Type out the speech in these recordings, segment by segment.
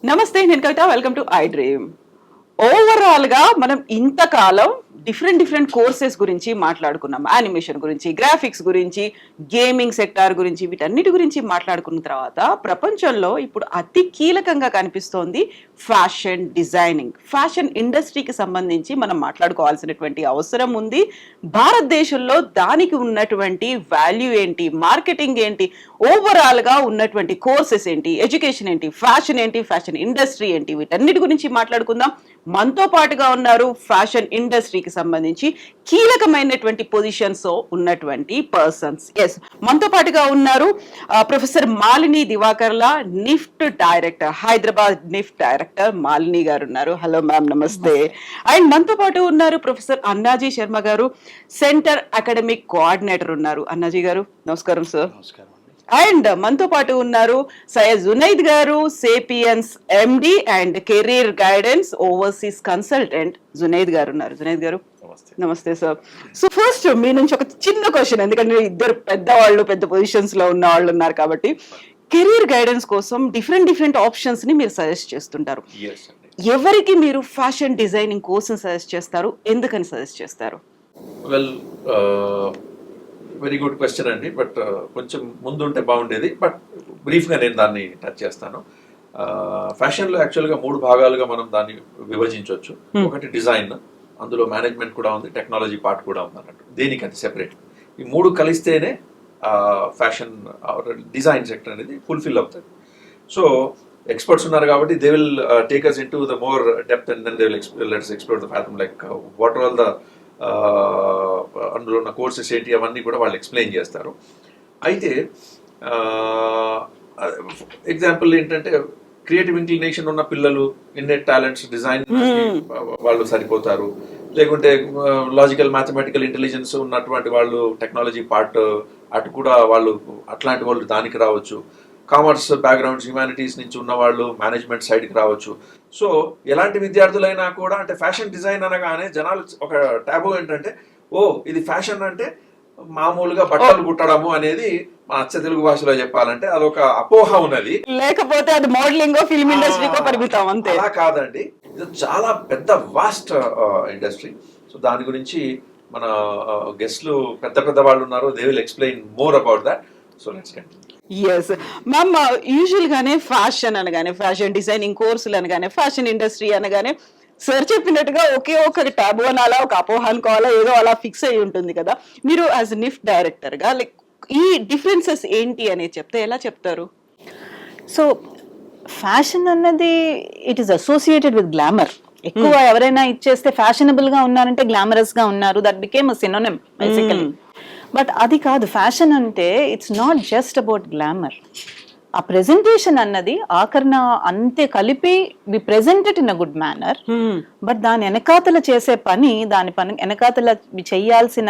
నమస్తే, నేను Kavitha. Welcome to I dream. Overall గా మనం ఇంతకాలం డిఫరెంట్ కోర్సెస్ గురించి మాట్లాడుకున్నాం. యానిమేషన్ గురించి, గ్రాఫిక్స్ గురించి, గేమింగ్ సెక్టార్ గురించి, వీటన్నిటి గురించి మాట్లాడుకున్న తర్వాత ప్రపంచంలో ఇప్పుడు అతి కీలకంగా కనిపిస్తోంది ఫ్యాషన్ డిజైనింగ్. ఫ్యాషన్ ఇండస్ట్రీకి సంబంధించి మనం మాట్లాడుకోవాల్సినటువంటి అవసరం ఉంది. భారతదేశంలో దానికి ఉన్నటువంటి వాల్యూ ఏంటి, మార్కెటింగ్ ఏంటి, ఓవరాల్ గా ఉన్నటువంటి కోర్సెస్ ఏంటి, ఎడ్యుకేషన్ ఏంటి, ఫ్యాషన్ ఇండస్ట్రీ ఏంటి, వీటన్నిటి గురించి మాట్లాడుకుందాం. మనతో పాటుగా ఉన్నారు ఫ్యాషన్ ఇండస్ట్రీకి సంబంధించి కీలకమైనటువంటి పొజిషన్స్ ఉన్నటువంటి పర్సన్స్. ఎస్, మనతో పాటుగా ఉన్నారు professor Malini Divakarla, NIFT director, Hyderabad NIFT director Malini గారు ఉన్నారు. హలో మ్యామ్, నమస్తే. అండ్ మనతో పాటు ఉన్నారు ప్రొఫెసర్ అన్నాజీ శర్మ గారు, సెంటర్ అకాడమిక్ కోఆర్డినేటర్ ఉన్నారు. అన్నాజీ గారు నమస్కారం సార్. నమస్కారం. అండ్ మనతో పాటు ఉన్నారు సయ్యద్ జునైద్ గారు, sapiens MD and career guidance overseas consultant Junaid గారు ఉన్నారు. జునైద్ గారు నమస్తే సార్. సో ఫస్ట్ మీ నుంచి ఒక చిన్న క్వశ్చన్, ఎందుకంటే ఇద్దరు పెద్దవాళ్ళు పెద్ద పొజిషన్స్ లో ఉన్న వాళ్ళు ఉన్నారు కాబట్టి, కెరీర్ గైడెన్స్ కోసం డిఫరెంట్ ఆప్షన్స్ ని మీరు సజెస్ట్ చేస్తుంటారు. ఎవరికి మీరు ఫ్యాషన్ డిజైనింగ్ కోసం సజెస్ట్ చేస్తారు, ఎందుకని సజెస్ట్ చేస్తారు? వెల్, వెరీ గుడ్ క్వశ్చన్ అండి. బట్ కొంచెం ముందుంటే బాగుండేది. బట్ బ్రీఫ్గా నేను దాన్ని టచ్ చేస్తాను. ఫ్యాషన్లో యాక్చువల్గా 3 భాగాలుగా మనం దాన్ని విభజించవచ్చు. ఒకటి డిజైన్, అందులో మేనేజ్మెంట్ కూడా ఉంది, టెక్నాలజీ పార్ట్ కూడా ఉంది అన్నట్టు. దేనికంటే సెపరేట్ ఈ 3 కలిస్తేనే ఫ్యాషన్ డిజైన్ సెక్టర్ అనేది ఫుల్ఫిల్ అవుతుంది. సో ఎక్స్పర్ట్స్ ఉన్నారు కాబట్టి they will take us in to the more depth and then they will let's explore the fathom like what all the అందులో ఉన్న కోర్సెస్ ఏంటి అవన్నీ కూడా వాళ్ళు ఎక్స్ప్లెయిన్ చేస్తారు. అయితే ఎగ్జాంపుల్ ఏంటంటే క్రియేటివ్ ఇంక్లినేషన్ ఉన్న పిల్లలు, ఇన్నెట్ టాలెంట్స్, డిజైన్ వాళ్ళు సరిపోతారు. లేకుంటే లాజికల్ మ్యాథమెటికల్ ఇంటెలిజెన్స్ ఉన్నటువంటి వాళ్ళు టెక్నాలజీ పార్ట్ అటు కూడా వాళ్ళు, అట్లాంటి వాళ్ళు దానికి రావచ్చు. కామర్స్ బ్యాక్గ్రౌండ్స్, హ్యుమానిటీస్ నుంచి ఉన్న వాళ్ళు మేనేజ్మెంట్ సైడ్కి రావచ్చు. సో ఎలాంటి విద్యార్థులైనా కూడా, అంటే ఫ్యాషన్ డిజైన్ అనగానే జనాలు ఒక ట్యాబు ఏంటంటే, ఓ ఇది ఫ్యాషన్ అంటే మామూలుగా బట్టలు కుట్టడము అనేది మా అచ్చ తెలుగు భాషలో చెప్పాలంటే అదొక అపోహ ఉన్నది. లేకపోతే అది మోడలింగ్, ఫిల్మ్ ఇండస్ట్రీకో పరిమితం అంతే. అలా కాదండి, ఇది చాలా పెద్ద వాస్ట్ ఇండస్ట్రీ. సో దాని గురించి మన గెస్ట్లు పెద్ద వాళ్ళు ఉన్నారు. They will explain more about that. So let's continue. Yes ma'am, usual గానే ఫ్యాషన్ అనగానే, ఫ్యాషన్ డిజైనింగ్ కోర్సులు అనగానే, ఫ్యాషన్ ఇండస్ట్రీ అనగానే సార్ చెప్పినట్టుగా ఒకే ఒక టాబు అనాలా, ఒక అపోహ అనుకోవాలా, ఏదో అలా ఫిక్స్ అయి ఉంటుంది కదా. మీరు యాజ్ నిఫ్ట్ డైరెక్టర్ గా లైక్ ఈ డిఫరెన్సెస్ ఏంటి అనేది చెప్తే ఎలా చెప్తారు? సో ఫ్యాషన్ అన్నది it is associated with glamour. ఎక్కువ ఎవరైనా ఇచ్చేస్తే ఫ్యాషనబుల్ గా ఉన్నారంటే గ్లామరస్ గా ఉన్నారు, that became a synonym basically. But అది కాదు, ఫ్యాషన్ అంటే it's not just about glamour. ఆ ప్రెజెంటేషన్ అన్నది ఆకరణ అంతే కలిపి we presented in a good manner. But దాని వెనకాతల చేసే పని, దాని పని వెనకాతల చేయాల్సిన,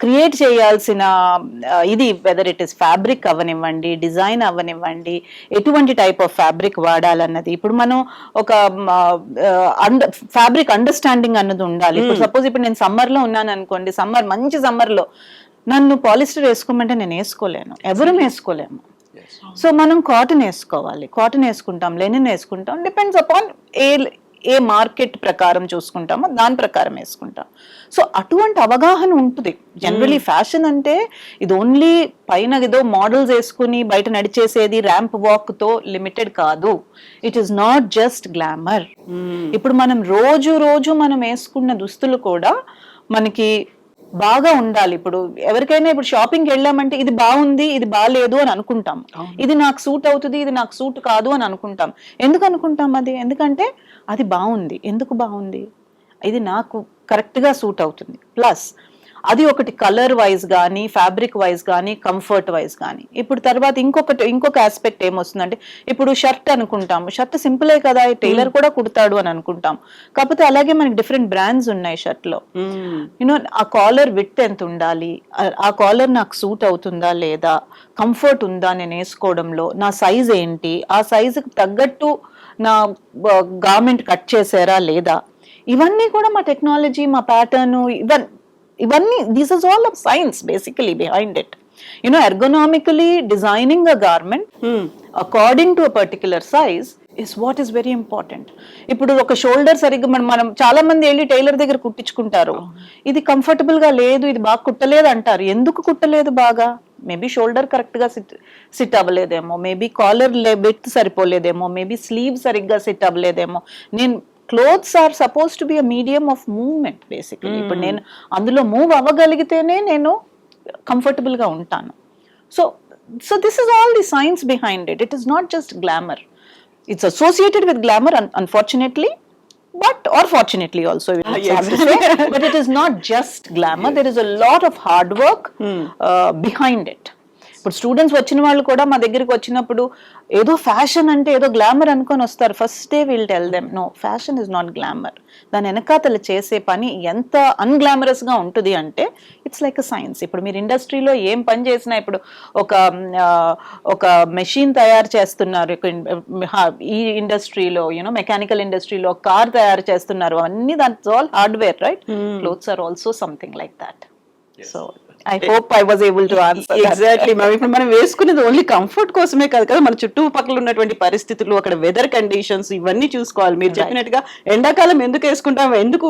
క్రియేట్ చేయాల్సిన ఇది, వెదర్ ఇట్ ఇస్ ఫ్యాబ్రిక్ అవనివ్వండి, డిజైన్ అవనివ్వండి, ఎటువంటి టైప్ ఆఫ్ ఫ్యాబ్రిక్ వాడాలన్నది. ఇప్పుడు మనం ఒక ఫ్యాబ్రిక్ అండర్స్టాండింగ్ అన్నది ఉండాలి. ఇప్పుడు సపోజ్ ఇప్పుడు నేను సమ్మర్ లో ఉన్నాను అనుకోండి, మంచి సమ్మర్ లో నన్ను పాలిస్టర్ వేసుకోమంటే నేను వేసుకోలేను, ఎవరు వేసుకోలేము. సో మనం కాటన్ వేసుకోవాలి, కాటన్ వేసుకుంటాం, లెనిన్ వేసుకుంటాం, డిపెండ్స్ అపాన్ ఏ మార్కెట్ ప్రకారం చూసుకుంటామో దాని ప్రకారం వేసుకుంటాం. సో అటువంటి అవగాహన ఉంటుంది. జనరలీ ఫ్యాషన్ అంటే ఇది ఓన్లీ పైన ఏదో మోడల్స్ వేసుకుని బయట నడిచేసేది, ర్యాంప్ వాక్ తో లిమిటెడ్ కాదు. It is not just glamour. ఇప్పుడు మనం రోజు మనం వేసుకున్న దుస్తులు కూడా మనకి బాగా ఉండాలి. ఇప్పుడు ఎవరికైనా ఇప్పుడు షాపింగ్కి వెళ్ళామంటే ఇది బాగుంది, ఇది బాగాలేదు అని అనుకుంటాం. ఇది నాకు సూట్ అవుతుంది, ఇది నాకు సూట్ కాదు అని అనుకుంటాం. ఎందుకు అనుకుంటాం అది? ఎందుకంటే అది బాగుంది. ఎందుకు బాగుంది? ఇది నాకు కరెక్ట్ గా సూట్ అవుతుంది. ప్లస్ అది ఒకటి కలర్ వైజ్ కానీ, ఫ్యాబ్రిక్ వైజ్ కానీ, కంఫర్ట్ వైజ్ కానీ. ఇప్పుడు తర్వాత ఇంకొక ఆస్పెక్ట్ ఏమొస్తుందంటే, ఇప్పుడు షర్ట్ అనుకుంటాము, షర్ట్ సింపులే కదా, టైలర్ కూడా కుడతాడు అని అనుకుంటాం. కాకపోతే అలాగే మనకి డిఫరెంట్ బ్రాండ్స్ ఉన్నాయి షర్ట్ లో. యూనో ఆ కాలర్ విడ్త్ ఎంత ఉండాలి, ఆ కాలర్ నాకు సూట్ అవుతుందా లేదా, కంఫర్ట్ ఉందా నేను వేసుకోవడంలో, నా సైజ్ ఏంటి, ఆ సైజుకి తగ్గట్టు నా గార్మెంట్ కట్ చేసారా లేదా, ఇవన్నీ కూడా మా టెక్నాలజీ, మా ప్యాటర్న్, ఇవన్నీ these is all of science basically behind it. ergonomically designing a garment according to a particular size is what is very important. ఇప్పుడు ఒక షోల్డర్ సరిగ్గా మనం చాలా మంది వెళ్ళి టైలర్ దగ్గర కుట్టించుకుంటారు, ఇది కంఫర్టబుల్ గా లేదు, ఇది బాగా కుట్టలేదు అంటారు. ఎందుకు కుట్టలేదు బాగా? మేబీ షోల్డర్ కరెక్ట్ గా సిట్ అవ్వలేదేమో, మేబీ కాలర్ బెత్ సరిపోలేదేమో, మేబీ స్లీవ్ సరిగ్గా సిట్ అవ్వలేదేమో. నేను clothes are suppose to be a medium of movement basically. ఇప్పుడు నేను అందులో మూవ్ అవ్వగలిగితేనే నేను కంఫర్టబుల్ గా ఉంటాను. So this is all the science behind it. It is not just glamour. It's associated with glamour, unfortunately, or fortunately also, Yes. but it is not just glamour. There is a lot of hard work behind it. ఇప్పుడు students వచ్చిన వాళ్ళు కూడా మా దగ్గరికి వచ్చినప్పుడు ఏదో fashion అంటే ఏదో గ్లామర్ అనుకొని వస్తారు. First day will tell them, no, fashion is not glamour. దాని వెనకాతలు చేసే పని ఎంత అన్గ్లామరస్ గా ఉంటుంది అంటే ఇట్స్ లైక్ అ సైన్స్. ఇప్పుడు మీరు ఇండస్ట్రీలో ఏం పని చేసినా, ఇప్పుడు ఒక మెషిన్ తయారు చేస్తున్నారు ఈ ఇండస్ట్రీలో, యూనో మెకానికల్ ఇండస్ట్రీలో కార్ తయారు చేస్తున్నారు, అన్ని that's all hardware, right? Clothes are also something like that. So I hope I was able to answer that. Exactly ma'am. ఇప్పుడు మనం వేసుకునేది ఓన్లీ కంఫర్ట్ కోసమే కాదు కదా, మన చుట్టుపక్కల ఉన్నటువంటి పరిస్థితులు, అక్కడ వెదర్ కండిషన్స్, ఇవన్నీ చూసుకోవాలి. మీరు చెప్పినట్టుగా ఎండాకాలం ఎందుకు వేసుకుంటాము, ఎందుకు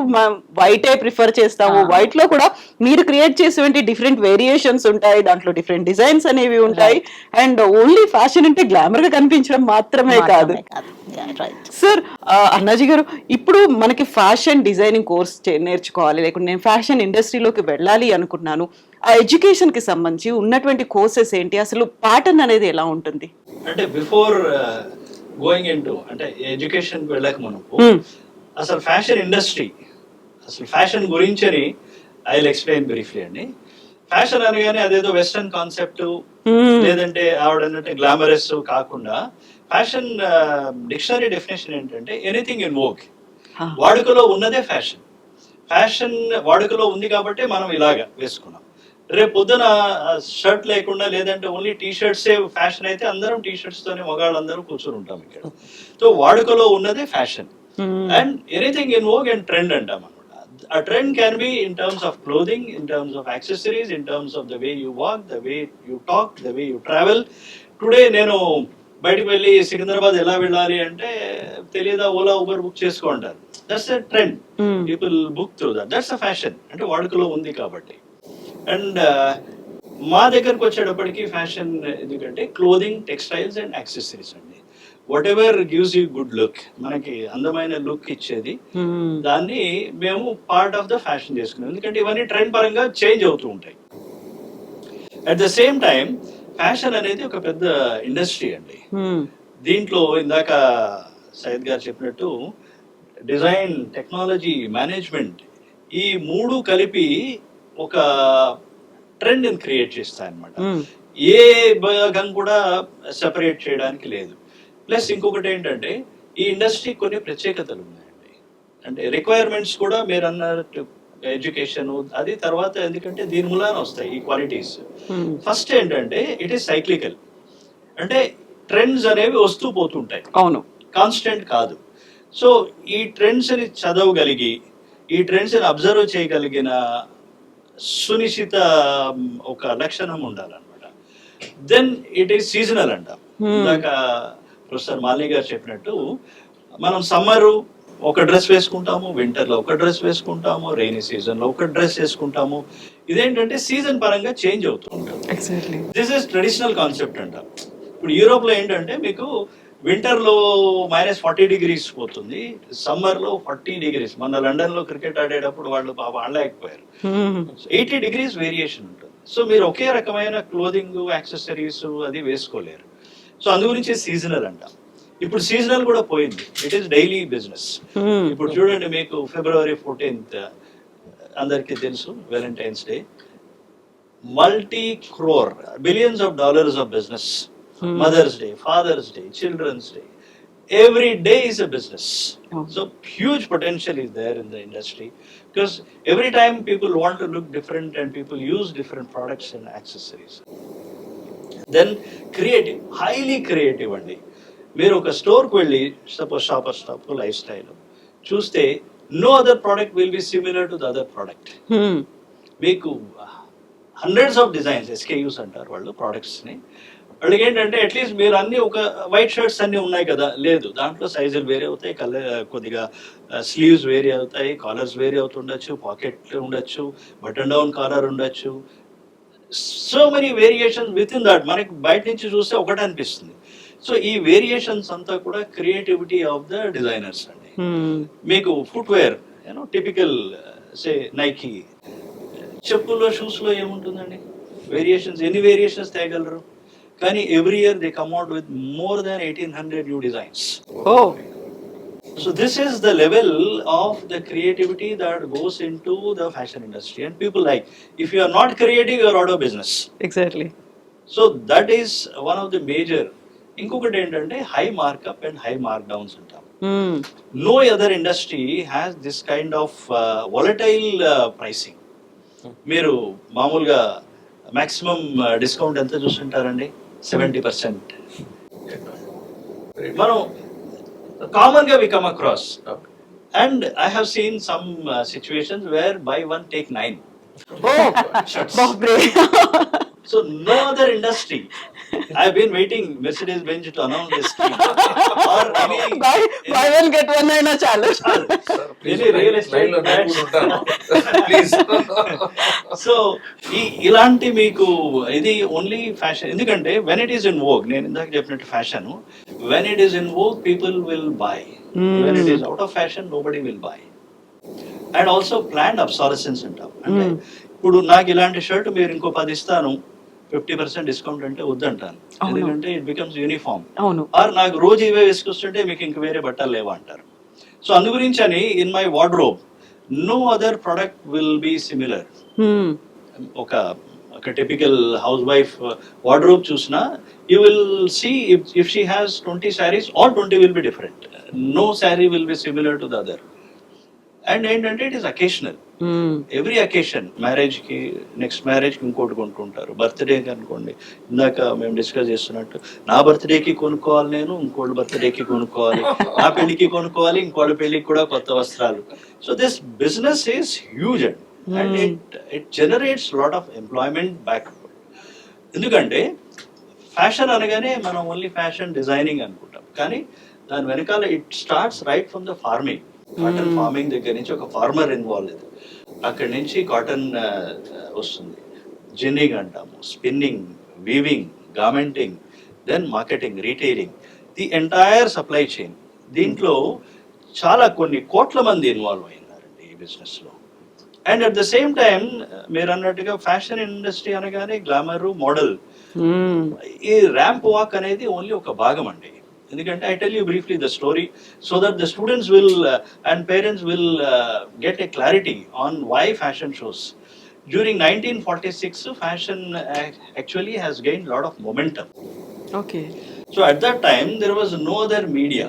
వైటే ప్రిఫర్ చేస్తాము, వైట్ లో కూడా మీరు క్రియేట్ చేసేటువంటి డిఫరెంట్ వేరియేషన్స్ ఉంటాయి, దాంట్లో డిఫరెంట్ డిజైన్స్ అనేవి ఉంటాయి. అండ్ ఓన్లీ ఫ్యాషన్ అంటే గ్లామర్ గా కనిపించడం మాత్రమే కాదు. సార్, అన్నాజీ గారు, ఇప్పుడు మనకి ఫ్యాషన్ డిజైనింగ్ కోర్స్ నేర్చుకోవాలి, లేకుంటే నేను ఫ్యాషన్ ఇండస్ట్రీలోకి వెళ్ళాలి అనుకున్నాను, ఆ ఎడ్యుకేషన్ కి సంబంధించి ఉన్నటువంటి కోర్సెస్ ఏంటి, అసలు ప్యాటర్న్ అనేది ఎలా ఉంటుంది? అంటే బిఫోర్ గోయింగ్ ఇంటూ, అంటే ఎడ్యుకేషన్ వెళ్ళక మనకు అసలు ఫ్యాషన్ ఇండస్ట్రీ, అసలు ఫ్యాషన్ గురించి అని ఐ విల్ ఎక్స్ప్లెయిన్ బ్రీఫ్లీ అండి. ఫ్యాషన్ అనగానే అదేదో వెస్టర్న్ కాన్సెప్ట్, లేదంటే ఆవిడన్నట్టు గ్లామరస్ కాకుండా, ఫ్యాషన్ డిక్షనరీ డెఫినేషన్ ఏంటంటే ఎనీథింగ్ ఇన్ వోక్, వాడుకలో ఉన్నదే ఫ్యాషన్. ఫ్యాషన్ వాడుకలో ఉంది కాబట్టి మనం ఇలాగా వేసుకున్నాం. రేపు పొద్దున షర్ట్ లేకుండా, లేదంటే ఓన్లీ టీ షర్ట్సే ఫ్యాషన్ అయితే అందరం టీ షర్ట్స్ తోనే మగాళ్ళందరూ కూర్చొని ఉంటాం ఇక్కడ. సో వాడుకలో ఉన్నదే fashion. And anything in vogue and trend అంటాం అనమాట. ఆ trend can be in terms of clothing, in terms of accessories, in terms of the way you walk, the way you talk, the way you travel. Today నేను బయటకు వెళ్ళి సికింద్రాబాద్ ఎలా వెళ్ళాలి అంటే తెలియదా, ఓలా ఊబర్ బుక్ చేసుకుంటారు. That's a trend, people book through that. That's a fashion, అంటే వాడుకలో ఉంది కాబట్టి. అండ్ మా దగ్గరకు వచ్చేటప్పటికి ఫ్యాషన్ ఎందుకంటే క్లోదింగ్, టెక్స్టైల్స్ అండ్ యాక్సెసరీస్ అండి. What ever gives you good look, మనకి అందమైన లుక్ ఇచ్చేది, దాన్ని మేము పార్ట్ ఆఫ్ ద ఫ్యాషన్ చేసుకున్నాం. ఎందుకంటే ఇవన్నీ ట్రెండ్ పరంగా చేంజ్ అవుతూ ఉంటాయి. At the same time fashion అనేది ఒక పెద్ద ఇండస్ట్రీ అండి. దీంట్లో ఇందాక సయ్యద్ గారు చెప్పినట్టు డిజైన్, టెక్నాలజీ, మేనేజ్మెంట్, ఈ మూడు కలిపి ఒక ట్రెండ్ క్రియేట్ చేస్తాయన్నమాట. ఏ భాగం కూడా సెపరేట్ చేయడానికి లేదు. ప్లస్ ఇంకొకటి ఏంటంటే ఈ ఇండస్ట్రీ కొన్ని ప్రత్యేకతలు ఉన్నాయండి. అంటే రిక్వైర్మెంట్స్ కూడా మీరు అన్నట్టు ఎడ్యుకేషన్ అది తర్వాత, ఎందుకంటే దీని మూలాన వస్తాయి ఈ క్వాలిటీస్. ఫస్ట్ ఏంటంటే ఇట్ ఈస్ సైక్లికల్, అంటే ట్రెండ్స్ అనేవి వస్తూ పోతుంటాయి, అవును, కాన్స్టెంట్ కాదు. సో ఈ ట్రెండ్స్ ని చదవగలిగి, ఈ ట్రెండ్స్ ని అబ్జర్వ్ చేయగలిగిన సునిశ్చిత ఒక లక్షణం ఉండాలన్నమాట. దెన్ ఇట్ ఈస్ సీజనల్ అంటాం. ఇందాక ప్రొఫెసర్ మాలిని గారు చెప్పినట్టు మనం సమ్మర్ ఒక డ్రెస్ వేసుకుంటాము, వింటర్ లో ఒక డ్రెస్ వేసుకుంటాము, రైనీ సీజన్ లో ఒక డ్రెస్ వేసుకుంటాము. ఇదేంటంటే సీజన్ పరంగా చేంజ్ అవుతూ ఉంటుంది. దిస్ ఇస్ ట్రెడిషనల్ కాన్సెప్ట్ అంటాం. ఇప్పుడు యూరోప్ లో ఏంటంటే మీకు వింటర్ లో -40 degrees పోతుంది, సమ్మర్ లో 40 degrees. మన లండన్ లో క్రికెట్ ఆడేటప్పుడు వాళ్ళు ఆడలేకపోయారు. 80 degrees వేరియేషన్ ఉంటుంది. సో మీరు ఒకే రకమైన క్లోదింగ్, యాక్సెసరీస్ అది వేసుకోలేరు. సో అందు గురించి సీజనల్ అంటాం. ఇప్పుడు సీజనల్ కూడా పోయింది, ఇట్ ఈస్ డైలీ బిజినెస్. ఇప్పుడు చూడండి, మీకు February 14th అందరికీ తెలుసు, Valentine's day. multi-crore, billions of dollars of business. Mother's Day, Father's Day, Children's Day. Every day is a business. So huge potential is there in the industry, because every time people want to look different and people use different products and accessories. Then creative, highly creative అండి. మీరు ఒక స్టోర్కి వెళ్ళి, suppose shopper stop, life style చూస్తే, no other product will be similar to the other product. మీకు hundreds of designs, SKUs అంటారు వాళ్ళు, products ని వాళ్ళకి ఏంటంటే అట్లీస్ట్ మీరు అన్ని ఒక వైట్ షర్ట్స్ అన్ని ఉన్నాయి కదా, లేదు దాంట్లో సైజులు వేరే అవుతాయి, కలర్ కొద్దిగా స్లీవ్స్ వేరే అవుతాయి, కాలర్స్ వేరే అవుతుండొచ్చు, పాకెట్ ఉండొచ్చు, బటన్ డౌన్ కాలర్ ఉండొచ్చు, so many variations with in that. మనకి బయట నుంచి చూస్తే ఒకటే అనిపిస్తుంది. సో ఈ వేరియేషన్స్ అంతా కూడా క్రియేటివిటీ ఆఫ్ ద డిజైనర్స్ అండి. మీకు ఫుట్వేర్ టిపికల్ సే నైకీ, చెప్పుల్లో షూస్లో ఏముంటుందండి వేరియేషన్స్, ఎన్ని వేరియేషన్స్ తేగలరు? కానీ every year they come out with more than 1800 new designs. Oh So this is the level of the creativity that goes into the fashion industry, and people like, if you are not creative, you are out of business. Exactly. So that is one of the major. ఇంకొకటి ఏంటంటే high markup and high mark downs అంటాం. No other industry has this kind of volatile pricing. మీరు మామూలుగా maximum discount ఎంత చూస్తుంటారండి? 70%. మనం common గా we come across, and I have seen some situations where by 1 take 9. బాబ్రే. So no other industry. I've been waiting Mercedes-Benz to announce this scheme. Or any by one get one అయినా చాలు. any real estate లైన్లో నేను brands. కూడా ఉంటాను. Please. So ఇలాంటి మీకు ఇది ఓన్లీ ఫ్యాషన్. ఎందుకంటే when it is in vogue, నేను ఇందాక చెప్పినట్టు fashion, when it is in vogue people will buy, when it is out of fashion nobody will buy. And also planned obsolescence అంటాం. అంటే ఇప్పుడు నాకు ఇలాంటి షర్ట్ మీరు ఇంకో 10 ఇస్తాను, 50% డిస్కౌంట్ అంటే వద్దంటాను. ఎందుకంటే ఇట్ బికమ్స్ యూనిఫామ్. అవును. ఆర్ నాకు రోజు ఇవే వేసుకొస్తుంటే మీకు ఇంక వేరే బట్టలు లేవా అంటారు. సో అందు గురించి అని in my wardrobe no other product will be similar. ఒక టిపికల్ హౌస్ వైఫ్ వార్డ్రోబ్ చూసినా you will see if she has 20 sarees, all 20 will be different. No saree will be similar to the other. And ఏంటంటే it is occasional. Every occasion, marriage కి, next marriage కి ఇంకోటి కొనుక్కుంటారు, బర్త్డేకి అనుకోండి, ఇందాక మేము డిస్కస్ చేస్తున్నట్టు నా బర్త్డేకి కొనుక్కోవాలి, నేను ఇంకోటి బర్త్డేకి కొనుక్కోవాలి, నా పెళ్లికి కొనుక్కోవాలి, ఇంకోటి పెళ్లికి కూడా కొత్త వస్త్రాలు. So this business is huge and it generates lot of employment back. ఎందుకంటే ఫ్యాషన్ అనగానే మనం ఓన్లీ ఫ్యాషన్ డిజైనింగ్ అనుకుంటాం, కానీ దాని వెనకాల it starts right from the farming. Cotton farming దగ్గర నుంచి ఒక ఫార్మర్ ఇన్వాల్వ్ ఇది, అక్కడి నుంచి కాటన్ వస్తుంది, జిన్నింగ్ అంటాము, spinning, weaving, garmenting, then marketing, retailing, the entire supply chain. దీంట్లో చాలా కొన్ని కోట్ల మంది ఇన్వాల్వ్ అయినారండి ఈ బిజినెస్లో. And at the same time మీరు అన్నట్టుగా ఫ్యాషన్ ఇండస్ట్రీ అనగానే గ్లామర్, మోడల్, ఈ ర్యాంప్ వాక్ అనేది ఓన్లీ ఒక భాగం అండి. ఎందుకంటే I tell you briefly the story so that the students will and parents will get a clarity on why fashion shows. During 1946, fashion actually has gained a lot of momentum. Okay. So at that time there was no other media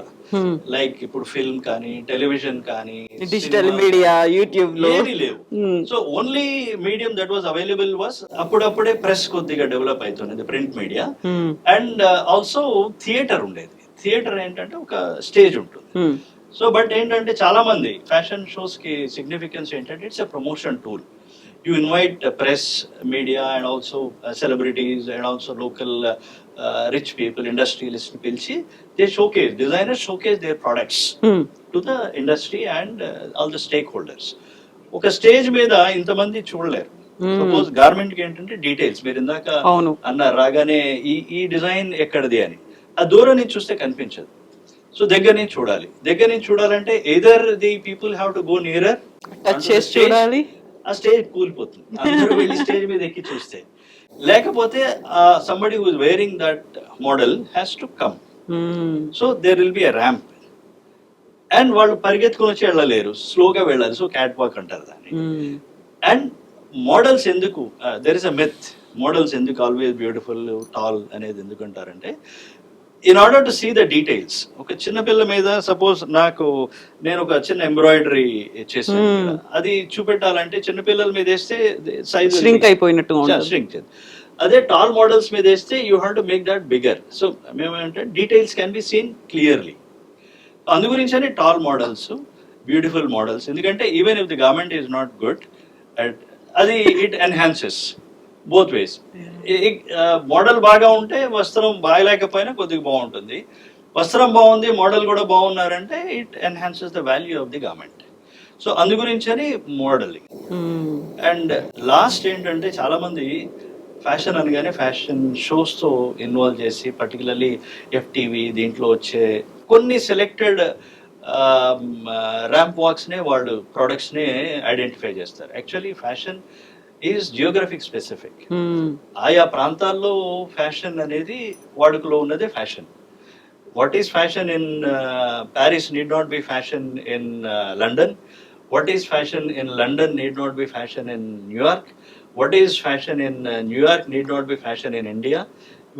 like ఇప్పుడు film కానీ, television కానీ, digital media, YouTube లో ఏమీ లేవు. So only medium that was available was అప్పుడప్పుడే press కొద్దిగా develop అవుతున్నది, print media, and also theatre ఉండేది. థియేటర్ ఏంటంటే ఒక స్టేజ్ ఉంటుంది. సో బట్ ఏంటంటే చాలా మంది ఫ్యాషన్ షోస్ కి సిగ్నిఫికెన్స్ ఏంటంటే it's a promotion tool. You invite press, media, and also celebrities, and also local rich people, industrialist పిలిచి they showcase, designers showcase their products to the industry and all the stake holders. ఒక stage మీద ఇంతమంది చూడలేరు. Suppose garment కి ఏంటంటే details, మీరు ఇందాక అన్నారు రాగానే ఈ డిజైన్ ఎక్కడిది అని, ఆ దూరం నుంచి చూస్తే కనిపించదు. సో దగ్గర నుంచి చూడాలి. దగ్గర నుంచి చూడాలంటే either the people have to go nearer, touch చేసి చూడాలి, ఆ స్టేజ్ కూలిపోతుంది అందరూ వెళ్ళి స్టేజ్ మీద ఎక్కి చూస్తే. లేకపోతే somebody who is wearing that model has to come. So there will be a ramp, and వాళ్ళు పరిగెత్తుకుని వచ్చి వెళ్ళలేరు, స్లోగా వెళ్ళాలి. సో క్యాట్ వాక్ అంటారు దాన్ని. అండ్ మోడల్స్ ఎందుకు, there is a myth, models ఎందుకు ఆల్వేస్ బ్యూటిఫుల్, టాల్ అనేది ఎందుకు అంటారంటే in order to see the details. ఒక చిన్న పిల్ల మీద సపోజ్ నేను ఒక చిన్న ఎంబ్రాయిడరీ చేసాను, అది చూపెట్టాలంటే చిన్నపిల్లల మీద వేస్తే సైజ్ ష్రింక్ అయిపోయినట్టు ష్రింక్. అదే టాల్ మోడల్స్ మీద వేస్తే you have to make that bigger. So మేమేమంటే details can be seen clearly. అందు గురించనే టాల్ మోడల్స్, బ్యూటిఫుల్ మోడల్స్. ఎందుకంటే even if the garment is not good, అది it enhances. Both ways. Model బాగా ఉంటే వస్త్రం బాగలేకపోయినా కొద్దిగా బాగుంటుంది. వస్త్రం బాగుంది, మోడల్ కూడా బాగున్నారంటే it enhances the value of the garment. So అందు గురించని మోడలింగ్. అండ్ లాస్ట్ ఏంటంటే చాలా మంది ఫ్యాషన్ అనగానే ఫ్యాషన్ షోస్తో ఇన్వాల్వ్ చేసి, పర్టికులర్లీ ఎఫ్టీవీ దీంట్లో వచ్చే కొన్ని సెలెక్టెడ్ ర్యాంప్ వాక్స్నే వాళ్ళు ప్రోడక్ట్స్ని ఐడెంటిఫై చేస్తారు. Actually fashion is geographic specific. ఆయా ప్రాంతాల్లో ఫ్యాషన్ అనేది వాడుకలో ఉన్నదే fashion. What is fashion in Paris need not be fashion in London. What is fashion in London need not be fashion in New York. What is fashion in New York need not be fashion in India.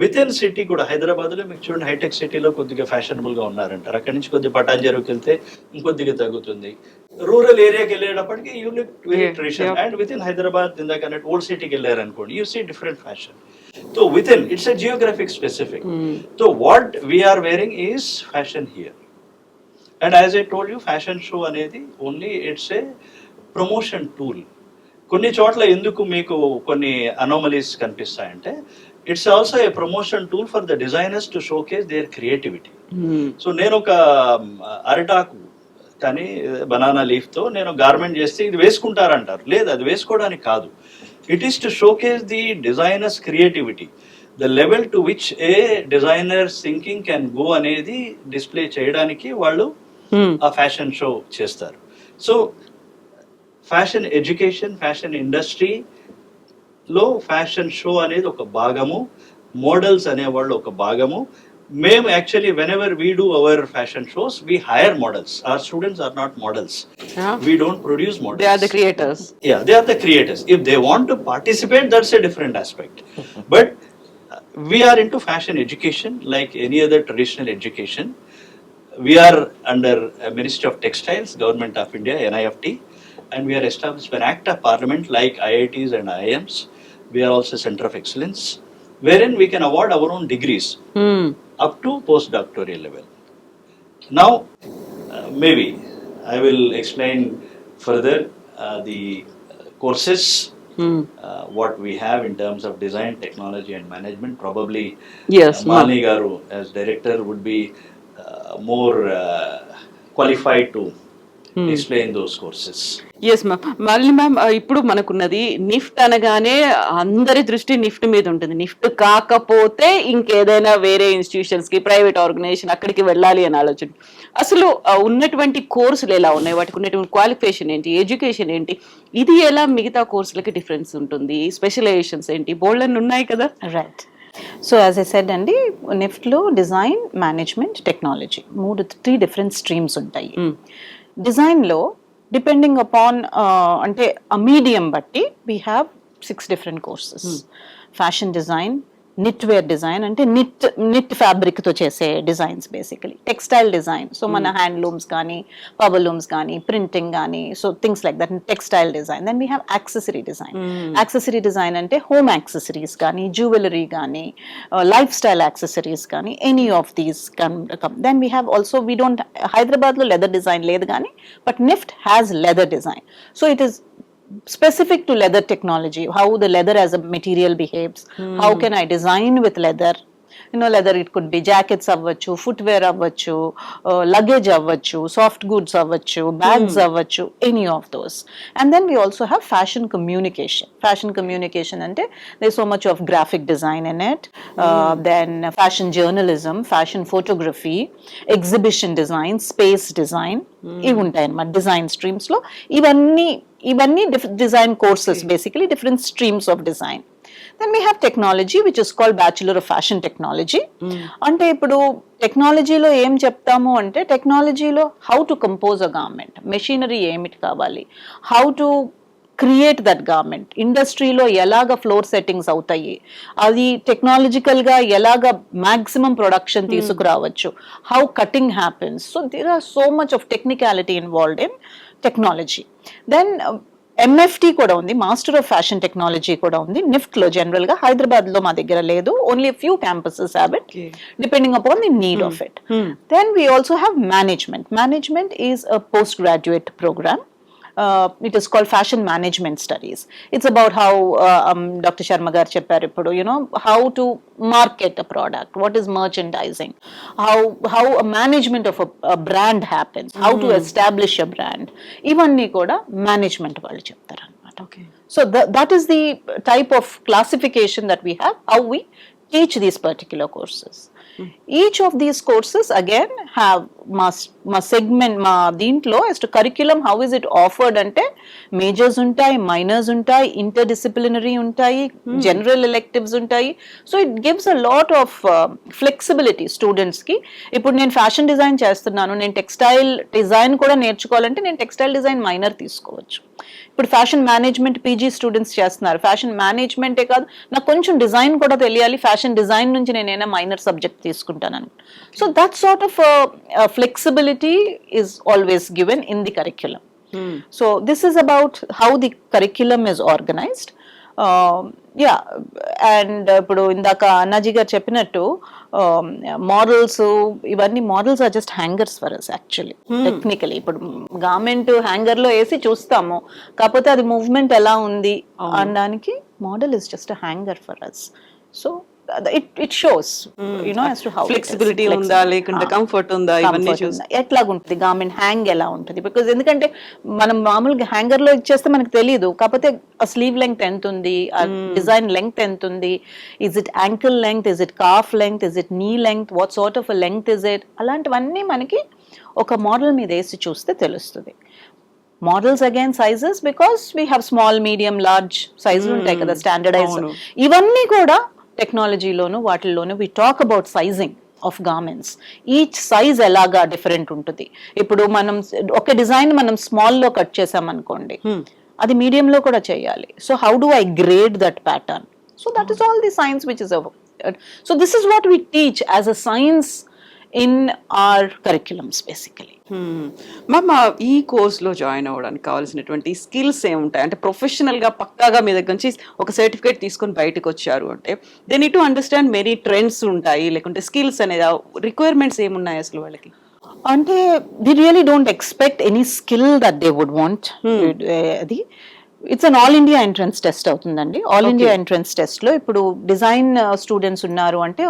With in city కూడా హైదరాబాద్లో మీకు చూడండి, hitech సిటీలో కొద్దిగా ఫ్యాషనబుల్గా ఉన్నారంటారు. అక్కడి నుంచి కొద్దిగా పటాంజరుకి వెళ్తే ఇంకొద్దిగా తగ్గుతుంది. రూరల్ ఏరియాకి వెళ్ళేటప్పటికి you look very traditional. And with in Hyderabad ఇందాక అన్నట్టు ఓల్డ్ సిటీకి వెళ్ళారనుకోండి, you see different fashion. So with in it's a geographic specific. So what we're wearing is fashion here. And as I told you, fashion show అనేది only it's a promotion tool. కొన్ని చోట్ల ఎందుకు మీకు కొన్ని anomalies కనిపిస్తాయంటే, it's also a promotion tool for the designers to showcase their creativity. So నేను ఒక అరిటాకు కానీ బనానా లీఫ్తో నేను గార్మెంట్ చేస్తే ఇది వేసుకుంటారంటారు. లేదు, అది వేసుకోవడానికి కాదు. It is to showcase the designers creativity, the level to which a designer thinking can go అనేది డిస్ప్లే చేయడానికి వాళ్ళు ఆ ఫ్యాషన్ షో చేస్తారు. సో ఫ్యాషన్ ఎడ్యుకేషన్, ఫ్యాషన్ ఇండస్ట్రీలో ఫ్యాషన్ షో అనేది ఒక భాగము, మోడల్స్ అనేవాళ్ళు ఒక భాగము. మేము actually whenever we do our fashion shows, we hire models. Our students are not models. We don't produce models. They are the creators. Yeah, they are the creators. If they want to participate, that's a different aspect. But we are into fashion education like any other traditional education. We are under Ministry of Textiles, Government of India, NIFT. And we are established by an act of parliament like IITs and IIMs. We are also a center of excellence, wherein we can award our own degrees up to postdoctoral level. Now, maybe I will explain further the courses, what we have in terms of design, technology and management. Probably Yes, Malini Garu as director would be more qualified to explain those courses. Yes ma'am. Malini ma'am, ఇప్పుడు మనకున్నది NIFT అనగానే అందరి దృష్టి NIFT మీద ఉంటుంది. NIFT కాకపోతే ఇంకేదైనా వేరే ఇన్స్టిట్యూషన్స్ కి, ప్రైవేట్ ఆర్గనైజేషన్ అక్కడికి వెళ్ళాలి అని ఆలోచన. అసలు ఉన్నటువంటి కోర్సులు ఎలా ఉన్నాయి, వాటికి ఉన్నటువంటి క్వాలిఫికేషన్ ఏంటి, ఎడ్యుకేషన్ ఏంటి, ఇది ఎలా మిగతా కోర్సులకి డిఫరెన్స్ ఉంటుంది, స్పెషలైజేషన్స్ ఏంటి, బోల్డ్ అని ఉన్నాయి కదా. Right. So as I said అండి, నిఫ్ట్లో design, management, technology, 3 different streams ఉంటాయి. డిజైన్లో డిపెండింగ్ అపాన్ అంటే ఆ మీడియం బట్టి we have 6 different courses. Fashion design, knit wear design అంటే నిట్ ఫ్యాబ్రిక్తో చేసే designs basically. Textile design, so మన హ్యాండ్లూమ్స్ కానీ, పవర్ లూమ్స్ కానీ, ప్రింటింగ్ కానీ, so things like that, textile design. Then we have accessory design. Accessory design అంటే home accessories కానీ, jewellery కానీ, లైఫ్ స్టైల్ యాక్సెసరీస్ కానీ, any of these come. Then we have also, we don't, హైదరాబాద్లో leather design లేదు కానీ, but NIFT has leather design. So it is specific to leather technology, how the leather as a material behaves, how can I design with leather. You know, leather, it could be jackets avvachu, footwear avvachu, luggage avvachu, soft goods avvachu, bags avvachu, any of those. And then we also have fashion communication. Fashion communication ante there's so much of graphic design in it. Then fashion journalism, fashion photography, exhibition design, space design, ivi untayi anamata design streams lo. ఇవన్నీ design courses, basically different streams of design. Then we have technology which is called bachelor of fashion technology. అంటే ఇప్పుడు టెక్నాలజీలో ఏం చెప్తాము అంటే, టెక్నాలజీలో how to compose a garment, machinery ఏమిటి కావాలి, how to create that garment, ఇండస్ట్రీలో ఎలాగ ఫ్లోర్ సెట్టింగ్స్ అవుతాయి, అది టెక్నాలజికల్గా ఎలాగ మ్యాక్సిమం ప్రొడక్షన్ తీసుకురావచ్చు, how cutting happens. So there are so much of technicality involved in technology. Then MFT కూడా ఉంది, మాస్టర్ ఆఫ్ ఫ్యాషన్ టెక్నాలజీ కూడా ఉంది నిఫ్ట్లో. జనరల్ గా హైదరాబాద్ లో మా దగ్గర లేదు, only few campuses have it, depending upon the need of it. Then we also have management. Management is a post graduate programme It is called fashion management studies. It's about how Dr. Sharma garu chepparu ippudu, how to market a product, what is merchandising, how a management of a brand happens, how to establish a brand. Ivanni kuda management vallu cheptaru anamata. Okay. So that is the type of classification that we have, how we teach these particular courses. Each of these courses again have మా segment మా దీంట్లో as to curriculum how is it offered అంటే majors ఉంటాయి, miners ఉంటాయి, inter disciplinary ఉంటాయి, general electives ఉంటాయి. So it gives a lot of flexibility స్టూడెంట్స్కి. ఇప్పుడు నేను ఫ్యాషన్ డిజైన్ చేస్తున్నాను, నేను టెక్స్టైల్ డిజైన్ కూడా నేర్చుకోవాలంటే నేను టెక్స్టైల్ డిజైన్ మైనర్ తీసుకోవచ్చు. ఇప్పుడు ఫ్యాషన్ మేనేజ్మెంట్ పీజీ స్టూడెంట్స్ చేస్తున్నారు, ఫ్యాషన్ మేనేజ్మెంటే కాదు నాకు కొంచెం డిజైన్ కూడా తెలియాలి, ఫ్యాషన్ డిజైన్ నుంచి నేనైనా మైనర్ సబ్జెక్ట్ తీసుకుంటాను. So that sort of flexibility is always given in the curriculum. So this is about how the curriculum is organized. And ఇప్పుడు ఇందాక అన్నాజీ గారు చెప్పినట్టు మోడల్స్, ఇవన్నీ models are just hangers for us actually. Technically ఇప్పుడు garment hanger లో వేసి చూస్తాము, కాకపోతే అది మూవ్మెంట్ ఎలా ఉంది అనడానికి model is just a hanger for us. So it shows as to how flexibility ఉందా లేకుంటే కంఫర్ట్ ఉందా ఇవన్నీ చూసి ఎట్లాగుంటుంది, గార్మెంట్ హ్యాంగ్ ఎలా ఉంటుంది. బికాజ్ ఎందుకంటే మనం మామూలుగా హ్యాంగర్ లో ఇచ్చేస్తే మనకు తెలియదు, కాకపోతే ఆ స్లీవ్ లెంగ్త్ ఎంత ఉంది, ఆ డిజైన్ లెంగ్త్ ఎంత ఉంది, is it ankle length, is it calf length, is it knee length, what sort of length is it, అలాంటివన్నీ మనకి ఒక మోడల్ మీద వేసి చూస్తే తెలుస్తుంది. Models again sizes, because we have small, medium, large సైజులు ఉంటాయి కదా స్టాండర్డైజ్. ఇవన్నీ కూడా టెక్నాలజీలోను వాటిల్లోను we talk about sizing of garments. Each size ఎలాగా డిఫరెంట్ ఉంటుంది. ఇప్పుడు మనం ఒక డిజైన్ మనం స్మాల్లో కట్ చేసామనుకోండి, అది మీడియంలో కూడా చేయాలి. So how do I grade that pattern? So that is all the science which is so this is what we teach as a science in our curriculums basically. Ma'am, ఈ కోర్స్లో join అవ్వడానికి కావాల్సినటువంటి skills ఏముంటాయి? అంటే ప్రొఫెషనల్గా పక్కాగా మీ దగ్గర నుంచి ఒక సర్టిఫికేట్ తీసుకొని బయటకు వచ్చారు అంటే they need to understand many trends ఉంటాయి, లేకుంటే స్కిల్స్ అనేది రిక్వైర్మెంట్స్ ఏమున్నాయి అసలు వాళ్ళకి? అంటే the really don't expect any skill that they would want. అది it's an all India entrance test అవుతుందండి. ఆల్ ఇండియా ఎంట్రన్స్ టెస్ట్ లో ఇప్పుడు డిజైన్ స్టూడెంట్స్ ఉన్నారు అంటే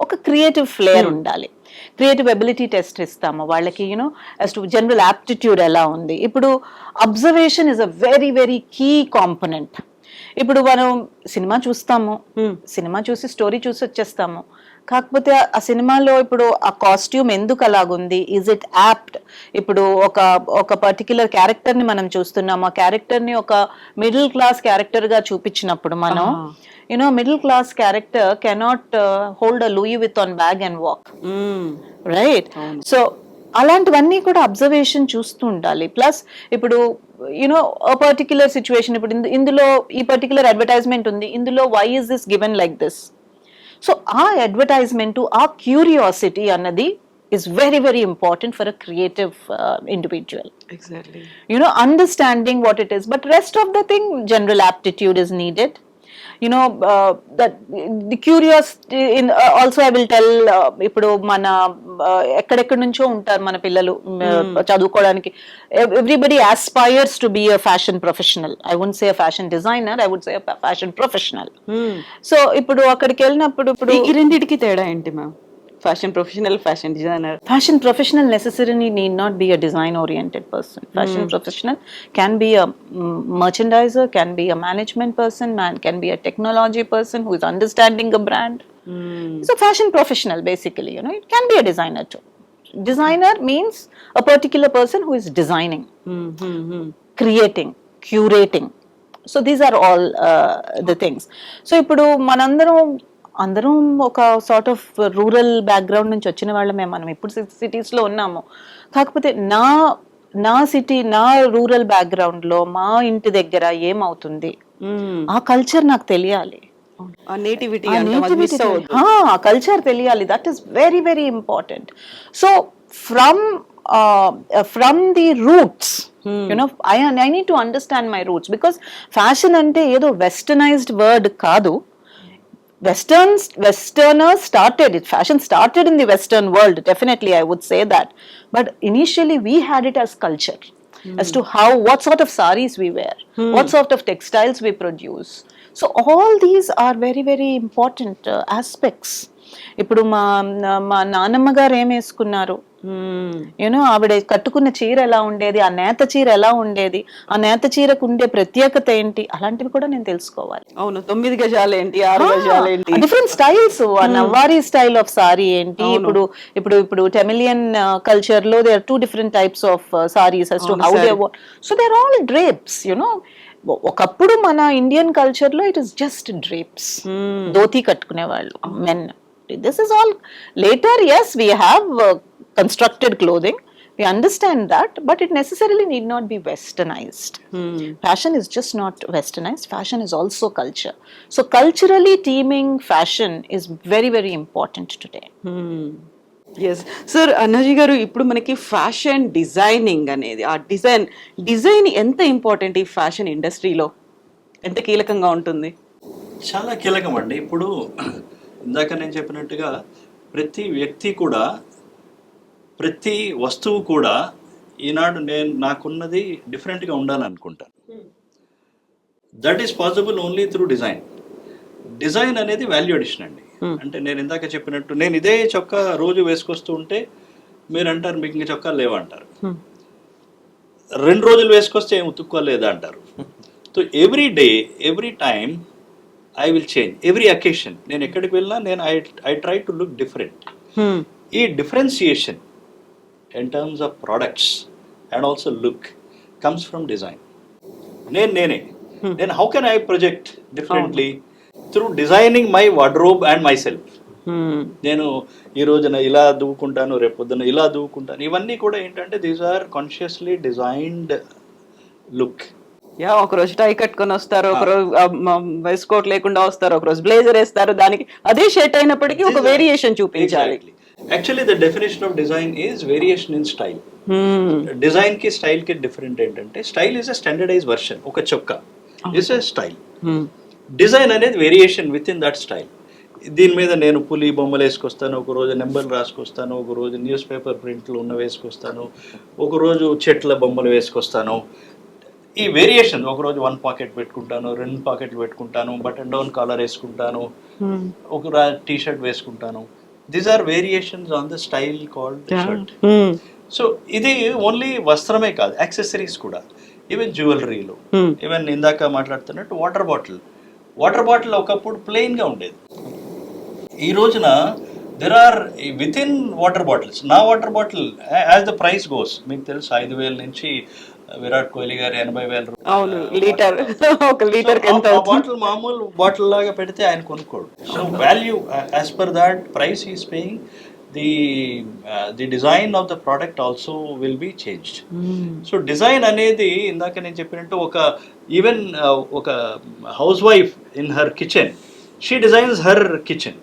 ఒక క్రియేటివ్ ఫ్లేయర్ ఉండాలి. క్రియేటివ్ ఎబిలిటీ టెస్ట్ ఇస్తాము వాళ్ళకి, యాజ్ టు జనరల్ యాప్టిట్యూడ్ ఎలా ఉంది. ఇప్పుడు observation is a very very key component. ఇప్పుడు మనం సినిమా చూస్తాము, సినిమా చూసి స్టోరీ చూసి వచ్చేస్తాము, కాకపోతే ఆ సినిమాలో ఇప్పుడు ఆ కాస్ట్యూమ్ ఎందుకు అలాగుంది, ఈజ్ ఇట్ యాప్ట్? ఇప్పుడు ఒక పర్టిక్యులర్ క్యారెక్టర్ ని మనం చూస్తున్నాము, ఆ క్యారెక్టర్ ని ఒక మిడిల్ క్లాస్ క్యారెక్టర్ గా చూపించినప్పుడు మనం middle class character cannot hold a Louis Vuitton bag and walk, right? So అలాంటివన్నీ కూడా అబ్జర్వేషన్ చూస్తూ ఉండాలి. ప్లస్ ఇప్పుడు a particular situation, ఇప్పుడు ఇందులో ఈ పర్టికులర్ అడ్వర్టైజ్మెంట్ ఉంది, ఇందులో why is this given like this? So ఆ అడ్వర్టైజ్మెంట్, ఆ క్యూరియాసిటీ అన్నది is very very important for a creative individual. Exactly. Understanding what it is, but rest of the thing, general aptitude is needed. That the curiosity in also I will tell, ఇప్పుడు మన ఎక్కడెక్కడ నుంచో ఉంటారు మన పిల్లలు చదువుకోవడానికి. Everybody aspires to be a fashion professional. I wouldn't say a fashion designer, I would say a fashion professional. So ఇప్పుడు అక్కడికి వెళ్ళినప్పుడు ఇప్పుడు ఈ రెండింటికి తేడా ఏంటి ma'am? Fashion professional, fashion designer. Fashion professional necessarily need not be a design oriented person. Fashion professional can be a merchandiser, can be a management person, can be a technology person who is understanding a brand. So fashion professional basically, it can be a designer too. Designer means a particular person who is designing, creating, curating. So these are all the things. So ఇప్పుడు అందరం ఒక sort of rural background నుంచి వచ్చిన వాళ్ళమే. మనం ఇప్పుడు సిటీస్లో ఉన్నాము, కాకపోతే నా సిటీ, నా రూరల్ బ్యాక్గ్రౌండ్ లో మా ఇంటి దగ్గర ఏమవుతుంది, ఆ కల్చర్ నాకు తెలియాలి, ఆ కల్చర్ తెలియాలి. That is very very important. So from the roots, I need to understand my roots, because fashion అంటే ఏదో వెస్టర్నైజ్డ్ వర్డ్ కాదు. Westerners started it. Fashion started in the Western world. Definitely, I would say that. But initially, we had it as culture. as to how, what sort of saris we wear, what sort of textiles we produce. So all these are very very important aspects. ఇప్పుడు మా నానమ్మ గారు ఏం వేసుకున్నారు, you know ఆవిడ కట్టుకున్న చీర ఎలా ఉండేది, ఆ నేత చీర ఎలా ఉండేది, ఆ నేత చీరకు ఉండే ప్రత్యేకత ఏంటి, అలాంటివి కూడా నేను తెలుసుకోవాలి. అవును, 9 గజాలు ఏంటి, 6 గజాలు ఏంటి, different styles, Nauvari style of sari ఏంటి, ఇప్పుడు ఇప్పుడు ఇప్పుడు టెమిలియన్ కల్చర్ లో they are 2 different types of sarees as to how they are, so they are all drapes, you know. ఒకప్పుడు మన ఇండియన్ కల్చర్ లో it is just drapes, dhoti కట్టుకునే వాళ్ళు men. This is all later, yes we have constructed clothing, we understand that, but it necessarily need not be westernized. Fashion is just not westernized, fashion is also culture. So culturally teeming fashion is very very important today. Yes sir. Annaji గారు, ఇప్పుడు మనకి fashion designing అనేది, ఆ design ఎంత important ఈ fashion ఇండస్ట్రీలో, ఎంత కీలకంగా ఉంటుంది? చాలా కీలకం అండి. ఇప్పుడు ఇందాక నేను చెప్పినట్టుగా ప్రతి వ్యక్తి కూడా, ప్రతి వస్తువు కూడా ఈనాడు నాకున్నది డిఫరెంట్గా ఉండాలనుకుంటాను. That is possible only through design. Design అనేది వాల్యూ అడిషన్ అండి. అంటే నేను ఇందాక చెప్పినట్టు, నేను ఇదే చొక్కా రోజు వేసుకొస్తూ ఉంటే మీరు అంటారు మీకు ఇంక చొక్కా లేవంటారు. 2 రోజులు వేసుకొస్తే ఏం ఉతుక్కోలేదా అంటారు. So every day, every time I will change, every occasion. నేను ఎక్కడికి వెళ్ళినా నేను I try to look different. ఈ differentiation in terms of products and also look comes from design. Then how can I project differently? Through designing my wardrobe and myself. నేను ఈ రోజున ఇలా దూకుంటాను, రేపు పొద్దున ఇలా దూకుంటాను, ఇవన్నీ కూడా ఏంటంటే these are consciously designed look. ఒకరోజు టై కట్టుకొని వస్తారు, ఒకరోజు వేస్కోట్ లేకుండా వస్తారు, ఒకరోజు బ్లేజర్ వేస్తారు, దానికి అదే షర్ట్ అయినప్పటికీ ఒక వేరియేషన్ చూపించాలి. Actually the definition of design is variation in style. Design ki style ki different ఏంటంటే, style is a standardized version. ఒక చొక్కా is a style. Design అనేది variation with in that style. దీని మీద నేను పులి బొమ్మలు వేసుకొస్తాను, ఒకరోజు నెంబర్లు రాసుకొస్తాను, ఒకరోజు న్యూస్ పేపర్ ప్రింట్లు ఉన్న వేసుకొస్తాను, ఒకరోజు చెట్ల బొమ్మలు వేసుకొస్తాను. ఈ వేరియేషన్, ఒకరోజు 1 పాకెట్ పెట్టుకుంటాను, 2 పాకెట్లు పెట్టుకుంటాను, బటన్ డౌన్ కాలర్ వేసుకుంటాను, ఒక టీ షర్ట్ వేసుకుంటాను. These are variations on the style called shirt. So ఇది ఓన్లీ వస్త్రమే కాదు, యాక్సెసరీస్ కూడా, ఈవెన్ జ్యువెలరీలో, ఈవెన్ ఇందాక మాట్లాడుతున్నట్టు వాటర్ బాటిల్ ఒకప్పుడు ప్లెయిన్గా ఉండేది. ఈ రోజున there are with in water bottles. నా water bottle as the price goes, మీకు తెలుసు 5,000 నుంచి విరాట్ కోహ్లీ గారి 80,000 బాటిల్ మామూలు బాటిల్ లాగా పెడితే ఆయన కొనుక్కోడు. So value as per that price is paying. The design of the product also will be changed. So design అనేది ఇందాక నేను చెప్పినట్టు, ఈవెన్ ఒక house wife in her kitchen, she designs her kitchen.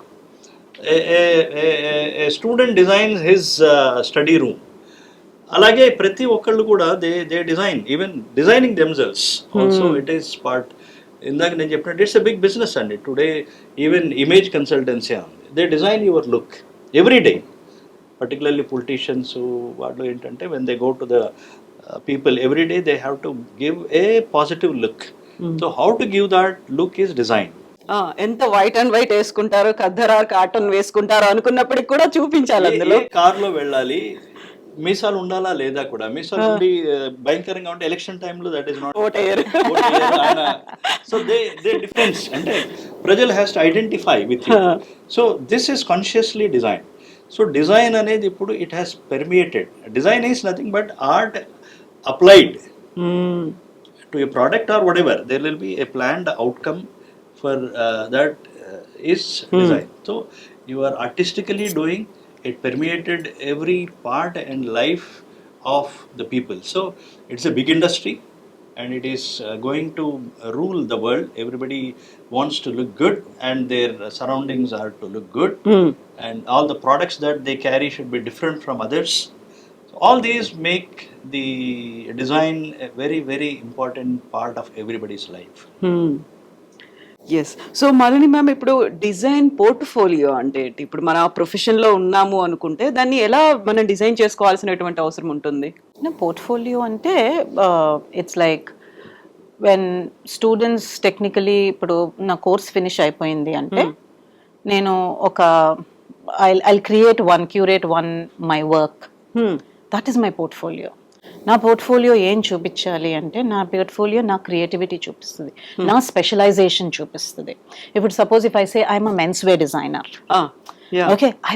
A student designs his study room. అలాగే ప్రతి ఒక్కళ్ళు కూడా they design, even designing themselves also it is part. ఇందాక నేను చెప్పినట్టు ఇట్స్ ఎ బిగ్ బిజినెస్ అండి టుడే. ఈవెన్ ఇమేజ్ కన్సల్టెన్సీ ఉంది, they design your look every day. Particularly politicians వాళ్ళు ఏంటంటే, when they go to the people every day they have to give a positive look. So how to give that look is design. ఎంత white and white వేసుకుంటారు, ఖద్దరా cotton వేసుకుంటారు అనుకున్నప్పటికి కూడా చూపించాలి. అందులో కార్లో వెళ్ళాలి, మీసాలు ఉండాలా లేదా కూడా. మీసాలు ఉండి భయంకరంగా ఉంటే ఎలక్షన్ టైంలో that is not. So they difference అంటే ప్రజలు has to identify with you. So this is consciously design. So design అనేది ఇప్పుడు it has permeated. Design is nothing but art applied to a product or whatever. There will be a planned outcome for that is design. So you are artistically doing. It permeated every part and life of the people. So it's a big industry and it is going to rule the world. Everybody wants to look good and their surroundings are to look good. And all the products that they carry should be different from others. So all these make the design a very, very important part of everybody's life. Yes. So మళ్ళీ ma'am, ఇప్పుడు design portfolio అంటే ఇప్పుడు మన ప్రొఫెషన్లో ఉన్నాము అనుకుంటే దాన్ని ఎలా మనం డిజైన్ చేసుకోవాల్సినటువంటి అవసరం ఉంటుంది? పోర్ట్ఫోలియో అంటే it's like when students technically ఇప్పుడు నా కోర్స్ ఫినిష్ అయిపోయింది అంటే నేను ఒక I curate one my work, that is my portfolio. నా పోర్ట్ఫోలియో ఏం చూపించాలి అంటే నా పోర్ట్ఫోలియో నా క్రియేటివిటీ చూపిస్తుంది, నా స్పెషలైజేషన్ చూపిస్తుంది. ఇప్పుడు suppose if I say I'm a men's wear designer, okay, I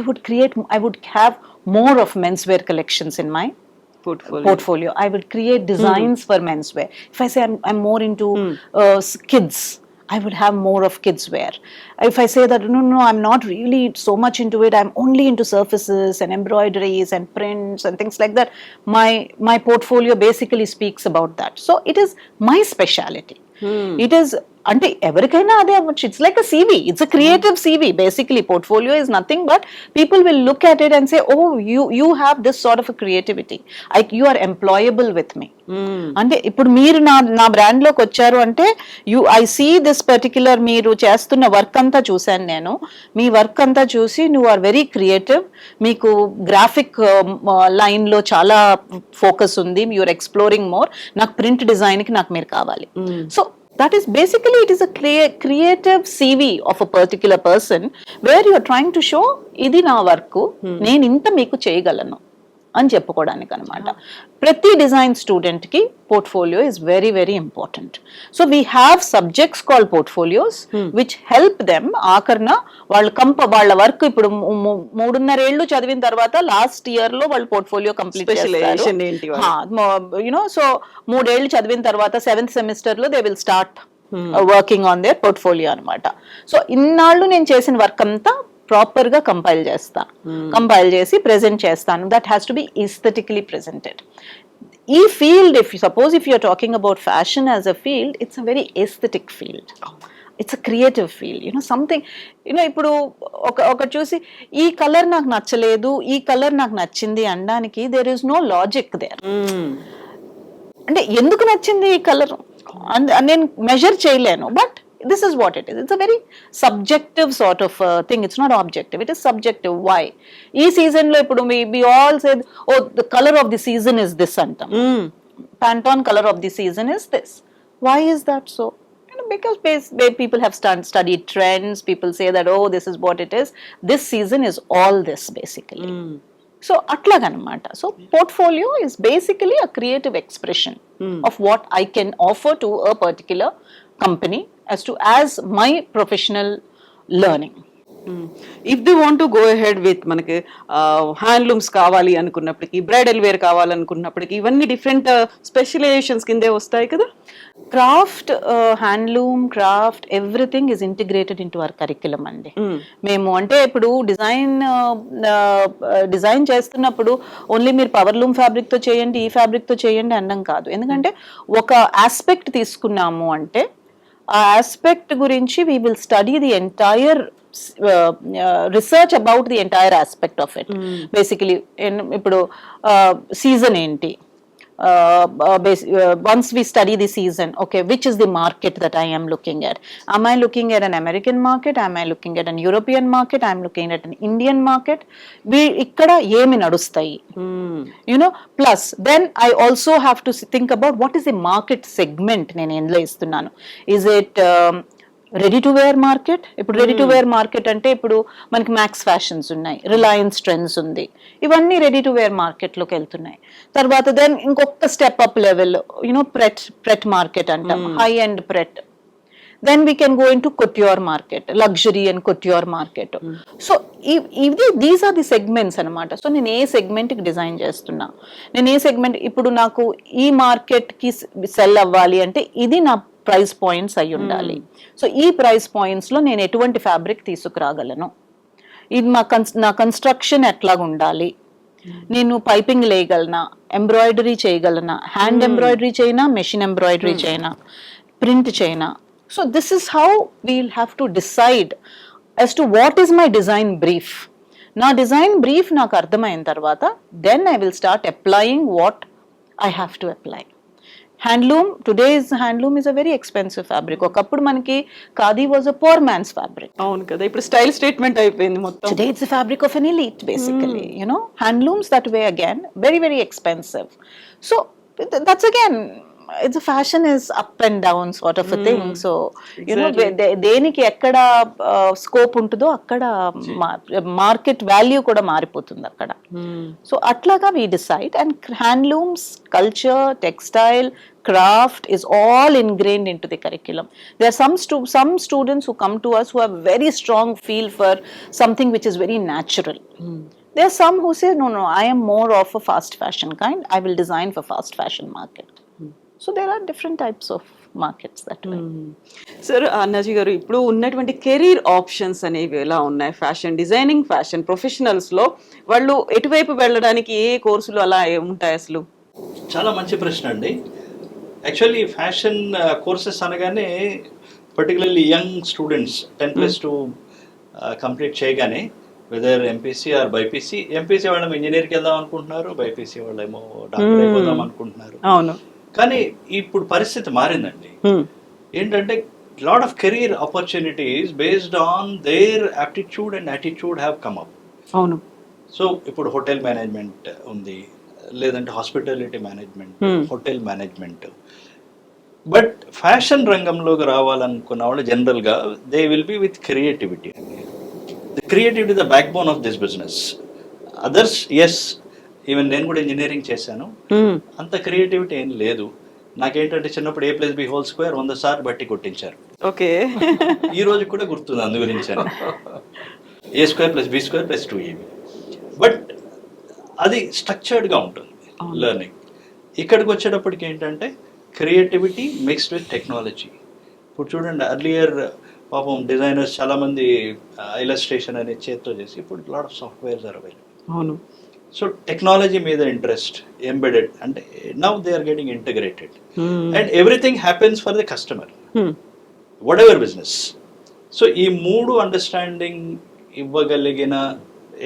would have more of menswear collections in my portfolio. I would create designs for menswear. If I say I'm more into kids, I would have more of kids wear. If I say that no, I'm not really so much into it, I'm only into surfaces and embroideries and prints and things like that, my portfolio basically speaks about that. So it is my speciality. It is అంటే ఎవరికైనా అదే అవ్వచ్చు. It's like a CV, it's a creative CV. Basically portfolio is nothing but people will look at it and say oh you have this sort of creativity, you are employable with me. అంటే ఇప్పుడు మీరు నా brand లోకి వచ్చారు అంటే I see this particular మీరు చేస్తున్న work అంతా చూశాను నేను. మీ వర్క్ అంతా చూసి నువ్వు ఆర్ వెరీ క్రియేటివ్, మీకు గ్రాఫిక్ లైన్ లో చాలా ఫోకస్ ఉంది, యూఆర్ ఎక్స్ప్లోరింగ్ మోర్. నాకు ప్రింట్ డిజైన్ కి నాకు మీరు కావాలి. So that is basically, it is a creative CV of a particular person where you are trying to show idi na work, నేను ఇంత మీకు చేయగలను అని చెప్పుకోవడానికి అనమాట. ప్రతి డిజైన్ స్టూడెంట్ కి portfolio is very very important. So we have subjects called portfolios which help them. ఆఖరణ వాళ్ళ వర్క్ ఇప్పుడు 3.5 ఏళ్ళు చదివిన తర్వాత లాస్ట్ ఇయర్ లో వాళ్ళు పోర్ట్ఫోలియో కంప్లీట్ చేస్తారు. యునో సో 3 ఏళ్ళు చదివిన తర్వాత 7th సెమిస్టర్ లో they will start working on their portfolio అనమాట. సో ఇన్నాళ్ళు నేను చేసిన వర్క్ అంతా ప్రాపర్ గా కంపైల్ చేసి ప్రెజెంట్ చేస్తాను. That has to be aesthetically presented. ఈ field if you're talking about fashion as a field, it's a very aesthetic field, it's a creative field. Something ఇప్పుడు ఒక చూసి ఈ కలర్ నాకు నచ్చలేదు, ఈ కలర్ నాకు నచ్చింది అనడానికి there is no logic there. అంటే ఎందుకు నచ్చింది ఈ కలర్ నేను మెజర్ చేయలేను, but this is what it is. It's a very subjective sort of thing. It's not objective, it is subjective. Why ee season lo ipudu we all said oh the color of the season is this antam, Pantone color of the season is this. Why is that so? Because people have studied trends. People say that oh this is what it is, this season is all this basically. So atlaganamata. So portfolio is basically a creative expression of what I can offer to a particular company as my professional learning. If they want to go ahead with మనకి handlooms కావాలి అనుకున్నప్పటికీ, bridal wear కావాలనుకున్నప్పటికీ ఇవన్నీ different specialisations కిందే వస్తాయి కదా. Craft, handloom, craft everything is integrated into hour curriculum అండి. మేము అంటే ఇప్పుడు డిజైన్ చేస్తున్నప్పుడు ఓన్లీ మీరు పవర్లూమ్ ఫ్యాబ్రిక్ తో చేయండి, ఈ ఫ్యాబ్రిక్ తో చేయండి అనడం కాదు. ఎందుకంటే ఒక ఆస్పెక్ట్ తీసుకున్నాము అంటే ఆ ఆస్పెక్ట్ గురించి we will study the entire research about the entire aspect of it. Basically ఇప్పుడు సీజన్ ఏంటి, once we study the season, okay, which is the market that I am looking at? Am I looking at an American market? Am I looking at an European market? I am looking at an Indian market. ikkada emi nadustayi, plus then I also have to think about what is the market segment nenu endlo istunnanu. Is it ready to wear market? ఇప్పుడు ready to wear market అంటే ఇప్పుడు మనకి Max Fashions ఉన్నాయి, Reliance Trends ఉంది, ఇవన్నీ ready to wear market లోకి వెళ్తున్నాయి. తర్వాత దెన్ ఇంకొక step up level pret market అంటాం, high and pret. Then we can go into couture market, luxury and couture market. So these are the segments అనమాట. So నేను ఏ segment కి design చేస్తున్నా, నేను ఏ సెగ్మెంట్, ఇప్పుడు నాకు ఈ మార్కెట్ కి సెల్ అవ్వాలి అంటే ఇది నా ప్రైస్ పాయింట్స్ అయి ఉండాలి. సో ఈ ప్రైస్ పాయింట్స్ లో నేను ఎటువంటి ఫ్యాబ్రిక్ తీసుకురాగలను, ఇది నా కన్స్ట్రక్షన్ ఎట్లాగా ఉండాలి, నేను పైపింగ్ వేయగలనా, ఎంబ్రాయిడరీ చేయగలనా, హ్యాండ్ ఎంబ్రాయిడరీ చేయనా, మెషిన్ ఎంబ్రాయిడరీ చేయనా, ప్రింట్ చేయనా. So this is how we'll have to decide as to what is my design brief. నా డిజైన్ బ్రీఫ్ నాకు అర్థమైన తర్వాత then I will start applying what I have to apply. Handloom, today's handloom is a very expensive fabric. ఒకప్పుడు మనకి khadi was a poor man's fabric. అవును కదా, ఇప్పుడు style statement అయిపోయింది మొత్తం. Today it's a fabric of an elite, basically. You know, handlooms that way again very very expensive. So that's again, it's a fashion is up and down sort of a thing. So you know, దేనికి ఎక్కడ scope ఉంటుందో అక్కడ market value కూడా మారిపోతుంది అక్కడ. So అట్లాగా we decide, and handlooms, culture, textile, craft is all ingrained into the curriculum. There are some students who come to us who have very strong feel for something which is very natural. There are some who say no, I am more of a fast fashion kind, I will design for fast fashion market. So there are different types of markets that way. Sir, Annaji గారు, ఇప్పుడు ఉన్నటువంటి career options అనేవి ఎలా ఉన్నాయి? Fashion designing, fashion professionals లో వాళ్ళు ఎటువైపు వెళ్ళడానికి ఏ కోర్సులు అలా ఉంటాయి అసలు? చాలా మంచి ప్రశ్న అండి. యాక్చువల్లీ ఫ్యాషన్ కోర్సెస్ అనగానే పర్టికులర్లీ యంగ్ స్టూడెంట్స్ 10+2 కంప్లీట్ చేయగానే whether MPC or BPC, MPC వాళ్ళేమో ఇంజనీర్కి వెళ్దాం అనుకుంటున్నారు, బైపీసీ వాళ్ళేమో డాక్టర్ అయిపోదాం అనుకుంటున్నారు. అవును. కానీ ఇప్పుడు పరిస్థితి మారిందండి. ఏంటంటే lot of career opportunities based on their aptitude and attitude have come up. అవును. సో ఇప్పుడు హోటల్ మేనేజ్మెంట్ ఉంది, లేదంటే hospitality management, hotel management. But fashion రంగంలోకి రావాలనుకున్న వాళ్ళు జనరల్గా they will be with creativity. The creativity the backbone of this business. Others yes, even నేను కూడా ఇంజనీరింగ్ చేశాను, అంత క్రియేటివిటీ ఏం లేదు. నాకేంటంటే చిన్నప్పుడు A+B² 100 సార్లు బట్టి కొట్టించారు. ఓకే. ఈ రోజు కూడా గుర్తుంది అందు గురించి. A² + B² + 2AB. బట్ అది స్ట్రక్చర్డ్గా ఉంటుంది లెర్నింగ్. ఇక్కడికి వచ్చేటప్పటికి ఏంటంటే క్రియేటివిటీ మిక్స్డ్ విత్ టెక్నాలజీ. ఇప్పుడు చూడండి, అర్లియర్ పాపం డిజైనర్స్ చాలామంది ఇలస్ట్రేషన్ అనేది చేత్తో చేసి, ఇప్పుడు lot of softwares are available. అవును. సో టెక్నాలజీ మీద ఇంట్రెస్ట్, ఎంబెడెడ్, అంటే now they are getting integrated and everything happens for the customer, whatever business. So ఈ మూడు అండర్స్టాండింగ్ ఇవ్వగలిగిన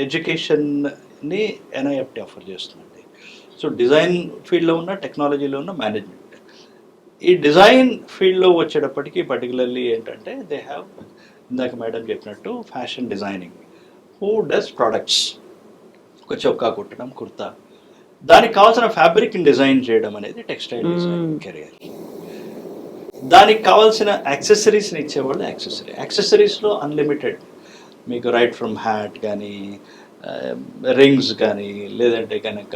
ఎడ్యుకేషన్ని NIFT ఆఫర్ చేస్తుందండి. సో డిజైన్ ఫీల్డ్లో ఉన్న, టెక్నాలజీలో ఉన్న, మేనేజ్మెంట్. ఈ డిజైన్ ఫీల్డ్లో వచ్చేటప్పటికి పర్టికులర్లీ ఏంటంటే దే హ్యావ్, ఇందాక మేడం చెప్పినట్టు, fashion designing, who does products, ఒక చొక్కా కుట్టడం, కుర్తా, దానికి కావాల్సిన ఫ్యాబ్రిక్ని డిజైన్ చేయడం అనేది టెక్స్టైల్ డిజైన్ కెరియర్. దానికి కావాల్సిన యాక్సెసరీస్ని ఇచ్చేవాళ్ళు యాక్సెసరీస్లో అన్లిమిటెడ్. మీకు రైట్ ఫ్రమ్ హ్యాట్ కానీ, రింగ్స్ కానీ, లేదంటే కనుక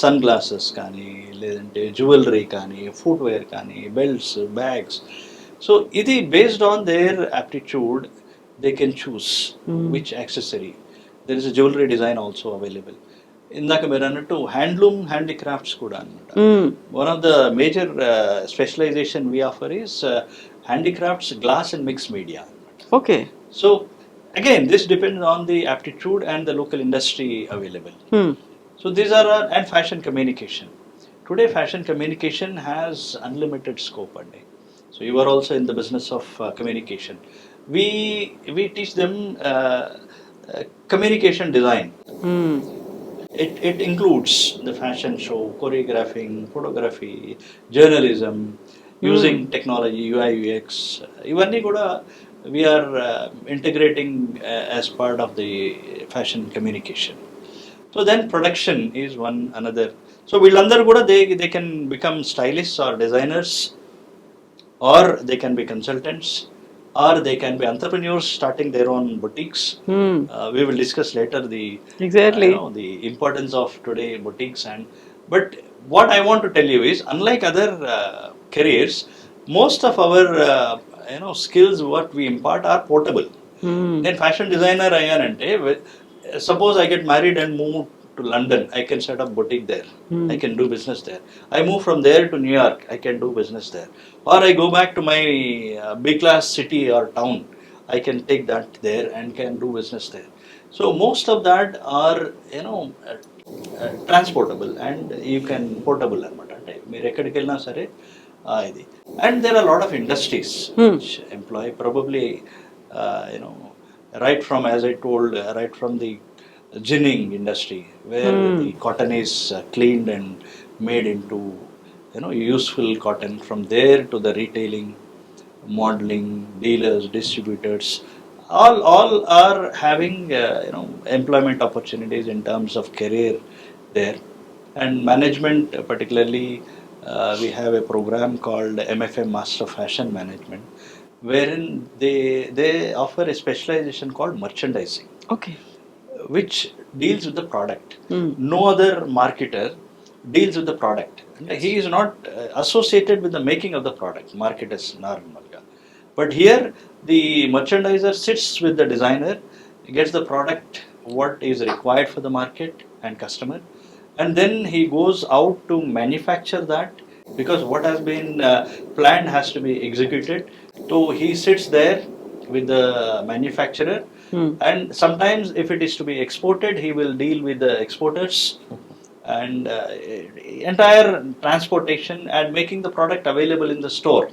సన్ గ్లాసెస్ కానీ, లేదంటే జ్యువెలరీ కానీ, ఫుట్వేర్ కానీ, బెల్ట్స్, బ్యాగ్స్. సో ఇది based on their aptitude they can choose which accessory. There is a jewellery design also available. ఇందాక మీరు అన్నట్టు హ్యాండ్లూమ్, హ్యాండీక్రాఫ్ట్స్ కూడా అనమాట. One of the major specialisation we offer is handicrafts, glass and mix media. Okay. So again, this depends on the aptitude and the local industry available. So these are our, and fashion communication. Today fashion communication has unlimited scope. So you are also in the business of communication. We teach them communication design. It includes the fashion show, choreographing, photography, journalism, using technology, UI, UX. Ivanni kuda we are integrating as part of the fashion communication. So then production is one another. So వీళ్ళందరూ కూడా they can become stylists or designers, or they can be consultants, or they can be entrepreneurs starting their own boutiques. We will discuss later the the importance of today boutiques. And but what I want to tell you is, unlike other careers, most of our skills what we impart are portable. Then fashion designer ayyanante, suppose I get married and move to London, I can set up boutique there. I can do business there. I move from there to New York, I can do business there. Or I go back to my big class city or town, I can take that there and can do business there. So most of that are transportable and you can portable anamata. Ante meer ekkadiki velna sare ఇది. And there are a lot of industries which employ probably right from, as I told, right from the ginning industry where the cotton is cleaned and made into useful cotton. From there to the retailing, modeling, dealers, distributors, all are having employment opportunities in terms of career there. And management, particularly, we have a program called MFM, Master of Fashion Management, wherein they offer a specialization called merchandising, okay. which deals with the product. No other marketer deals with the product. He is not associated with the making of the product, marketers normalga. But here, the merchandiser sits with the designer, gets the product, what is required for the market and customer, and then he goes out to manufacture that, because what has been planned has to be executed. So he sits there with the manufacturer, and sometimes if it is to be exported, he will deal with the exporters and entire transportation and making the product available in the store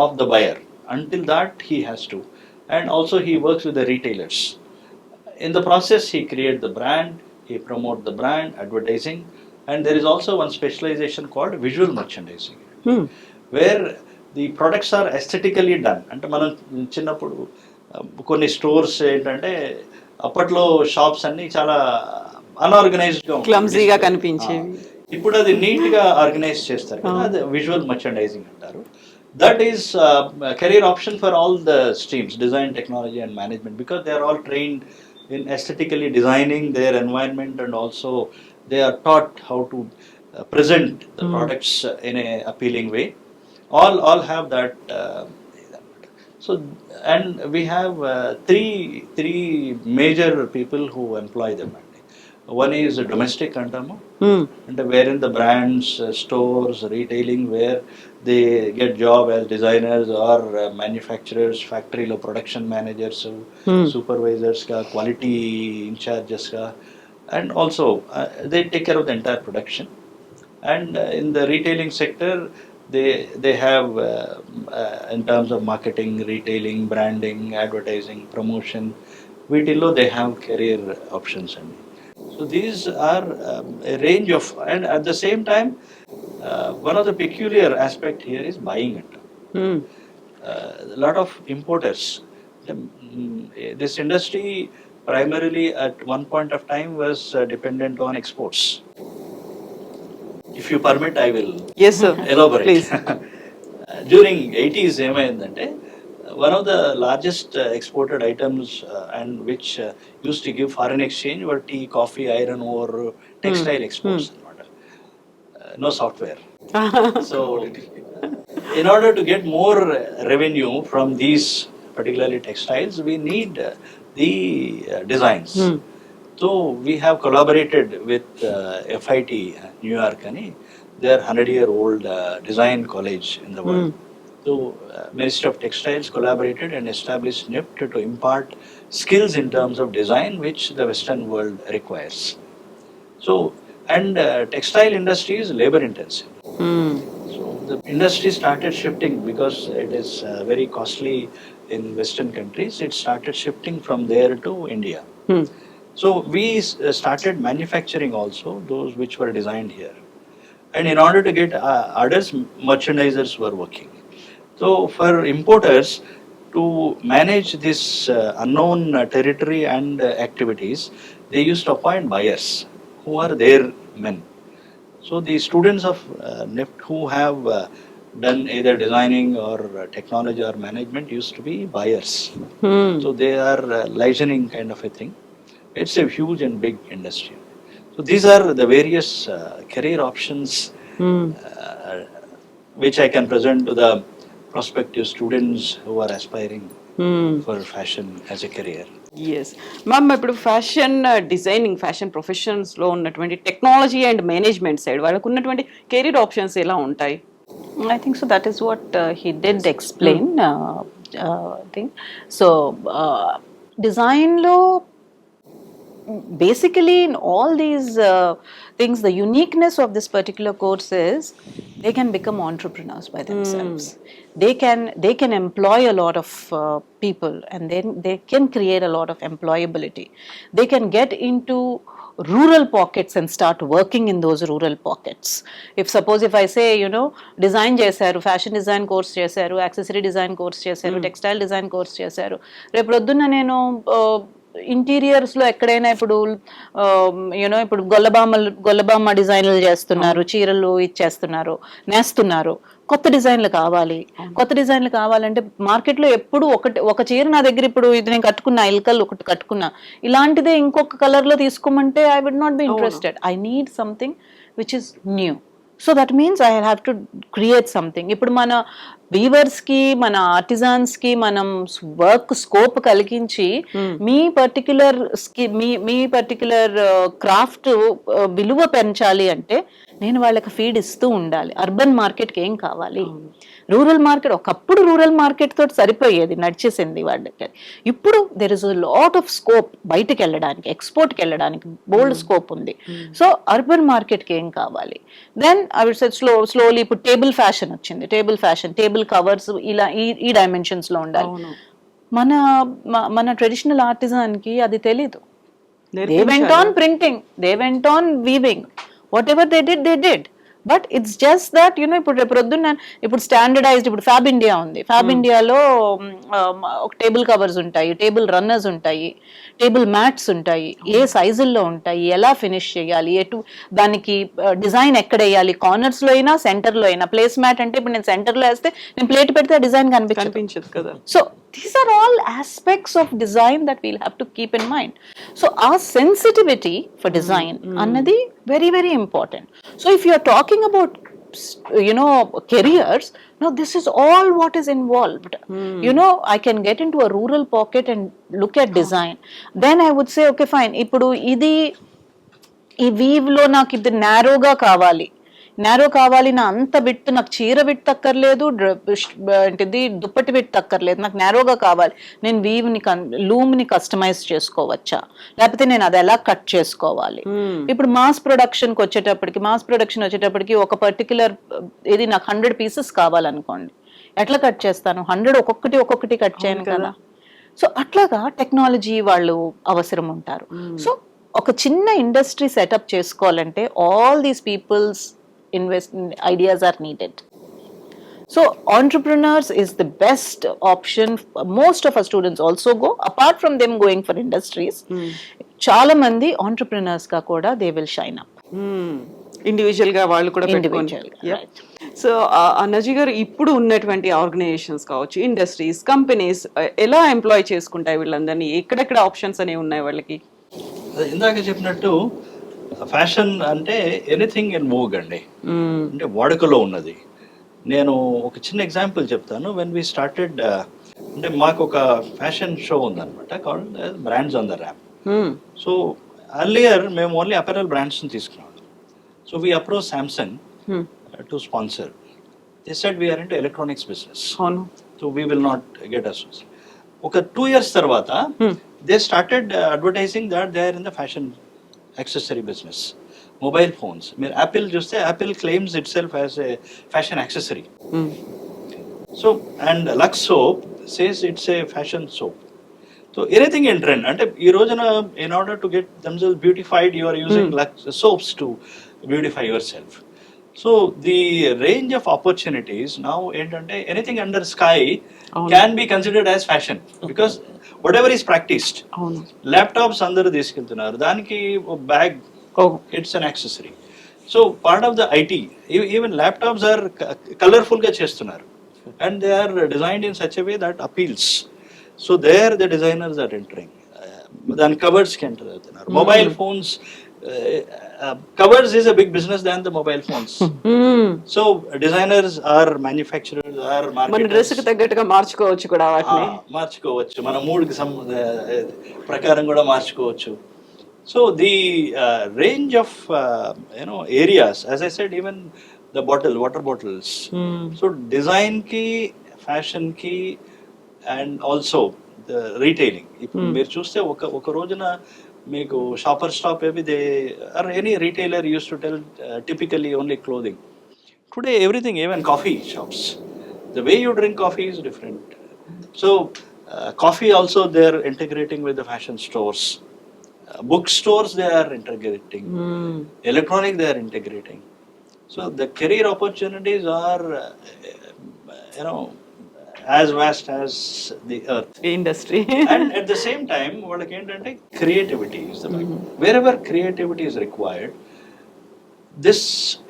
of the buyer. Until that he has to, and also he works with the retailers. In the process, he creates the brand, he promote the brand, advertising, and there is also one specialization called visual merchandising, where the products are aesthetically done. అంటే మనం చిన్నప్పుడు కొన్ని stores ఏంటంటే అప్పట్లో shops అన్ని చాలా అన్ఆర్గనైజ్డ్గా క్లమ్జీగా కనిపించేవి. ఇప్పుడు అది నీట్గా ఆర్గనైజ్ చేస్తారు కదా, అది విజువల్ మర్చెండైజింగ్ అంటారు. That is a career option for all the streams, design, technology and management, because they are all trained in aesthetically designing their environment, and also they are taught how to present the products in a appealing way. All have that. So, and we have three major people who employ them. One is domestic antamu, and wherein the brands, stores, retailing, where they get job as designers or manufacturers, factory lo production managers, supervisors ka, quality incharges ka, and also they take care of the entire production. And in the retailing sector, they have in terms of marketing, retailing, branding, advertising, promotion, వీటిల్లో they have career options. And so these are a range of, and at the same time, one of the peculiar aspect here is buying it. A lot of importers. This industry primarily at one point of time was dependent on exports. If you permit, I will Yes, sir. elaborate. Please. During 80s, ఏమైందంటే one of the largest exported items and which used to give foreign exchange were tea, coffee, iron ore, textile exports. No software. So, in order to get more revenue from these, particularly textiles, we need the designs. So, we have collaborated with FIT, New York, they are 100-year-old design college in the world. So, Ministry of Textiles collaborated and established NIFT to impart skills in terms of design which the Western world requires. So, and textile industry is labor intensive. So, the industry started shifting because it is very costly in Western countries. It started shifting from there to India. So, we started manufacturing also those which were designed here. And in order to get orders, merchandisers were working. So, for importers to manage this unknown territory and activities, they used to appoint buyers who are their men. So, the students of NIFT who have done either designing or technology or management used to be buyers. So, they are licensing kind of a thing. It's a huge and big industry. So, these are the various career options which I can present to the prospective students who are aspiring for fashion as a career. Yes ma'am, ఇప్పుడు fashion designing, fashion ప్రొఫెషన్స్లో ఉన్నటువంటి technology and management side వాళ్ళకు ఉన్నటువంటి career options ఎలా ఉంటాయి? I think so. That is what he did explain. I think so. Design lo, basically in all these things, the uniqueness of this particular course is they can become entrepreneurs by themselves. They can employ a lot of people, and then they can create a lot of employability. They can get into rural pockets and start working in those rural pockets. If I say, design చేశారు, fashion design course చేశారు, accessory design course చేశారు, textile design course చేశారు, రేపు పొద్దున్న నేను interiors లో ఎక్కడైనా ఇప్పుడు ఇప్పుడు గొల్లబామ్మ డిజైన్లు చేస్తున్నారు, చీరలు ఇచ్చేస్తున్నారు, నేస్తున్నారు. కొత్త డిజైన్లు కావాలంటే మార్కెట్ లో ఎప్పుడు ఒక చీర నా దగ్గర ఇప్పుడు ఇది నేను కట్టుకున్నా, ఇల్కల్ ఒకటి కట్టుకున్నా, ఇలాంటిదే ఇంకొక కలర్ లో తీసుకోమంటే I would not be interested. I need something which is new. So that means I have to create something. ఇప్పుడు మన వీవర్స్ కి, మన ఆర్టిజాన్స్ కి మనం వర్క్ స్కోప్ కలిగించి మీ పర్టిక్యులర్ క్రాఫ్ట్ విలువ పెంచాలి అంటే నేను వాళ్ళకి ఫీడ్ ఇస్తూ ఉండాలి. అర్బన్ మార్కెట్కి ఏం కావాలి, రూరల్ మార్కెట్, ఒకప్పుడు రూరల్ మార్కెట్ తోటి సరిపోయేది, నడిచేసింది వాళ్ళకి. ఇప్పుడు there is a lot of scope బయటకు వెళ్ళడానికి, ఎక్స్పోర్ట్కి వెళ్ళడానికి బోల్డ్ స్కోప్ ఉంది. సో అర్బన్ మార్కెట్కి ఏం కావాలి, then I would say slowly ఇప్పుడు టేబుల్ ఫ్యాషన్ వచ్చింది. టేబుల్ కవర్స్ ఇలా ఈ డైమెన్షన్స్ లో ఉండాలి. మన ట్రెడిషనల్ ఆర్టిజన్ కి అది తెలీదు. They went on printing, they went on weaving, whatever they did. But it's just that ఇప్పుడు రేపు పొద్దున్న ఇప్పుడు స్టాండర్డైజ్డ్, ఇప్పుడు ఫ్యాబ్ ఇండియా ఉంది, ఫ్యాబ్ ఇండియాలో ఒక టేబుల్ కవర్స్ ఉంటాయి, టేబుల్ రన్నర్స్ ఉంటాయి, టేబుల్ మ్యాట్స్ ఉంటాయి, ఏ సైజుల్లో ఉంటాయి, ఎలా ఫినిష్ చేయాలి, దానికి డిజైన్ ఎక్కడ వేయాలి, కార్నర్స్ లో అయినా సెంటర్ లో అయినా. ప్లేస్ మ్యాట్ అంటే ఇప్పుడు నేను సెంటర్ లో వేస్తే నేను ప్లేట్ పెడితే డిజైన్ కనిపించదు కదా. So these are all aspects of design that we'll have to keep in mind. So our sensitivity for design annadi very very important. So if you are talking about careers, now this is all what is involved. I can get into a rural pocket and look at design. Then I would say okay fine, ఇప్పుడు ఇది ఈ weave లో నాకు ఇది నారోగా కావాలి, నా అంత width, నాకు చీర విడ్త్ అక్కర్లేదు, ఏంటిది దుప్పటి విడ్త్ అక్కర్లేదు, నాకు నారోగా కావాలి. నేను లూమ్ని కస్టమైజ్ చేసుకోవచ్చా, లేకపోతే నేను అది ఎలా కట్ చేసుకోవాలి. ఇప్పుడు మాస్ ప్రొడక్షన్ వచ్చేటప్పటికి ఒక పర్టికులర్ ఇది నాకు 100 పీసెస్ కావాలనుకోండి, ఎట్లా కట్ చేస్తాను? 100 ఒక్కొక్కటి కట్ చేయను కదా. సో అట్లాగా టెక్నాలజీ వాళ్ళు అవసరం ఉంటారు. సో ఒక చిన్న ఇండస్ట్రీ సెటప్ చేసుకోవాలంటే all these peoples ideas are needed. So entrepreneurs is the best option. Most of our students also go, apart from them going for industries, చాలా మంది entrepreneurs గా కూడా they will shine up. Individual గా వాళ్ళు కూడా పెట్టుకోండి. So అన్నజీ గారు, ఇప్పుడు ఉన్నటువంటి ఆర్గనైజేషన్స్ కావచ్చు, ఇండస్ట్రీస్, కంపెనీస్ ఎలా ఎంప్లాయ్ చేసుకుంటాయి వీళ్ళందరినీ? ఎక్కడెక్కడ ఆప్షన్స్ అనేవి ఉన్నాయి వాళ్ళకి? ఇందాక చెప్పినట్టు ఫ్యాషన్ అంటే ఎనీథింగ్ ఇన్ వోగ్ అండి, అంటే వాడుకలో ఉన్నది. నేను ఒక చిన్న ఎగ్జాంపుల్ చెప్తాను. వెన్ వీ స్టార్టెడ్, అంటే మాకు ఒక ఫ్యాషన్ షో ఉందన్నమాట, called brands on the wrap. So earlier మేము ఓన్లీ అపెరల్ బ్రాండ్స్ని తీసుకున్నాం. So we approach Samsung to sponsor. They said we're into electronics business, so we will not get associate. ఒక 2 years తర్వాత they started advertising that they are in the fashion accessory business. Mobile phones, మీరు Apple చూస్తే Apple claims itself as a fashion accessory. So and Lux soap says it's a fashion soap. So anything in trend, అంటే ఈ రోజున in order to get themselves beautified you are using Lux soaps to beautify yourself. So the range of opportunities now ఏంటంటే anything under sky can be considered as fashion, because whatever is practiced. Laptops అందరూ తీసుకెళ్తున్నారు, దానికి bag, it's an accessory. So part of the IT, even laptops are colourful గా చేస్తున్నారు, and they are designed in such a way that appeals. So there the designers are entering, దాని covers కి enter అవుతున్నారు. Mobile phones, covers is a big business than the mobile phones. So designers are manufacturers, are marketers. మన dress కి తగ్గట్టుగా మార్చుకోవచ్చు కూడా, వాటిని మార్చుకోవచ్చు, మన మూడ్ కి ప్రకారం కూడా మార్చుకోవచ్చు. So the range of areas, as I said, even the water bottles. So design ki, fashion ki, and also the retailing. ఇప్పుడు మీరు చూస్తే ఒక రోజున మీకు షాపర్ స్టాప్ ఏవి they or any retailer use to tell typically only clothing. today everything, even coffee shops, the way you drink coffee is different. So coffee also they are integrating with the fashion stores. Bookstores they are integrating. Electronic they are integrating. So the career opportunities are, you know, as vast as the earth. Industry And at the same time, వాళ్ళకి ఏంటంటే creativity is the big. Wherever creativity is required, this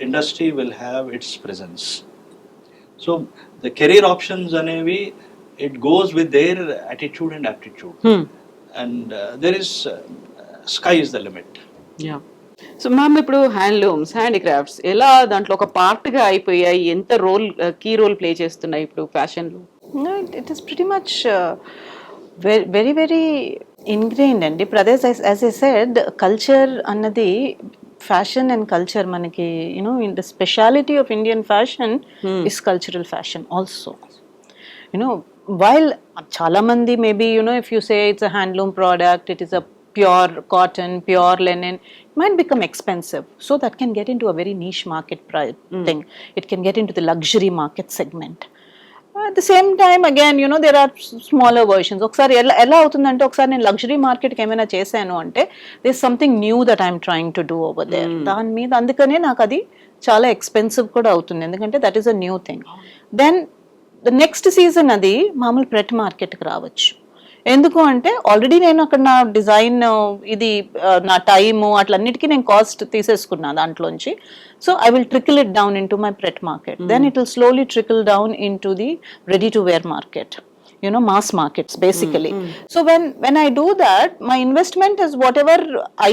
industry will have its presence. So the career options అనేవి, it goes with their attitude and aptitude. And there is sky is the limit. Yeah so ma'am ఇప్పుడు handlooms handicrafts ఎలా దాంట్లో ఒక part గా అయిపోయాయి, ఎంత role key role play చేస్తున్నాయి ఇప్పుడు ఫ్యాషన్ లో? No, it is pretty much very, very ingrained అండి. Brothers, as I said, culture అన్నది fashion and culture మనకి, you know, in the speciality of Indian fashion is cultural fashion also. You know, while చాలా మంది maybe, you know, if you say it's a handloom product, it is a pure cotton, pure linen, it might become expensive. So that can get into a very niche market thing. It can get into the luxury market segment. At the same time, again, you know, there are smaller versions. ఒకసారి ఎలా అవుతుందంటే, ఒకసారి నేను luxury మార్కెట్కి ఏమైనా చేశాను అంటే this something new that I'm trying to do over there. దాని మీద అందుకనే నాకు అది చాలా ఎక్స్పెన్సివ్ కూడా అవుతుంది, ఎందుకంటే that is a new thing. Then the next season అది మామూలు ప్రెట్ మార్కెట్కి రావచ్చు. ఎందుకు అంటే ఆల్రెడీ నేను అక్కడ నా డిజైన్ ఇది నా టైము అట్లన్నిటికీ నేను కాస్ట్ తీసేసుకున్నా దాంట్లోంచి. So I will trickle it down into my pret market, then it will slowly trickle down into the ready to wear market, you know, mass markets basically. So when I do that, my investment is whatever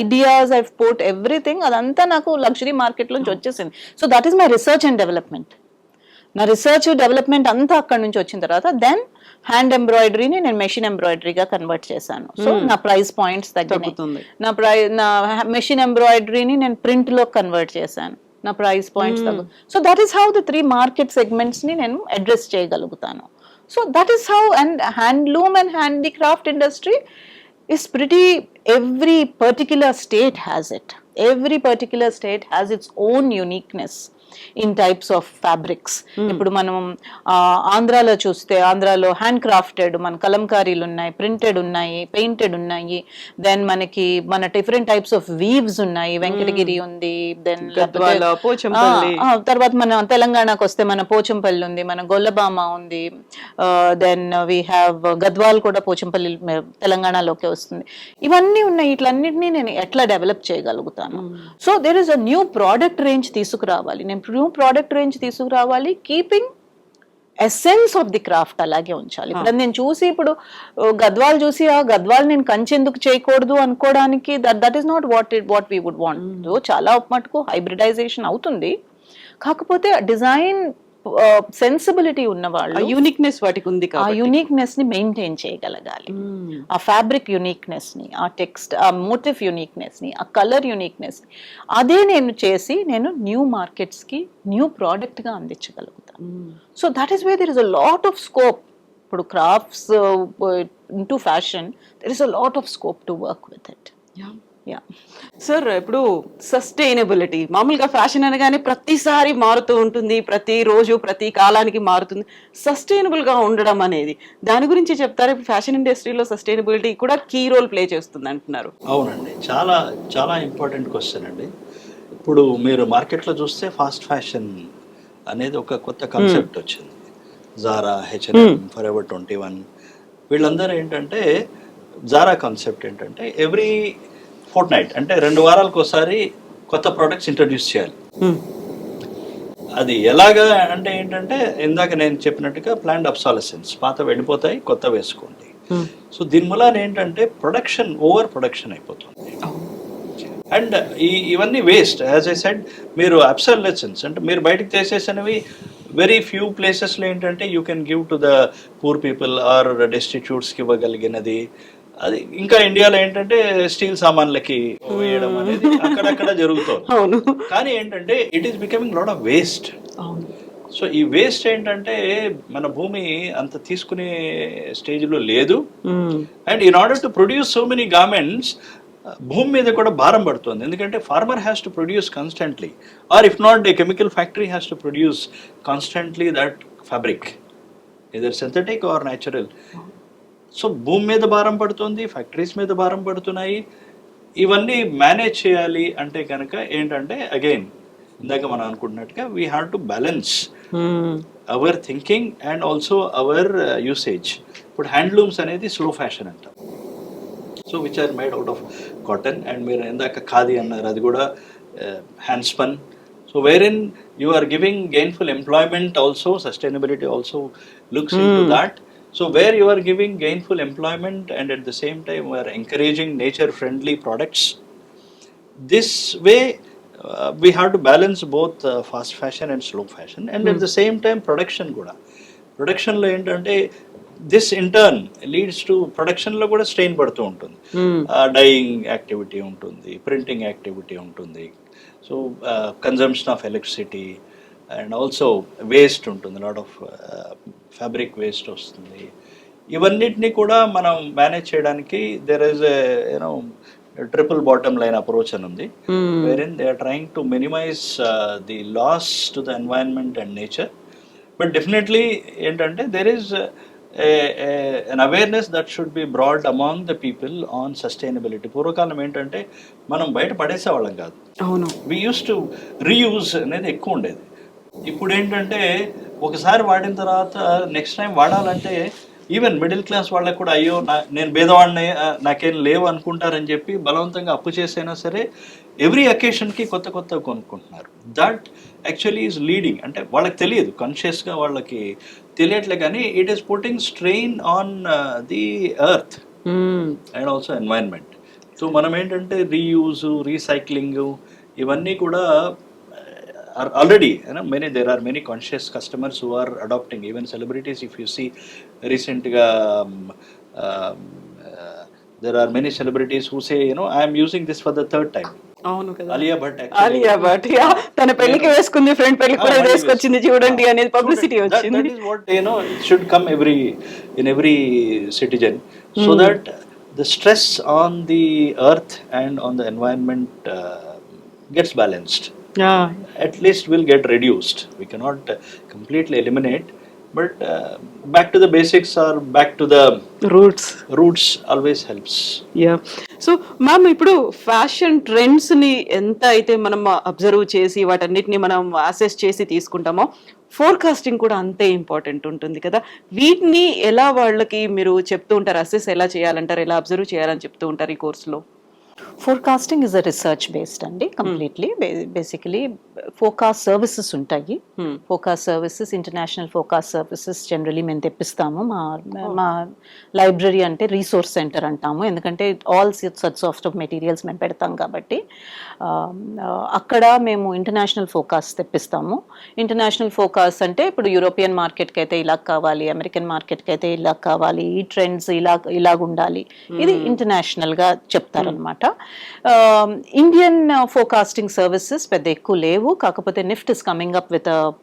ideas I've put, everything adantha naku luxury market lonchi vachesindi. So that is my research and development. నా research development అంతా అక్కడ నుంచి వచ్చిన తర్వాత then hand ఎంబ్రాయిడరీని నేను machine ఎంబ్రాయిడరీగా convert చేశాను. So నా price points తగ్గుతుంది. నా మెషిన్ ఎంబ్రాయిడరీని నేను ప్రింట్ లో కన్వర్ట్ చేశాను, నా ప్రైస్ పాయింట్స్ తగ్గు. So that is how the 3 market segments ని నేను అడ్రస్ చేయగలుగుతాను. So that is how, and handloom and handicraft industry is pretty, every particular state has it. Every particular state has its own uniqueness in types of fabrics. ఇప్పుడు మనం ఆంధ్రాలో చూస్తే ఆంధ్రాలో hand crafted మన కలంకారీలు ఉన్నాయి, ప్రింటెడ్ ఉన్నాయి, painted ఉన్నాయి. Then మనకి మన డిఫరెంట్ టైప్స్ ఆఫ్ వీవ్స్ ఉన్నాయి, వెంకటగిరి ఉంది, దెన్ తర్వాత మన తెలంగాణకు వస్తే మన పోచంపల్లి ఉంది, మన గొల్లబామ ఉంది, దెన్ వీ హ్యావ్ గద్వాల్ కూడా పోచంపల్లి తెలంగాణలోకి వస్తుంది. ఇవన్నీ ఉన్నాయి. ఇట్లన్నిటినీ నేను ఎట్లా డెవలప్ చేయగలుగుతాను? So there is a new product range తీసుకురావాలి, నేను న్యూ ప్రోడక్ట్ రేంజ్ తీసుకురావాలి, keeping essence of the craft అలాగే ఉంచాలి. ఇప్పుడు నేను చూసి ఇప్పుడు గద్వాల్ చూసి ఆ గద్వాల్ నేను కంచెందుకు చేయకూడదు అనుకోవడానికి that is not what we would want. చాలా మటుకు హైబ్రిడైజేషన్ అవుతుంది, కాకపోతే డిజైన్ సెన్సిబిలిటీ ఉన్న వాళ్ళు యూనిక్నెస్ వాటికి ఉంది, ఆ యూనిక్నెస్ ని మెయింటైన్ చేయగలగాలి. ఆ ఫ్యాబ్రిక్ యూనిక్నెస్ ని, ఆ టెక్స్ట్, ఆ మోటివ్ యూనిక్నెస్ ని, ఆ కలర్ యూనిక్నెస్ ని, అదే నేను చేసి నేను న్యూ మార్కెట్స్ కి న్యూ ప్రోడక్ట్ గా అందించగలుగుతాను. So that is where there is a lot of scope. ఇప్పుడు crafts into fashion there is a lot of scope to work with it. Sir, ఇప్పుడు సస్టైనబిలిటీ, మామూలుగా ఫ్యాషన్ అనగానే ప్రతిసారి మారుతూ ఉంటుంది, ప్రతి రోజు ప్రతి కాలానికి మారుతుంది. సస్టైనబుల్ గా ఉండడం అనేది దాని గురించి చెప్తారు. ఫ్యాషన్ ఇండస్ట్రీలో సస్టైనబిలిటీ కూడా కీ రోల్ ప్లే చేస్తుంది అంటున్నారు. అవునండి, చాలా చాలా ఇంపార్టెంట్ క్వశ్చన్ అండి. ఇప్పుడు మీరు మార్కెట్లో చూస్తే ఫాస్ట్ ఫ్యాషన్ అనేది ఒక కొత్త కాన్సెప్ట్ వచ్చింది. జారా, H&M, ఫరెవర్ 21 వీళ్ళందరూ ఏంటంటే జారా కాన్సెప్ట్ ఏంటంటే ఎవ్రీ ఫోర్ట్నైట్ అంటే 2 వారాలకు ఒకసారి కొత్త ప్రోడక్ట్స్ ఇంట్రడ్యూస్ చేయాలి. అది ఎలాగా అంటే ఏంటంటే ఇందాక నేను చెప్పినట్టుగా ప్లాన్డ్ అబ్సాలసెన్స్, పాత వెళ్ళిపోతాయి, కొత్త వేసుకోండి. సో దీని మూలాన ఏంటంటే ఓవర్ ప్రొడక్షన్ అయిపోతుంది. అండ్ ఇవన్నీ వేస్ట్. యాజ్ ఐ సెడ్, మీరు అబ్సాలసెన్స్ అంటే మీరు బయటకు చేసేసినవి వెరీ ఫ్యూ ప్లేసెస్లో ఏంటంటే you can give to the poor people or డెస్టిట్యూట్స్కి ఇవ్వగలిగినది. అది ఇంకా ఇండియాలో ఏంటంటే స్టీల్ సామాన్లకి వేయడం అనేది అక్కడక్కడ జరుగుతుంది. కానీ ఏంటంటే it is becoming lot of waste. So ఈ వేస్ట్ ఏంటంటే మన భూమి అంత తీసుకునే స్టేజ్లో లేదు. And in order to produce so many garments భూమి మీద కూడా భారం పడుతుంది. ఎందుకంటే farmer has to produce constantly, or if not a chemical factory has to produce constantly that fabric, either synthetic or natural. So భూమి మీద భారం పడుతుంది, ఫ్యాక్టరీస్ మీద భారం పడుతున్నాయి. ఇవన్నీ మేనేజ్ చేయాలి అంటే కనుక ఏంటంటే అగైన్ ఇందాక మనం అనుకుంటున్నట్టుగా we have to balance our thinking and also our usage. ఇప్పుడు హ్యాండ్లూమ్స్ అనేది స్లో ఫ్యాషన్ అంటాం. So which are made out of cotton, and మీరు ఇందాక ఖాదీ అన్నారు, అది కూడా hand spun. So wherein you are giving gainful employment also, sustainability also looks into that. So where you are giving gainful employment and at the same time we are encouraging nature friendly products, this way we have to balance both fast fashion and slow fashion, and at the same time production kuda. Production lo entante this in turn leads to production lo kuda strain పడుతూ ఉంటుంది. Dyeing activity ఉంటుంది, printing activity ఉంటుంది. So consumption of electricity and also waste ఉంటుంది, lot of fabric waste వస్తుంది. ఇవన్నిటిని కూడా మనం manage చేయడానికి there is you know triple bottom line approach అని ఉంది, wherein they are trying to minimise the loss to the environment and nature. But definitely ఏంటంటే there is an awareness that should be brought among the people on sustainability. పూర్వకాలం ఏంటంటే మనం బయట పడేసేవాళ్ళం కాదు, we used to reuse అనేది ఎక్కువ ఉండేది. ఇప్పుడు ఏంటంటే ఒకసారి వాడిన తర్వాత నెక్స్ట్ టైం వాడాలంటే ఈవెన్ మిడిల్ క్లాస్ వాళ్ళకి కూడా అయ్యో నేను భేదవాడిని నాకేం లేవు అనుకుంటారని చెప్పి బలవంతంగా అప్పు చేసైనా సరే ఎవ్రీ అకేషన్కి కొత్త కొత్తగా కొనుక్కుంటున్నారు. దట్ యాక్చువల్లీ ఈజ్ లీడింగ్, అంటే వాళ్ళకి తెలియదు, కాన్షియస్గా వాళ్ళకి తెలియట్లే, కానీ it is putting strain on the earth and also environment. So మనం ఏంటంటే రీయూజ్, రీసైక్లింగ్ ఇవన్నీ కూడా are already, you know, there are many conscious customers who are adopting, even celebrities. If you see recent there are many celebrities who say, you know, I am using this for the third time. అవును కదా, Alia Bhatt Alia Bhatt తన పెళ్లికి వేసుకుంది, friend పెళ్లికి కూడా వేసుకొచ్చింది చూడండి అనేది publicity వచ్చింది. That is what, you know, it should come in every citizen, so that the stress on the earth and on the environment gets balanced. At least will get reduced. We cannot completely eliminate, but back to the basics or back to the roots always helps. So ma'am, ఇప్పుడు fashion trends ని ఎంత అయితే మనం observe చేసి వాటన్నిటిని మనం assess చేసి తీసుకుంటామో, ఫోర్కాస్టింగ్ కూడా అంతే ఇంపార్టెంట్ ఉంటుంది కదా. వీటిని ఎలా వాళ్ళకి మీరు చెప్తూ ఉంటారు, అసెస్ ఎలా చేయాలంటారు, ఎలా అబ్జర్వ్ చేయాలని చెప్తూ ఉంటారు ఈ కోర్సులో? Forecasting is a research based అండి, కంప్లీట్లీ. బేసికలీ ఫోర్కాస్ట్ సర్వీసెస్ ఉంటాయి. Forecast services, international forecast services generally మేము తెప్పిస్తాము. మా లైబ్రరీ అంటే రీసోర్స్ సెంటర్ అంటాము, ఎందుకంటే ఆల్ సర్ట్స్ ఆఫ్ మెటీరియల్స్ మేము పెడతాం కాబట్టి. అక్కడ మేము ఇంటర్నేషనల్ ఫోర్కాస్ట్ తెప్పిస్తాము. ఇంటర్నేషనల్ ఫోర్కాస్ట్ అంటే ఇప్పుడు యూరోపియన్ మార్కెట్కి అయితే ఇలా కావాలి, అమెరికన్ మార్కెట్కి అయితే ఇలా కావాలి, ఈ ట్రెండ్స్ ఇలాగ ఉండాలి, ఇది ఇంటర్నేషనల్గా చెప్తారనమాట. ఇండియన్ ఫోర్కాస్టింగ్ సర్వీసెస్ పెద్ద ఎక్కువ లేవు, కాకపోతే NIFT is coming up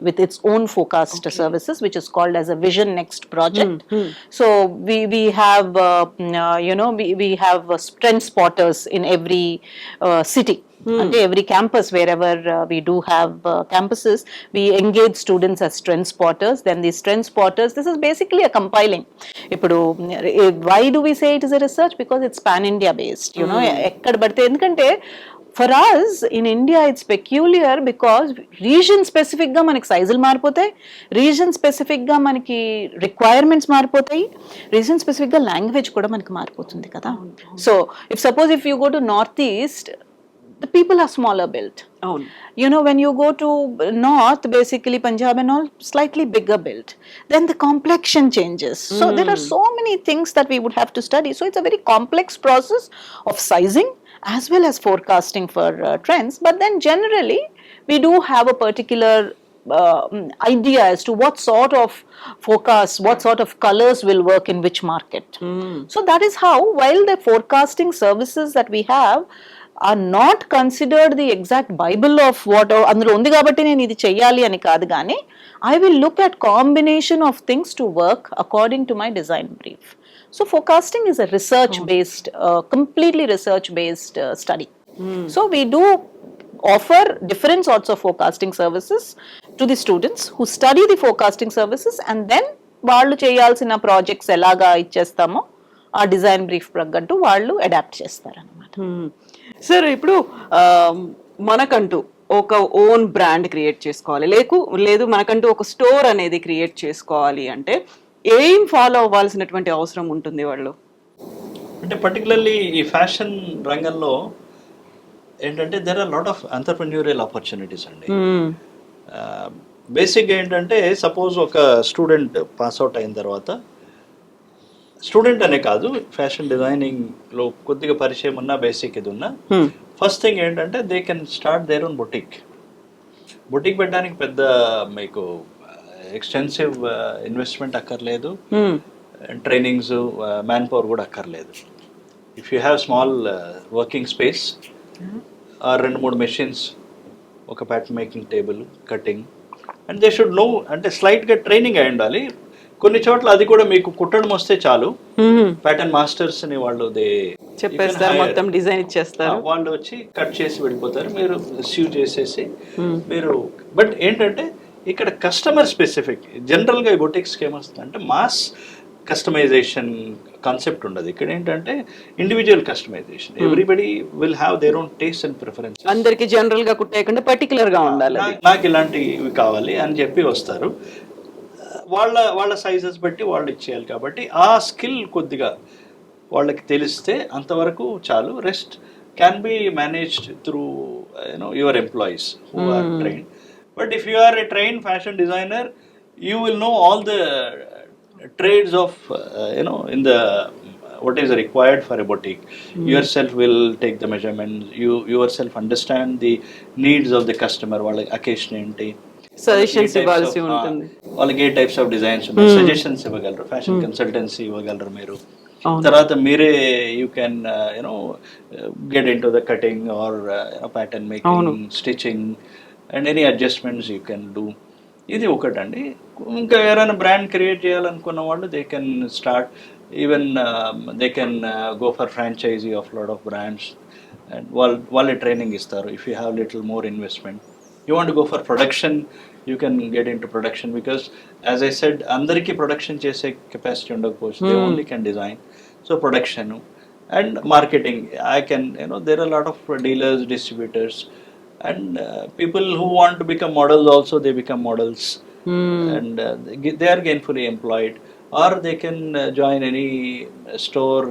with its own forecast services which is called as a vision next project. So we have we have trend spotters in every city. అంటే every campus, wherever we do have campuses, we engage students as trend spotters. Then these trend spotters, this is basically a compiling. ఇప్పుడు why do we say it is a research? Because it's pan India based, you know, ఎక్కడ పడితే. ఎందుకంటే for us in India it's peculiar because region specific గా మనకి సైజులు మారిపోతాయి, reason specific గా మనకి రిక్వైర్మెంట్స్ మారిపోతాయి, రీజన్ స్పెసిఫిక్ గా లాంగ్వేజ్ కూడా మనకి మారిపోతుంది కదా. So if you go to northeast, the people are smaller built. You know, when you go to north, basically Punjab and all, slightly bigger built, then the complexion changes. So there are so many things that we would have to study. So it's a very complex process of sizing as well as forecasting for trends. But then generally we do have a particular idea as to what sort of forecast, what sort of colors will work in which market. So that is how, while the forecasting services that we have are not considered the exact Bible of what అందులో ఉంది కాబట్టి నేను ఇది చెయ్యాలి అని కాదు, కానీ I will look at combination of things to work according to my design brief. So forecasting is a research based, completely research based study. So we do offer different sorts of forecasting services to the students who study the forecasting services, and then వాళ్ళు చేయాల్సిన projects ఎలాగా ఇచ్చేస్తామో ఆ design brief ప్రగ్గట్టు వాళ్ళు adapt చేస్తారన్నమాట. Sir ఇప్పుడు మనకంటూ ఒక own brand create చేసుకోవాలి, లేదు మనకంటూ ఒక స్టోర్ అనేది క్రియేట్ చేసుకోవాలి అంటే ఏం ఫాలో అవ్వాల్సినటువంటి అవసరం ఉంటుంది వాళ్ళు? అంటే పర్టికులర్లీ ఈ ఫ్యాషన్ రంగంలో ఏంటంటే there are lot of entrepreneurial opportunities అండి. బేసిక్గా ఏంటంటే సపోజ్ ఒక స్టూడెంట్ పాస్అవుట్ అయిన తర్వాత, స్టూడెంట్ అనే కాదు, ఫ్యాషన్ డిజైనింగ్లో కొద్దిగా పరిచయం ఉన్న, బేసిక్ ఇది ఉన్న, ఫస్ట్ థింగ్ ఏంటంటే they can start their own boutique. Boutique పెట్టడానికి పెద్ద మీకు ఎక్స్టెన్సివ్ ఇన్వెస్ట్మెంట్ అక్కర్లేదు, ట్రైనింగ్స్, మ్యాన్ పవర్ కూడా అక్కర్లేదు. If you have small working space, 2-3 machines, ఒక pattern making table, cutting, and they should know, అంటే స్లైట్గా ట్రైనింగ్ అయి ఉండాలి. కొన్ని చోట్ల అది కూడా మీకు కుట్టడం వస్తే చాలు, ప్యాటర్న్ మాస్టర్స్ అని వాళ్ళు చెప్పేస్తారు, మొత్తం డిజైన్ ఇచ్చేస్తారు, వాళ్ళు వచ్చి కట్ చేసి వెళ్ళిపోతారు, మీరు స్యూ చేసేసి మీరు. బట్ ఏంటంటే ఇక్కడ కస్టమర్ స్పెసిఫిక్, జనరల్గా ఈ బొటిక్స్కి ఏమొస్తుంది అంటే మాస్ కస్టమైజేషన్ కాన్సెప్ట్ ఉండదు. ఇక్కడ ఏంటంటే individual customisation, everybody will have their own taste and preference. అందరికి జనరల్ గా కుట్టేయకుండా పర్టికులర్ గా ఉండాలి, నాకు ఇలాంటివి కావాలి అని చెప్పి వస్తారు. వాళ్ళ సైజెస్ బట్టి వాళ్ళు ఇచ్చేయాలి. కాబట్టి ఆ స్కిల్ కొద్దిగా వాళ్ళకి తెలిస్తే అంతవరకు చాలు. Rest can be managed through your employees who are trained. But if you are a trained fashion designer, you will know all the trades of in the what is required for a boutique. Yourself will take the measurements, you yourself understand the needs of the customer, వాళ్ళ occasion ఏంటి, suggestions ఇవ్వాల్సి ఉంటుంది, వాళ్ళకి ఏ types of designs ఉన్నాయి, suggestions ఇవ్వగలరు, fashion consultancy ఇవ్వగలరు మీరు. తర్వాత మీరే you can get in to the cutting or pattern making, stitching and any adjustments you can do. ఇది ఒకటండి. ఇంకా ఎవరైనా బ్రాండ్ క్రియేట్ చేయాలనుకున్న వాళ్ళు they can start, even they can go for franchisee of lot of brands, and వాళ్ళే training ఇస్తారు. If you have little more investment, you want go for production, you can get in to production. Because as I said, అందరికీ production చేసే capacity ఉండకపోవచ్చు, they only can design. So production and marketing, I can there are lot of dealers, distributors, and people who want to become models also, they become models, and they are gainfully employed, or they can join any store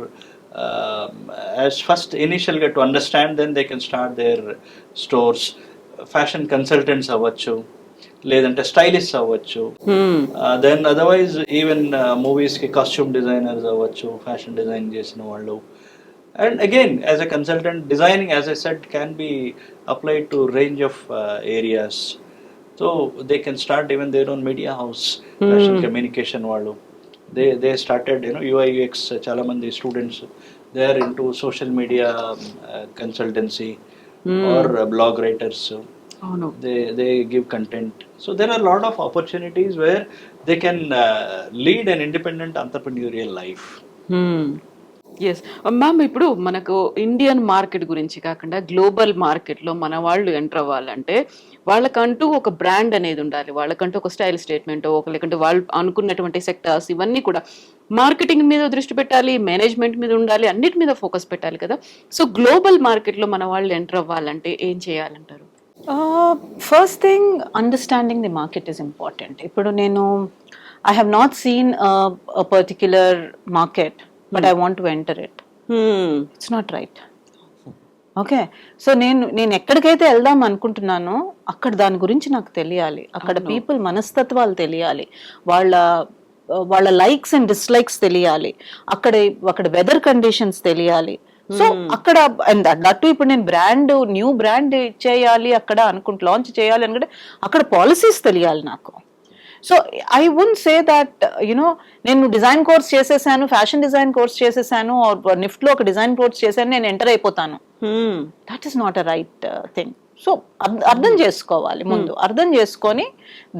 as first initial get to understand, then they can start their stores. Fashion consultants avvachu, ledante stylists avvachu, then otherwise even movies ki costume designers avvachu, fashion design chesina vallu. And again, as a consultant, designing, as I said, can be applied to range of areas. So they can start even their own media house, fashion communication vallu. They started, UI UX, chala mandi students, they are into social media consultancy or blog writers. They give content. So there are a lot of opportunities where they can lead an independent entrepreneurial life. Yes ma'am, ఇప్పుడు మనకు Indian market గురించి కాకుండా global మార్కెట్లో మన వాళ్ళు enter అవ్వాలంటే వాళ్ళకంటూ ఒక బ్రాండ్ అనేది ఉండాలి, వాళ్ళకంటూ ఒక స్టైల్ స్టేట్మెంట్, లేకుంటే వాళ్ళు అనుకున్నటువంటి సెక్టార్స్, ఇవన్నీ కూడా మార్కెటింగ్ మీద దృష్టి పెట్టాలి, మేనేజ్మెంట్ మీద ఉండాలి, అన్నిటి మీద ఫోకస్ పెట్టాలి కదా. సో గ్లోబల్ మార్కెట్లో మన వాళ్ళు ఎంటర్ అవ్వాలంటే ఏం చేయాలంటారు? First thing, understanding the market is important. ఇప్పుడు I have not seen a particular market, but I want to enter it. It's not right. Okay, so నేను ఎక్కడికైతే వెళ్దాం అనుకుంటున్నానో అక్కడ దాని గురించి నాకు తెలియాలి, అక్కడ పీపుల్ మనస్తత్వాలు తెలియాలి, వాళ్ళ లైక్స్ అండ్ డిస్లైక్స్ తెలియాలి, అక్కడ వెదర్ కండిషన్స్ తెలియాలి. సో అక్కడ దట్టు ఇప్పుడు నేను న్యూ బ్రాండ్ ఇచ్చేయాలి అక్కడ లాంచ్ చేయాలి అనుకుంటే అక్కడ పాలసీస్ తెలియాలి నాకు. So I wouldn't say that నేను డిజైన్ కోర్స్ చేసేసాను, ఫ్యాషన్ డిజైన్ కోర్స్ చేసేసాను, నిఫ్ట్ లో ఒక డిజైన్ కోర్స్ చేశాను, నేను ఎంటర్ అయిపోతాను. That is not a right thing. So అర్థం చేసుకోవాలి ముందు, అర్థం చేసుకొని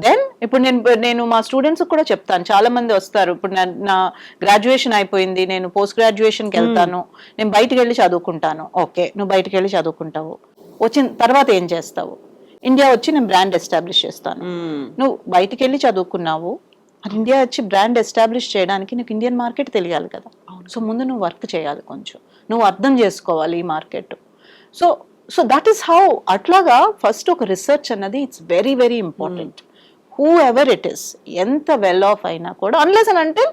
దెన్ ఇప్పుడు నేను మా స్టూడెంట్స్ కూడా చెప్తాను, చాలా మంది వస్తారు, ఇప్పుడు నా గ్రాడ్యుయేషన్ అయిపోయింది, నేను పోస్ట్ గ్రాడ్యుయేషన్కి వెళ్తాను, నేను బయటికి వెళ్ళి చదువుకుంటాను. ఓకే, నువ్వు బయటికి వెళ్ళి చదువుకుంటావు, వచ్చిన తర్వాత ఏం చేస్తావు? ఇండియా వచ్చి నేను బ్రాండ్ ఎస్టాబ్లిష్ చేస్తాను. నువ్వు బయటికి వెళ్ళి చదువుకున్నావు, అది ఇండియా వచ్చి బ్రాండ్ ఎస్టాబ్లిష్ చేయడానికి నీకు ఇండియన్ మార్కెట్ తెలియాలి కదా. సో ముందు నువ్వు వర్క్ చేయాలి, కొంచెం నువ్వు అర్థం చేసుకోవాలి ఈ market. So that is how, అట్లాగా ఫస్ట్ ఒక రీసెర్చ్ అన్నది it's very very important. Whoever it is, ఎంత వెల్ ఆఫ్ అయినా కూడా, అన్లెస్ అండ్ అంటే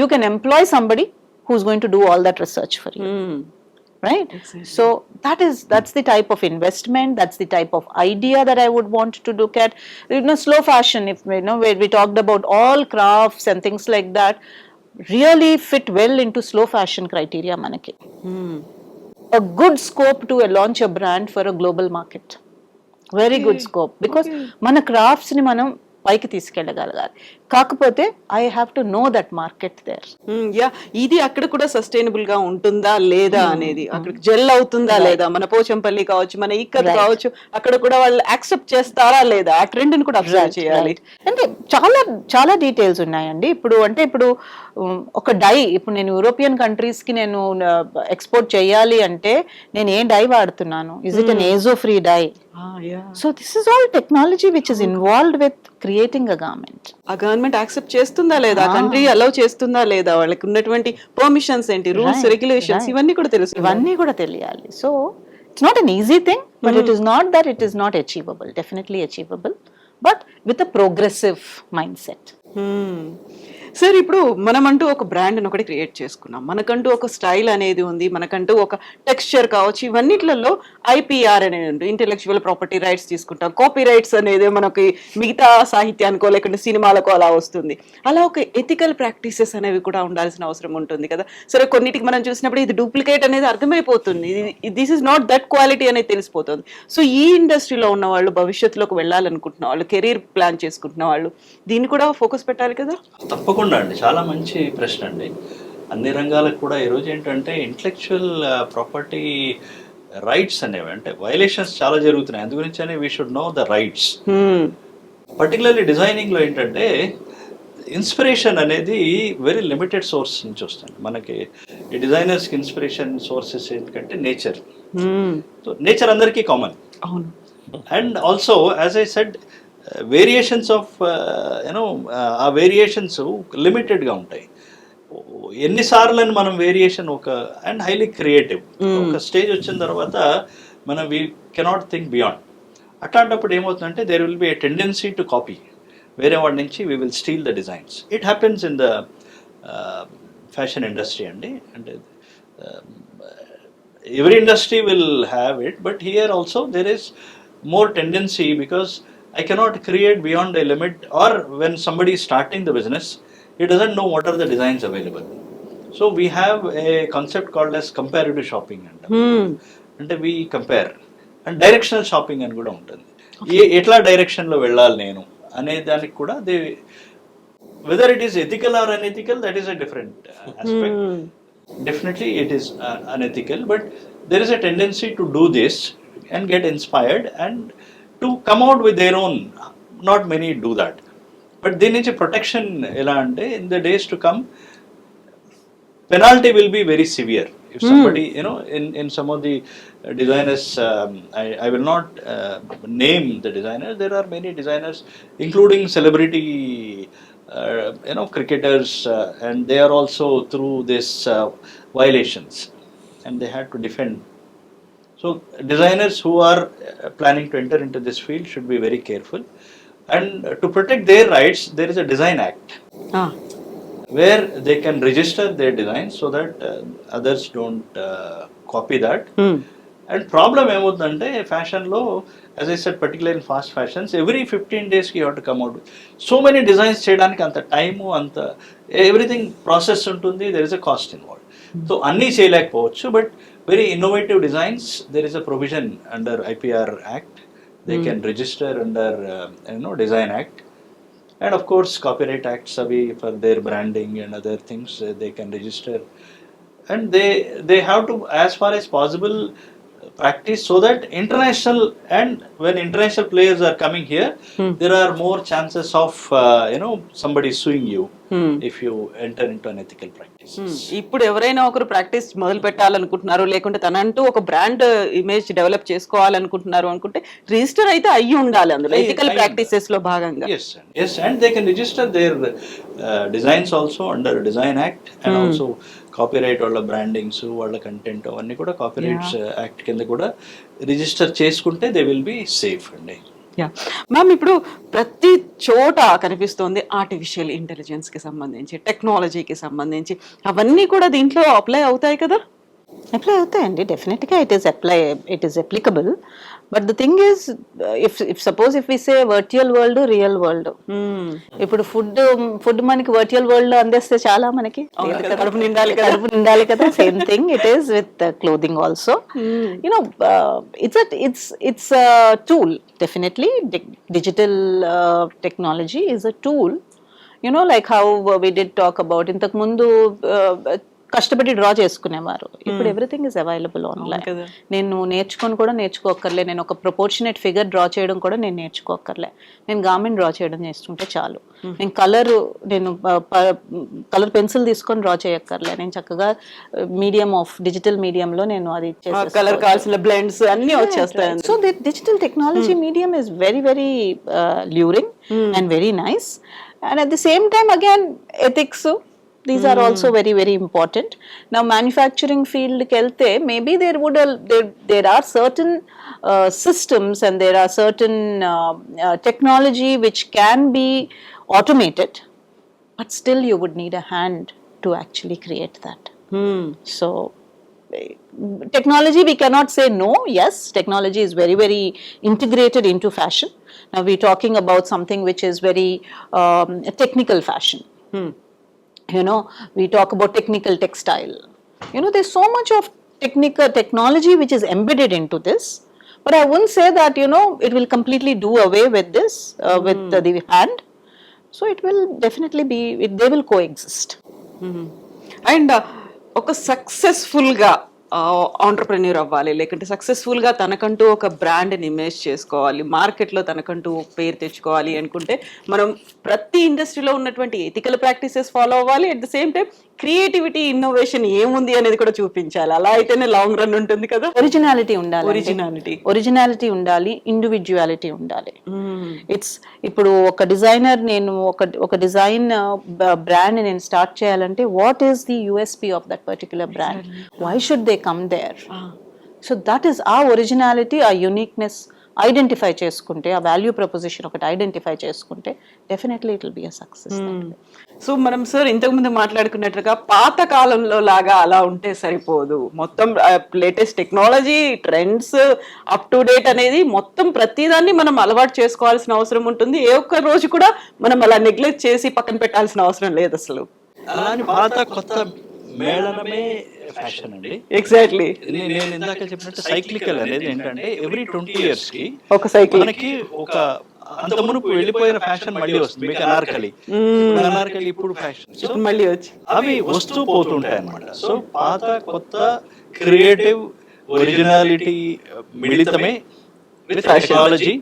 you can employ somebody who's going to do all that research for you. Right? Exactly. So that's the type of investment, that's the type of idea that I would want to look at. Slow fashion, if where we talked about all crafts and things like that, really fit well into slow fashion criteria manaki. A good scope to launch a brand for a global market. Very good scope, because mana crafts ni manam పైకి తీసుకెళ్ళగలగాలి. కాకపోతే I have to know that market there. Yeah, ఇది అక్కడ కూడా sustainable గా ఉంటుందా లేదా అనేది, అక్కడ జెల్ అవుతుందా లేదా, మన పోచంపల్లి కావచ్చు, మన ఇక్కడ కావచ్చు, అక్కడ కూడా వాళ్ళు యాక్సెప్ట్ చేస్తారా లేదా, ఆ ట్రెండ్ ని కూడా అబ్జర్వ్ చేయాలి. అంటే చాలా చాలా డీటెయిల్స్ ఉన్నాయండి. ఇప్పుడు ఒక డై, ఇప్పుడు నేను యూరోపియన్ కంట్రీస్ కి నేను ఎక్స్పోర్ట్ చేయాలి అంటే నేను ఏ డై వాడుతున్నాను? Is it an azo free dye? So this is all technology which is involved with creating a garment. ఆ గవర్నమెంట్ యాక్సెప్ట్ చేస్తుందా లేదా, కంట్రీ అలౌ చేస్తుందా లేదా, వాళ్ళకి ఉన్నటువంటి పర్మిషన్స్ ఏంటి, రూల్స్ రెగ్యులేషన్స్, ఇవన్నీ కూడా తెలుసు, ఇవన్నీ కూడా తెలియాలి. So it's not an easy thing, but it is not that it is not achievable, definitely achievable, but with a progressive mind set. Sir, ఇప్పుడు మనమంటూ ఒక బ్రాండ్ ఒకటి క్రియేట్ చేసుకున్నాం, మనకంటూ ఒక స్టైల్ అనేది ఉంది, మనకంటూ ఒక టెక్స్చర్ కావచ్చు, ఇవన్నిట్లలో ఐపీఆర్ అనేది ఉంది, ఇంటెలెక్చువల్ ప్రాపర్టీ రైట్స్ తీసుకుంటాం, కాపీ రైట్స్ అనేది మనకి మిగతా సాహిత్యానికో లేకుంటే సినిమాలకో అలా వస్తుంది. అలా ఒక ఎథికల్ ప్రాక్టీసెస్ అనేవి కూడా ఉండాల్సిన అవసరం ఉంటుంది కదా. సరే, కొన్నిటికి మనం చూసినప్పుడు ఇది డూప్లికేట్ అనేది అర్థమైపోతుంది, this is not that quality అనేది తెలిసిపోతుంది. సో ఈ ఇండస్ట్రీలో ఉన్న వాళ్ళు, భవిష్యత్తులోకి వెళ్ళాలనుకుంటున్న వాళ్ళు, కెరీర్ ప్లాన్ చేసుకుంటున్న వాళ్ళు దీన్ని కూడా ఫోకస్ పెట్టాలి కదా. తప్పకుండా అండి, చాలా మంచి ప్రశ్న అండి. అన్ని రంగాలకు కూడా ఈరోజు ఏంటంటే ఇంటలెక్చువల్ ప్రాపర్టీ రైట్స్ అనేవి అంటే వైలేషన్స్ చాలా జరుగుతున్నాయి. అందు గురించి we should know the rights. Particularly designing లో ఏంటంటే ఇన్స్పిరేషన్ అనేది వెరీ లిమిటెడ్ సోర్స్ నుంచి వస్తుంది మనకి. ఈ డిజైనర్స్ కి ఇన్స్పిరేషన్ సోర్సెస్ ఏంటంటే నేచర్. సో నేచర్ అందరికీ common. And also as I said, variations of ఆ వేరియేషన్స్ లిమిటెడ్గా ఉంటాయి. ఎన్నిసార్లు మనం వేరియేషన్ అండ్ హైలీ క్రియేటివ్ ఒక స్టేజ్ వచ్చిన తర్వాత మనం వీ కెనాట్ థింక్ బియాండ్. అట్లాంటప్పుడు ఏమవుతుందంటే there will be a tendency to copy, వేరే వాడి నుంచి we will steal the designs. It happens in the fashion industry అండి. అంటే every industry will have it, but here also there is more tendency because I cannot create beyond a limit, or when somebody is starting the business, he doesn't know what are the designs available. So we have a concept called as comparative shopping, and we compare, and directional shopping అని కూడా ఉంటుంది. ఎట్లా direction లో వెళ్ళాలి నేను అనే దానికి కూడా whether it is ethical or unethical, that is a different aspect. Definitely it is unethical, but there is a tendency to do this and get inspired and to come out with their own. Not many do that, but దీని నుంచి protection ఎలా అంటే in the days to come penalty will be very severe if somebody in some of the designers, I will not name the designers. There are many designers including celebrity cricketers, and they are also through this violations, and they had to defend. So designers who are planning to enter into this field should be very careful, and to protect their rights there is a design act where they can register their designs so that others don't copy that. And problem ఏమవుతుందంటే ఫ్యాషన్లో, as I said, particularly in fast fashions, every 15 days you have to come out with so many designs. చేయడానికి అంత time, అంత everything process ఉంటుంది, there is a cost involved. So అన్నీ చేయలేకపోవచ్చు, but very innovative designs, there is a provision under IPR Act. They can register under Design Act, and of course copyright acts avi for their branding and other things they can register, and they have to, as far as possible, practice so that international, and when international players are coming here, there are more chances of somebody suing you if you enter into an ethical practice. ఇప్పుడు ఎవరైనా ఒకరు practice మొదలు పెట్టాలనుకుంటున్నారు, లేకుంటే తనంటూ ఒక brand image develop చేసుకోవాలనుకుంటున్నారు అనుకుంటే register అయితే అయ్యి ఉండాలి అందులో ఎథికల్ ప్రాక్టీసెస్ లో భాగంగా. Yes, and they can register their designs also under Design Act, and also copyright వాళ్ళ బ్రాండింగ్స్, వాళ్ళ కంటెంట్ అవన్నీ కూడా కాపీరైట్స్ యాక్ట్ కింద కూడా రిజిస్టర్ చేసుకుంటే దే విల్ బి సేఫ్ అండి. మ్యామ్, ఇప్పుడు ప్రతి చోట కనిపిస్తోంది ఆర్టిఫిషియల్ ఇంటెలిజెన్స్ కి సంబంధించి, టెక్నాలజీకి సంబంధించి, అవన్నీ కూడా దీంట్లో అప్లై అవుతాయి కదా? అప్లై అవుతాయండి, డెఫినెట్గా it is applicable. But the thing is, if suppose if we say virtual world, real world, ఇప్పుడు ఫుడ్ మనకి వర్చువల్ వరల్డ్ లో అందేస్తే చాలా మనకి కడుపు నిండాలి కదా. Same thing it is with clothing also. You know it's tool. Definitely digital technology is a tool. like how we did talk about ఇంతకు ముందు కష్టపడి డ్రా చేసుకునేవారు. ఇప్పుడు ఎవ్రీథింగ్ ఇస్ అవైలబుల్ ఆన్లైన్. నేను నేర్చుకోక్కర్లే. నేను ఒక ప్రపోర్షనేట్ ఫిగర్ డ్రా చేయడం కూడా నేను నేర్చుకోక్కర్లే. నేను గార్మెంట్ డ్రా చేయడం చేస్తుంటే చాలు. నేను కలర్ పెన్సిల్ తీసుకొని డ్రా చేయక్కర్లే. నేను చక్కగా డిజిటల్ మీడియంలో నేను అది కలర్ కావాల్సిన బ్లెండ్స్ అన్ని వచ్చేస్తాయి. So the digital technology medium is very very luring and very nice. And at the same time, again, ethics, these are also very very important. Now manufacturing field kelte, maybe there are certain systems and there are certain technology which can be automated, but still you would need a hand to actually create that. So technology, we cannot say no. Yes, technology is very very integrated into fashion. Now we're talking about something which is very technical fashion. We talk about technical textile. There's so much of technology which is embedded into this. But I wouldn't say that, it will completely do away with this, with the hand. So it will definitely they will coexist. And ఒక successful గా entrepreneur అవ్వాలి, లేకుంటే successful గా తనకంటూ ఒక బ్రాండ్ని image చేసుకోవాలి, మార్కెట్లో తనకంటూ పేరు తెచ్చుకోవాలి అనుకుంటే మనం ప్రతి ఇండస్ట్రీలో ఉన్నటువంటి ఎథికల్ ప్రాక్టీసెస్ ఫాలో అవ్వాలి. At the same time creativity, innovation ఏముంది అనేది కూడా చూపించాలి. అలా అయితేనే లాంగ్ రన్ ఉంటుంది కదా. ఒరిజినాలిటీ ఉండాలి, ఉండాలి, ఇండివిజువాలిటీ ఉండాలి. ఇప్పుడు ఒక డిజైనర్, నేను ఒక డిజైన్ బ్రాండ్ నేను స్టార్ట్ చేయాలంటే what is the USP of that particular brand, why should they come there? So that is our originality, our uniqueness. Identify చేసుకుంటే, ఆ వాల్యూ ప్రపోజిషన్ ఒకటి ఐడెంటిఫై చేసుకుంటే definitely it will be a success. So మనం sir ఇంతకుముందు మాట్లాడుకున్నట్టుగా పాత కాలంలో లాగా అలా ఉంటే సరిపోదు. మొత్తం latest technology, trends, up to date అనేది మొత్తం ప్రతిదాన్ని మనం అలవాటు చేసుకోవాల్సిన అవసరం ఉంటుంది. ఏ ఒక్క రోజు కూడా మనం అలా నెగ్లెక్ట్ చేసి పక్కన పెట్టాల్సిన అవసరం లేదు అసలు. అలానే పాత కొత్త మేళనమే ఫ్యాషన్ అండి. ఎగ్జాక్ట్లీ. నేను ఇందాక చెప్పినట్టు సైక్లికల్ అనేది ఏంటంటే ఎవ్రీ 20 years కి ఒక సైకిల్ మనకి ఒక అంత మునుపు వెళ్ళిపోయిన ఫ్యాషన్ మళ్ళీ వస్తుంది. మీకు అనార్కలి ఇప్పుడు ఫ్యాషన్ మళ్ళీ వచ్చి అవి వస్తూ పోతుంటాయి అన్నమాట. సో పాత కొత్త క్రియేటివ్ ఒరిజినాలిటీ మిళితమే with technology,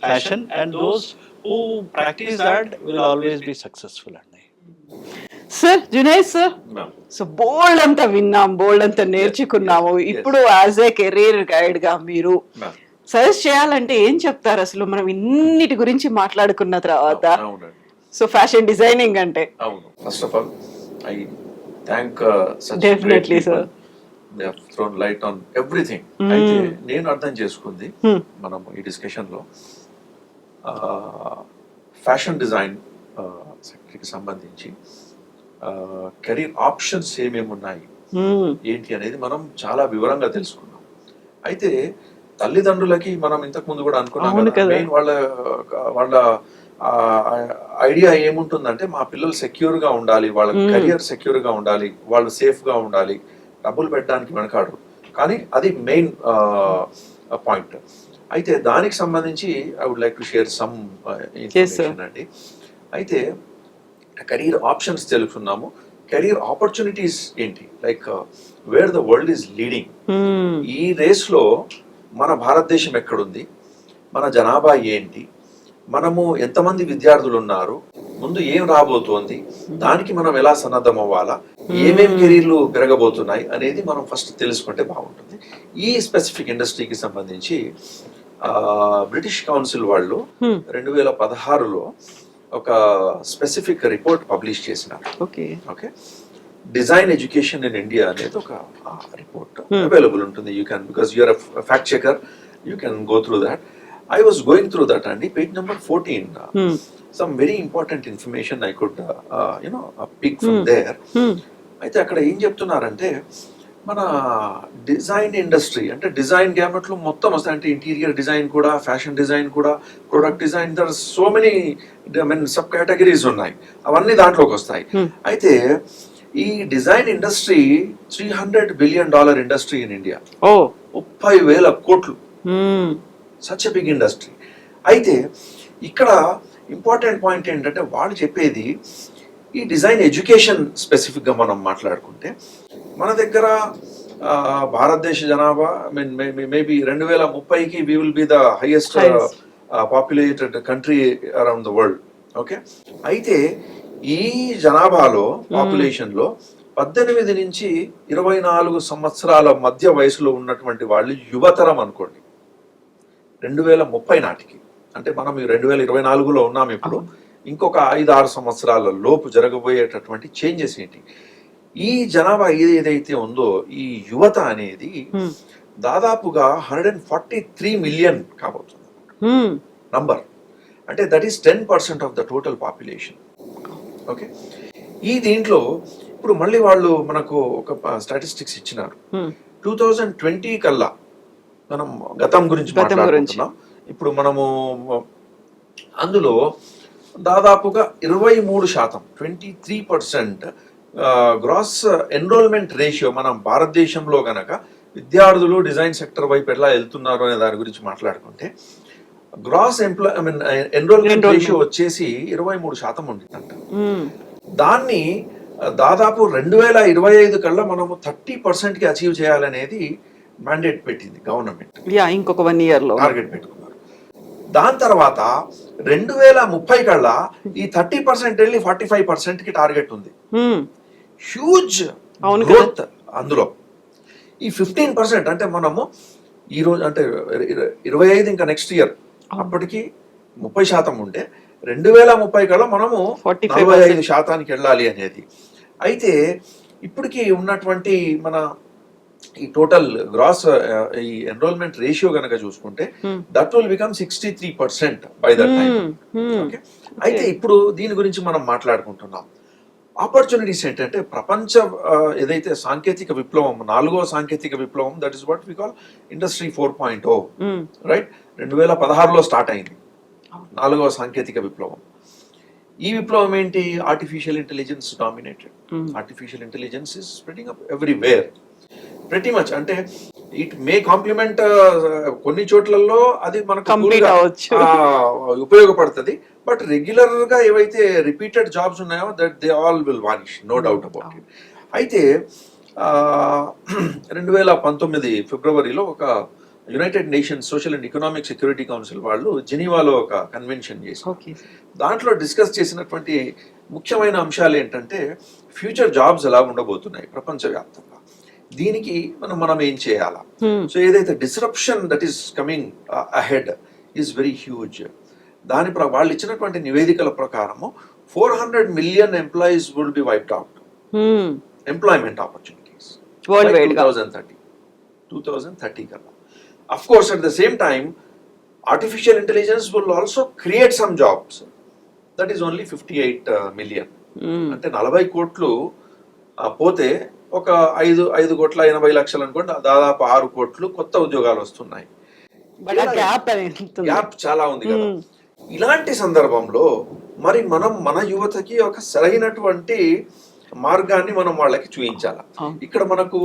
fashion, and those who practice that will always be successful అండి. సార్, జునైద్ సార్, సో బోల్డ్ అంతా విన్నాం, బోల్డ్ అంతా నేర్చుకున్నాము. ఇప్పుడు యాజ్ ఏ కెరీర్ గైడ్ గా మీరు సజెస్ట్ చేయాలంటే ఏం చెప్తారు అసలు? మనం ఇన్నిటి గురించి మాట్లాడుకున్న తర్వాత, సో ఫ్యాషన్ డిజైనింగ్ అంటే first of all I thank definitely sir, they have thrown light on everything. అయితే నేను అర్థం చేసుకుంది మనం ఈ డిస్కషన్ లో ఫ్యాషన్ డిజైన్ సెక్టర్కి సంబంధించి కెరీర్ ఆప్షన్స్ ఏమేమి ఉన్నాయి ఏంటి అనేది మనం చాలా వివరంగా తెలుసుకున్నాం. అయితే తల్లిదండ్రులకి మనం ఇంతకు ముందు కూడా అనుకున్నాం, మెయిన్ వాళ్ళ ఐడియా ఏముంటుందంటే మా పిల్లలు సెక్యూర్ గా ఉండాలి, వాళ్ళ కెరియర్ సెక్యూర్ గా ఉండాలి, వాళ్ళు సేఫ్ గా ఉండాలి, డబ్బులు పెట్టడానికి వెనకాడు. కానీ అది మెయిన్ పాయింట్. అయితే దానికి సంబంధించి I would like to share some information అండి. అయితే కెరీర్ ఆప్షన్స్ తెలుసుకున్నాము, కెరీర్ ఆపర్చునిటీస్ ఏంటి, like where the world is leading. ఈ రేస్ లో మన భారతదేశం ఎక్కడుంది, మన జనాభా ఏంటి, మనము ఎంతమంది విద్యార్థులు ఉన్నారు, ముందు ఏం రాబోతోంది, దానికి మనం ఎలా సన్నద్ధం అవ్వాలా, ఏమేం కెరీర్లు పెరగబోతున్నాయి అనేది మనం ఫస్ట్ తెలుసుకుంటే బాగుంటుంది. ఈ స్పెసిఫిక్ ఇండస్ట్రీకి సంబంధించి బ్రిటిష్ కౌన్సిల్ వాళ్ళు 2016లో ఒక స్పెసిఫిక్ రిపోర్ట్ పబ్లిష్ చేసినారు. Okay, design education in India అనేది ఒక రిపోర్ట్ అవైలబుల్ ఉంటుంది. You can, because you're fact checker, you can go through that. I was going through that and page number 14, some very important information I could pick from there. అయితే అక్కడ ఏం చెప్తున్నారంటే మన design industry అంటే design గ్యామెట్లో మొత్తం వస్తాయి. అంటే ఇంటీరియర్ డిజైన్ కూడా, ఫ్యాషన్ డిజైన్ కూడా, product design, there so many sub categories ఉన్నాయి, అవన్నీ దాంట్లోకి వస్తాయి. అయితే ఈ design industry $300 billion industry in India, 30,000 కోట్లు, సచ్ ఎ బిగ్ ఇండస్ట్రీ. అయితే ఇక్కడ ఇంపార్టెంట్ పాయింట్ ఏంటంటే వాళ్ళు చెప్పేది ఈ డిజైన్ ఎడ్యుకేషన్ స్పెసిఫిక్గా మనం మాట్లాడుకుంటే మన దగ్గర భారతదేశ జనాభా మేబీ 2030కి we will be the highest populated country around the world. Okay, అయితే ఈ జనాభాలో పాపులేషన్లో 18 నుంచి 24 సంవత్సరాల మధ్య వయసులో ఉన్నటువంటి వాళ్ళు యువతరం అనుకోండి. 2030 నాటికి, అంటే మనం 2024లో ఉన్నాం ఇప్పుడు, ఇంకొక 5-6 సంవత్సరాల లోపు జరగబోయేటటువంటి చేంజెస్ ఏంటి, ఈ జనాభా ఏదైతే ఉందో ఈ యువత అనేది దాదాపుగా 143 మిలియన్ కాబోతుంది నంబర్. అంటే that is 10% of the total population. Okay, ఈ దీంట్లో ఇప్పుడు మళ్ళీ వాళ్ళు మనకు ఒక స్టాటిస్టిక్స్ ఇచ్చినారు. 2020 కల్లా, మనం గతం గురించి మాట్లాడుకుంటున్నాం ఇప్పుడు, మనము అందులో దాదాపుగా 23%, 23% గ్రాస్ ఎన్రోల్మెంట్ రేషియో మనం భారతదేశంలో గనక విద్యార్థులు డిజైన్ సెక్టర్ వైపు ఎలా వెళ్తున్నారు అనే దాని గురించి మాట్లాడుకుంటే గ్రాస్ ఎన్రోల్మెంట్ రేషియో వచ్చేసి 23% ఉండిందంట. దాన్ని దాదాపు 2025 కల్లా మనము 30%కి అచీవ్ చేయాలనేది మ్యాండేట్ పెట్టింది గవర్నమెంట్. ఇంకొక 1 ఇయర్ లో టార్గెట్ పెట్టుకున్నారు. దాని తర్వాత 2030 కల్లా ఈ 30% వెళ్ళి 45%కి టార్గెట్ ఉంది. Huge growth. అందులో ఈ 15% అంటే మనము ఈ రోజు అంటే 25 ఇంకా నెక్స్ట్ ఇయర్ అప్పటికి 30% ఉంటే 2030 కల్లా మనము 45%కి వెళ్ళాలి అనేది. అయితే ఇప్పటికి ఉన్నటువంటి మన ఈ టోటల్ గ్రాస్ ఈ ఎన్రోల్మెంట్ రేషియో గనక చూసుకుంటే that will become 63% by that time. Okay, అయితే ఇప్పుడు దీని గురించి మనం మాట్లాడుకుంటున్నాం. ఆపర్చునిటీస్ ఏంటంటే ప్రపంచ ఏదైతే సాంకేతిక విప్లవం, 4వ సాంకేతిక విప్లవం, that is what we call industry 4.0, right, 2016లో స్టార్ట్ అయింది 4వ సాంకేతిక విప్లవం. ఈ విప్లవం ఏంటి? Artificial intelligence dominated. Artificial intelligence is spreading up everywhere pretty much. అంటే ఇట్ మే కాంప్లిమెంట్ కొన్ని చోట్లలో అది మనకు ఉపయోగపడుతుంది, బట్ రెగ్యులర్ గా ఏవైతే రిపీటెడ్ జాబ్స్ ఉన్నాయో that they all will vanish, no doubt about it. అయితే 2019 ఫిబ్రవరిలో ఒక United Nations social and economic security council వాళ్ళు జెనీవాలో ఒక కన్వెన్షన్ చేశారు. దాంట్లో డిస్కస్ చేసినటువంటి ముఖ్యమైన అంశాలు ఏంటంటే ఫ్యూచర్ జాబ్స్ ఎలా ఉండబోతున్నాయి ప్రపంచవ్యాప్తంగా, దీనికి మనం ఏం చేయాలా. సో ఏదైతే disruption that is coming ahead is very huge. దాని వాళ్ళు ఇచ్చినటువంటి నివేదికల ప్రకారము 400 million employees will be wiped out, employment opportunities 2030 కల్లా. Of course, at the same time, artificial intelligence will also create some jobs. That is only 58 million. అంటే 40 కోట్లు పోతే ఒక 5,80,00,000 అనుకోండి, దాదాపు 6 కోట్లు కొత్త ఉద్యోగాలు వస్తున్నాయి. గ్యాప్ చాలా ఉంది కదా. ఇలాంటి సందర్భంలో మరి మన యువతకి ఒక సరైనటువంటి మార్గాన్ని మనం వాళ్ళకి చూపించాలి. ఇక్కడ మనకు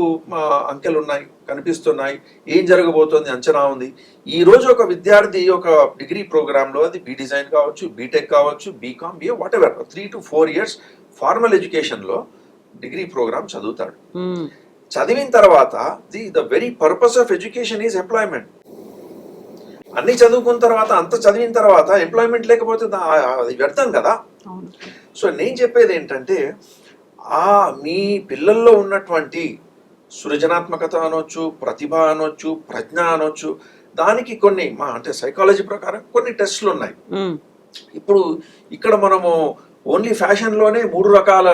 అంకెలు ఉన్నాయి, కనిపిస్తున్నాయి, ఏం జరగబోతోంది అంచనా ఉంది. ఈ రోజు ఒక విద్యార్థి ఒక డిగ్రీ ప్రోగ్రామ్ లో, అది బి డిజైన్ కావచ్చు, బీటెక్ కావచ్చు, BCom, BA, whatever, 3 to 4 years formal education లో డిగ్రీ ప్రోగ్రామ్ చదువుతాడు. చదివిన తర్వాత the very purpose of education is employment. అన్ని చదువుకున్న తర్వాత, అంత చదివిన తర్వాత ఎంప్లాయ్మెంట్ లేకపోతే అది వ్యర్థం కదా. సో నేను చెప్పేది ఏంటంటే, మీ పిల్లల్లో ఉన్నటువంటి సృజనాత్మకత అనొచ్చు, ప్రతిభ అనొచ్చు, ప్రజ్ఞ అనొచ్చు, దానికి కొన్ని అంటే సైకాలజీ ప్రకారం కొన్ని టెస్ట్లు ఉన్నాయి. ఇప్పుడు ఇక్కడ మనము ఓన్లీ ఫ్యాషన్ లోనే 3 రకాల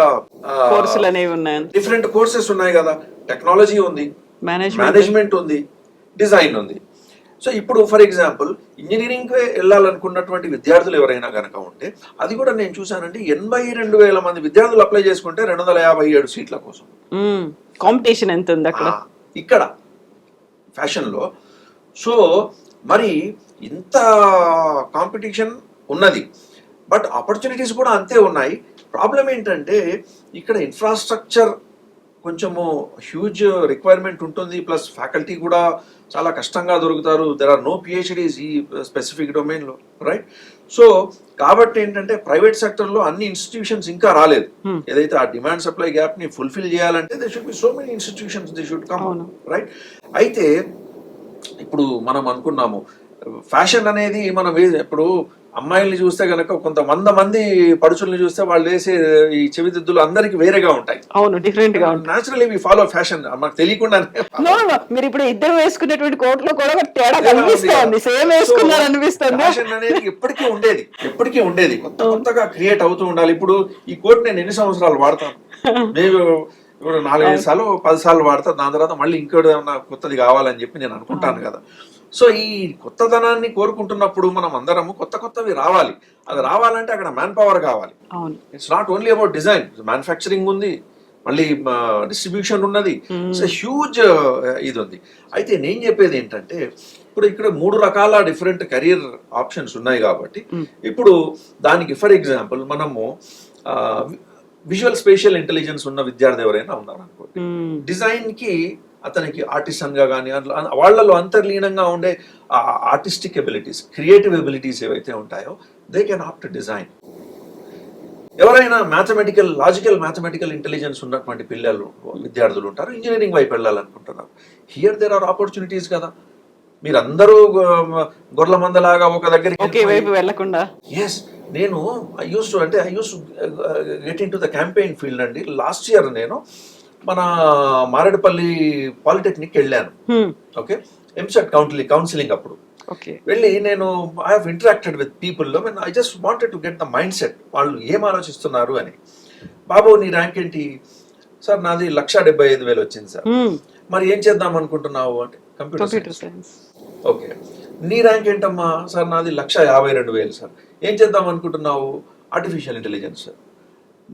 కోర్సులు అనేవి ఉన్నాయి, డిఫరెంట్ కోర్సెస్ ఉన్నాయి కదా. టెక్నాలజీ ఉంది, మేనేజ్మెంట్ ఉంది, డిజైన్ ఉంది. సో ఇప్పుడు ఫర్ ఎగ్జాంపుల్ ఇంజనీరింగ్ వెళ్ళాలనుకున్నటువంటి విద్యార్థులు ఎవరైనా కనుక ఉంటే, అది కూడా నేను చూసానండి, 82,000 మంది విద్యార్థులు అప్లై చేసుకుంటే 257 సీట్ల కోసం. కాంపిటీషన్ ఎంత ఉంది అక్కడ ఇక్కడ ఫ్యాషన్ లో. సో మరి ఇంత కాంపిటీషన్ ఉన్నది, బట్ ఆపర్చునిటీస్ కూడా అంతే ఉన్నాయి. ప్రాబ్లం ఏంటంటే ఇక్కడ ఇన్ఫ్రాస్ట్రక్చర్ కొంచెము హ్యూజ్ రిక్వైర్మెంట్ ఉంటుంది, ప్లస్ ఫ్యాకల్టీ కూడా చాలా కష్టంగా దొరుకుతారు. దెర్ ఆర్ నో పిహెచ్డీస్ ఈ స్పెసిఫిక్ డొమైన్లో, రైట్? సో కాబట్టి ఏంటంటే ప్రైవేట్ సెక్టర్లో అన్ని ఇన్స్టిట్యూషన్స్ ఇంకా రాలేదు. ఏదైతే ఆ డిమాండ్ సప్లై గ్యాప్ని ఫుల్ఫిల్ చేయాలంటే they should be so many institutions, they should come, right? అయితే ఇప్పుడు మనం అనుకున్నాము ఫ్యాషన్ అనేది మనం ఇప్పుడు అమ్మాయిల్ని చూస్తే కనుక కొంత 100 మంది పడుచుల్ని చూస్తే వాళ్ళు వేసే ఈ చెవిదిద్దులు అందరికి వేరేగా ఉంటాయి. అవును, డిఫరెంట్ గా న్యాచురల్లీ వి ఫాలో ఫ్యాషన్, మనకు తెలియకుండానే. మీరు ఇప్పుడు ఇద్దరు వేసుకునేటువంటి కోట్లో కూడా తేడా కనిపిస్తుంది, సేమ్ వేసుకున్నారు అనిపిస్తుంది. ఫ్యాషన్ అనేది ఎప్పటికీ ఉండేది, కొత్త కొత్తగా క్రియేట్ అవుతూ ఉండాలి. ఇప్పుడు ఈ కోట్ నేను ఎన్ని సంవత్సరాలు వాడతాను? నేను ఇప్పుడు 4-5 సార్లు 10 సార్లు వాడతాను, దాని తర్వాత మళ్ళీ ఇంకోటి ఏమన్నా కొత్తది కావాలని చెప్పి నేను అనుకుంటాను కదా. సో ఈ కొత్తదనాన్ని కోరుకుంటున్నప్పుడు మనం అందరము కొత్తవి రావాలి. అది రావాలంటే అక్కడ మ్యాన్ పవర్ కావాలి. It's not only about design, manufacturing ఉంది, మళ్ళీ డిస్ట్రిబ్యూషన్ ఉన్నది, ఇట్స్ హ్యూజ్ ఇది ఉంది. అయితే నేను చెప్పేది ఏంటంటే, ఇప్పుడు ఇక్కడ 3 రకాల డిఫరెంట్ కెరీర్ ఆప్షన్స్ ఉన్నాయి కాబట్టి, ఇప్పుడు దానికి ఫర్ ఎగ్జాంపుల్ మనము విజువల్ స్పేషియల్ ఇంటెలిజెన్స్ ఉన్న విద్యార్థి ఎవరైనా ఉన్నారు అనుకోండి, డిజైన్ కి అతనికి ఆర్టిస్టన్ గా కానీ వాళ్ళలో అంతర్లీనంగా ఉండే ఆర్టిస్టిక్ ఎబిలిటీస్, క్రియేటివ్ ఎబిలిటీస్ ఏవైతే ఉంటాయో దే కెన్ ఆప్ట్ డిజైన్. ఎవరైనా లాజికల్ మ్యాథమెటికల్ ఇంటెలిజెన్స్ ఉన్నటువంటి విద్యార్థులు ఉంటారు, ఇంజనీరింగ్ వైపు వెళ్ళాలనుకుంటున్నారు. హియర్ దేర్ ఆర్ ఆపర్చునిటీస్ కదా. మీరందరూ గొర్రెల మందలాగా ఒక దగ్గరికి వెళ్ళకుండా, ఎస్, నేను I use to get in to the campaign field అండి. లాస్ట్ ఇయర్ నేను మన మారేడుపల్లి పాలిటెక్నిక్ వెళ్ళాను. ఓకే, ఎంసెట్ కౌన్సిలింగ్ అప్పుడు వెళ్ళి నేను I have interacted with people. I just wanted to get the mind set, వాళ్ళు ఏం ఆలోచిస్తున్నారు అని. బాబు నీ ర్యాంక్ ఏంటి? సార్ నాది 1,75,000 వచ్చింది సార్. మరి ఏం చేద్దాం అనుకుంటున్నావు అంటే కంప్యూటర్ సైన్స్. ఓకే, నీ ర్యాంక్ ఏంటమ్మా? సార్ నాది 1,52,000 సార్. ఏం చేద్దాం అనుకుంటున్నావు? Artificial intelligence sir.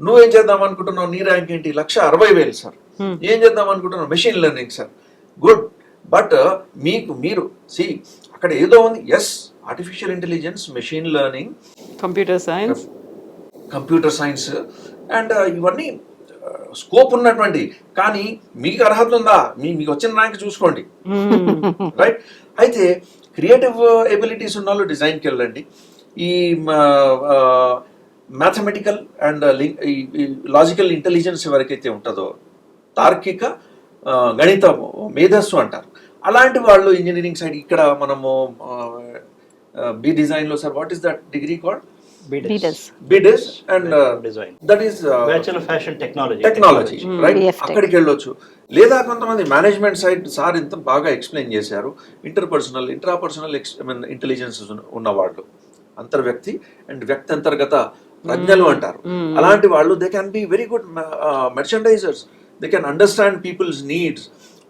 నువ్వేం చేద్దాం అనుకుంటున్నావు? నీ ర్యాంక్ ఏంటి? 1,60,000 సార్. ఏం చేద్దాం అనుకుంటున్నావు? Machine learning sir. Good, but మీరు అక్కడ ఏదో ఉంది. Yes, artificial intelligence, machine learning, computer science and ఇవన్నీ స్కోప్ ఉన్నటువంటి, కానీ మీకు అర్హత ఉందా? మీకు వచ్చిన ర్యాంక్ చూసుకోండి, రైట్? అయితే క్రియేటివ్ ఎబిలిటీస్ ఉన్న వాళ్ళు డిజైన్కి వెళ్ళండి. ఈ మ్యాథమెటికల్ అండ్ లాజికల్ ఇంటెలిజెన్స్ ఎవరికైతే ఉంటుందో, తార్కిక గణిత మేధస్సు అంటారు, అలాంటి వాళ్ళు ఇంజనీరింగ్ సైడ్. ఇక్కడ మనము బి డిజైన్ లో sir, what is that degree called? BDes and that is bachelor of fashion technology, right? అక్కడికి వెళ్ళొచ్చు. లేదా కొంతమంది మేనేజ్మెంట్ సైడ్, సార్ ఇంత బాగా ఎక్స్ప్లెయిన్ చేశారు, ఇంట్రాపర్సనల్ ఇంటెలిజెన్స్ ఉన్నవాళ్ళు, అంతర్వ్యక్తి అండ్ వ్యక్తి అంతర్గత ప్రజ్ఞలు అంటారు. అలాంటి వాళ్ళు they can be very good merchandisers. They can understand people's needs,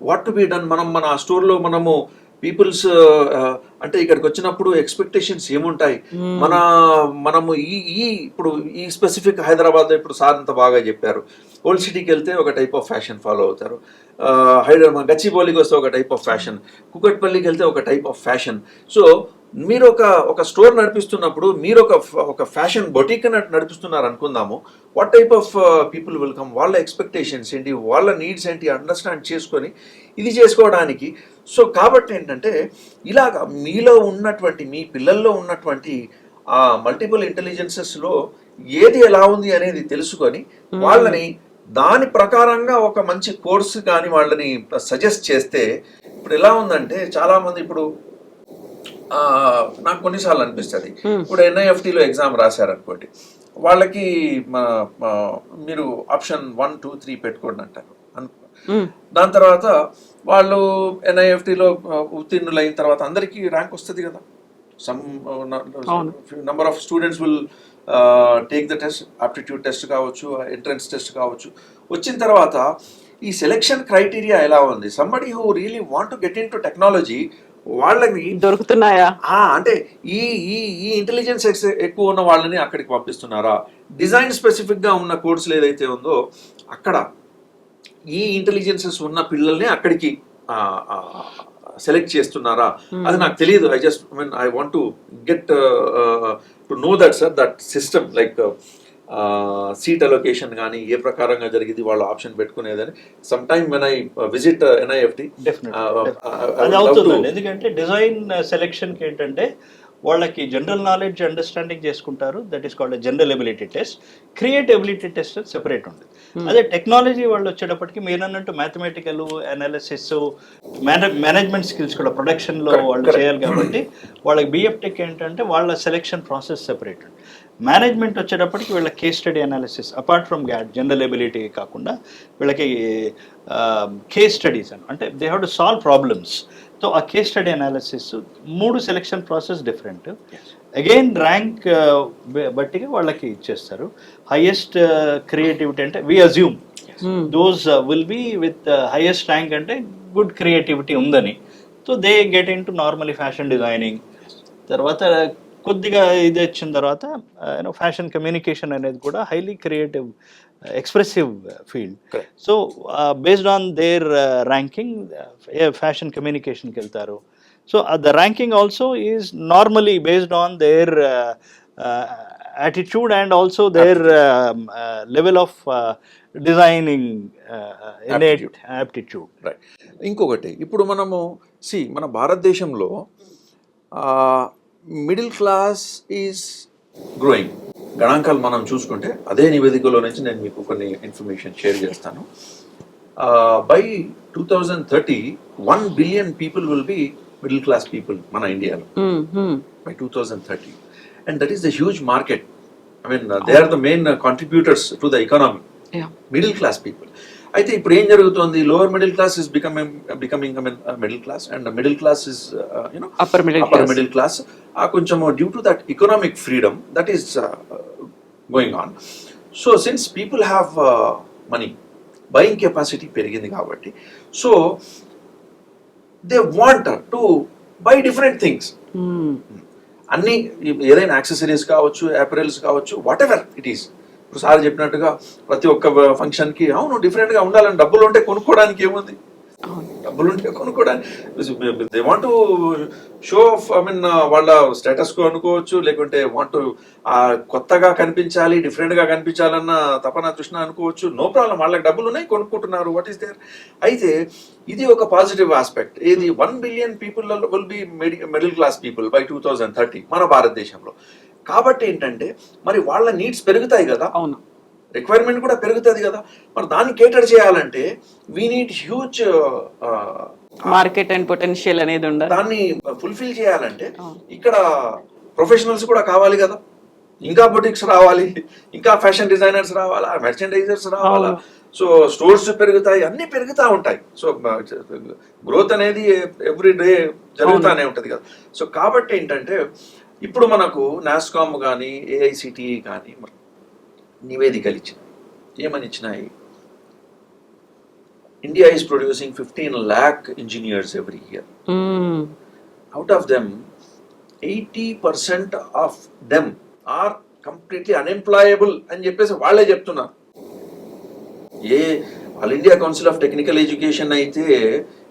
what to be done. మన స్టోర్లో మనము పీపుల్స్ అంటే ఇక్కడికి వచ్చినప్పుడు ఎక్స్పెక్టేషన్స్ ఏముంటాయి, మనము ఇప్పుడు ఈ స్పెసిఫిక్ హైదరాబాద్ ఇప్పుడు సార్ అంత బాగా చెప్పారు. ఓల్డ్ సిటీకి వెళ్తే ఒక టైప్ ఆఫ్ ఫ్యాషన్ ఫాలో అవుతారు, గచ్చిబౌలికి వస్తే ఒక టైప్ ఆఫ్ ఫ్యాషన్, కుకట్పల్లికి వెళ్తే ఒక టైప్ ఆఫ్ ఫ్యాషన్. సో మీరు ఒక స్టోర్ నడిపిస్తున్నప్పుడు, మీరు ఒక ఫ్యాషన్ బొటిక్ నడిపిస్తున్నారు అనుకుందాము. What type of people will come, వాళ్ళ ఎక్స్పెక్టేషన్స్ ఏంటి, వాళ్ళ నీడ్స్ ఏంటి అండర్స్టాండ్ చేసుకొని ఇది చేసుకోవడానికి. సో కాబట్టి ఏంటంటే ఇలాగ మీలో ఉన్నటువంటి, మీ పిల్లల్లో ఉన్నటువంటి ఆ మల్టిపుల్ ఇంటెలిజెన్సెస్లో ఏది ఎలా ఉంది అనేది తెలుసుకొని వాళ్ళని దాని ప్రకారంగా ఒక మంచి కోర్సు కానీ వాళ్ళని సజెస్ట్ చేస్తే, ఇప్పుడు ఎలా ఉందంటే చాలా మంది ఇప్పుడు నాకు కొన్నిసార్లు అనిపిస్తుంది, ఇప్పుడు NIFTలో ఎగ్జామ్ రాశారనుకోండి, వాళ్ళకి మీరు ఆప్షన్ 1, 2, 3 పెట్టుకోండి అంటారు. దాని తర్వాత వాళ్ళు NIFTలో ఉత్తీర్ణులైన తర్వాత అందరికీ ర్యాంక్ వస్తుంది కదా. Some number of students will take the test, aptitude test కావచ్చు, ఎంట్రన్స్ టెస్ట్ కావచ్చు. వచ్చిన తర్వాత ఈ సెలెక్షన్ క్రైటీరియా ఎలా ఉంది? Somebody who really want to get in to technology, వాళ్ళని దొరుకుతున్నాయా అంటే ఈ ఈ ఈ ఇంటెలిజెన్స్ ఎక్కువ ఉన్న వాళ్ళని అక్కడికి పంపిస్తున్నారా? డిజైన్ స్పెసిఫిక్ గా ఉన్న కోర్సులు ఏదైతే ఉందో అక్కడ ఈ ఇంటెలిజెన్సెస్ ఉన్న పిల్లల్ని అక్కడికి సెలెక్ట్ చేస్తున్నారా? అది నాకు తెలియదు. I want to get to know that sir, that system like seat allocation కానీ ఏ ప్రకారంగా జరిగింది, వాళ్ళు ఆప్షన్ పెట్టుకునేదని. Some time when I visit NIFT అది అవుతుందండి. ఎందుకంటే డిజైన్ సెలెక్షన్ కి ఏంటంటే వాళ్ళకి జనరల్ నాలెడ్జ్ అండర్స్టాండింగ్ చేసుకుంటారు, that is called general ability test. Create ability test separate ఉంది. అదే టెక్నాలజీ వాళ్ళు వచ్చేటప్పటికి మీరు అన్నట్టు మ్యాథమెటికల్ అనాలిసిస్, మేనేజ్మెంట్ స్కిల్స్ కూడా ప్రొడక్షన్లో వాళ్ళు చేయాలి కాబట్టి వాళ్ళకి BFTech ఏంటంటే వాళ్ళ సెలెక్షన్ ప్రాసెస్ సెపరేట్. మేనేజ్మెంట్ వచ్చేటప్పటికి వీళ్ళ case study analysis apart from general ability కాకుండా వీళ్ళకి కేస్ స్టడీస్ అంటే they have to solve problems. So ఆ case study analysis 3 selection process different. Again rank బట్టిగా వాళ్ళకి ఇచ్చేస్తారు. హైయెస్ట్ క్రియేటివిటీ అంటే we assume those will be with highest rank అంటే good creativity ఉందని. So they get in to normally fashion designing. తర్వాత కొద్దిగా ఇది వచ్చిన తర్వాత ఫ్యాషన్ కమ్యూనికేషన్ అనేది కూడా highly creative expressive field. So based on their ranking fashion కమ్యూనికేషన్కి వెళ్తారు. So the ranking also is normally based on their attitude and also their level of designing aptitude. Right. ఇంకొకటి, ఇప్పుడు మనము మన భారతదేశంలో మిడిల్ క్లాస్ ఈజ్ గ్రోయింగ్. గణాంకాలు మనం చూసుకుంటే అదే నివేదికలో నుంచి నేను మీకు కొన్ని ఇన్ఫర్మేషన్ షేర్ చేస్తాను. By 2030 1 billion people will be middle class people మన ఇండియాలో by 2030, and that is the huge market. I mean they are the main contributors to the economy. Middle class people. అయితే ఇప్పుడు ఏం జరుగుతుంది, lower middle class is becoming middle class, and middle class is upper middle class. కొంచెం due to that economic freedom that is going on. So since people have money, buying capacity పెరిగింది కాబట్టి, so they want to buy different things. అన్ని ఏదైనా accessories కావచ్చు, apparels కావచ్చు, what ever it is. ఇప్పుడు sir చెప్పినట్టుగా ప్రతి ఒక్క ఫంక్షన్కి అవును డిఫరెంట్గా ఉండాలని, డబ్బులు ఉంటే కొనుక్కోవడానికి ఏముంది, డబ్బులు ఉంటే కొనుక్కోవడానికి they want to show off, వాళ్ళ స్టేటస్ కో అనుకోవచ్చు, లేకుంటే వాంట్ కొత్తగా కనిపించాలి, డిఫరెంట్గా కనిపించాలన్న తపన తృష్ణ అనుకోవచ్చు. నో ప్రాబ్లం, వాళ్ళకి డబ్బులు ఉన్నాయి, కొనుక్కుంటున్నారు. What is there? అయితే ఇది ఒక పాజిటివ్ ఆస్పెక్ట్. ఏది 1 billion people will be middle class people by 2030 మన భారతదేశంలో. కాబట్టి ఏంటంటే మరి వాళ్ళ నీడ్స్ పెరుగుతాయి కదా, అవును, రిక్వైర్మెంట్ కూడా పెరుగుతుంది కదా. మరి దాన్ని కేటర్ చేయాలంటే we need huge market and potential అనేది ఉండాలి. దాన్ని ఫుల్ఫిల్ చేయాలంటే ఇక్కడ ప్రొఫెషనల్స్ కూడా కావాలి కదా, ఇంకా బొటిక్స్ రావాలి, ఇంకా ఫ్యాషన్ డిజైనర్స్ రావాలా, మెర్చెండైజర్స్ రావాలా. సో స్టోర్స్ పెరుగుతాయి, అన్ని పెరుగుతూ ఉంటాయి. సో గ్రోత్ అనేది ఎవ్రీ డే జరుగుతూనే ఉంటుంది కదా. సో కాబట్టి ఏంటంటే ఇప్పుడు మనకు నాస్కామ్ కానీ AICTE కానీ నివేదికలు ఇచ్చినాయి. ఏమని ఇచ్చినాయి? India is producing 15 lakh engineers every year. Out of them 80% of them are completely unemployable అని చెప్పేసి వాళ్ళే చెప్తున్నారు. All India council of technical education అయితే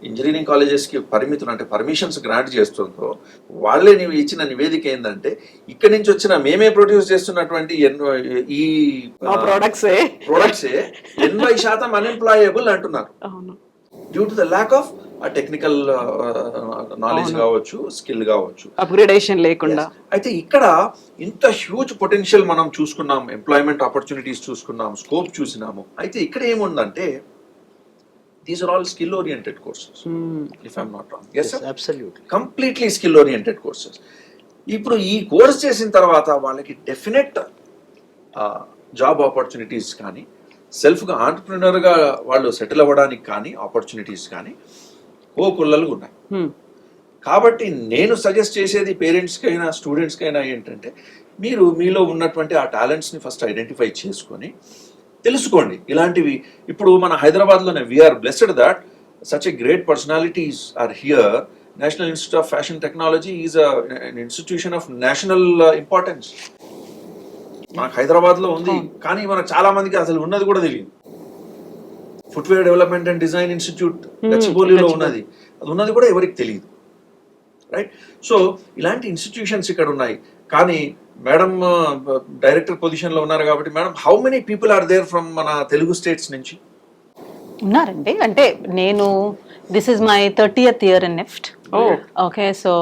ఇంజనీరింగ్ కాలేజెస్కి పరిమితులు అంటే పర్మిషన్స్ గ్రాంట్ చేస్తుందో, వాళ్ళే నీవు ఇచ్చిన నివేదిక ఏంటంటే ఇక్కడి నుంచి వచ్చిన మేమే ప్రొడ్యూస్ చేస్తున్నటువంటి ఈ ప్రొడక్ట్సే 80% అన్ఎంప్లాయబుల్ అంటున్నారు, due to the lack of ఆ టెక్నికల్ నాలెడ్జ్ కావచ్చు, స్కిల్ కావచ్చు. అప్గ్రేడేషన్ లేకుండా. అయితే ఇక్కడ ఇంత హ్యూజ్ పొటెన్షియల్ మనం చూసుకున్నాం, ఎంప్లాయ్మెంట్ ఆపర్చునిటీస్ చూసుకున్నాం, స్కోప్ చూసినాము. అయితే ఇక్కడ ఏముందంటే these are all skill oriented courses, if I'm not wrong. Yes, absolutely. Completely skill oriented courses. ఇప్పుడు ఈ కోర్స్ చేసిన తర్వాత వాళ్ళకి డెఫినెట్ జాబ్ ఆపర్చునిటీస్ కానీ, సెల్ఫ్గా ఆంటర్ప్రినర్గా వాళ్ళు సెటిల్ అవ్వడానికి కానీ ఆపర్చునిటీస్ కానీ కోకొల్లలు ఉన్నాయి. కాబట్టి నేను సజెస్ట్ చేసేది పేరెంట్స్కి అయినా స్టూడెంట్స్కి అయినా ఏంటంటే మీరు మీలో ఉన్నటువంటి ఆ టాలెంట్స్ని ఫస్ట్ ఐడెంటిఫై చేసుకొని తెలుసుకోండి. ఇలాంటివి ఇప్పుడు మన హైదరాబాద్లోనే we are blessed that such a great personalities are here. National institute of fashion technology is an institution of national importance. మనకు హైదరాబాద్లో ఉంది, కానీ మనకు చాలా మందికి అసలు ఉన్నది కూడా తెలియదు. Footwear development and design institute గచ్చిబౌలిలో ఉన్నది, అది ఉన్నది కూడా ఎవరికి తెలియదు, రైట్? సో ఇలాంటి ఇన్స్టిట్యూషన్స్ ఇక్కడ ఉన్నాయి. కానీ మేడం డైరెక్టర్ పొజిషన్లో ఉన్నారు కాబట్టి madam, how many people are there from మన తెలుగు స్టేట్స్ నుంచి? ఉన్నారండి. అంటే నేను this is my 30th year in NIFT. Okay, so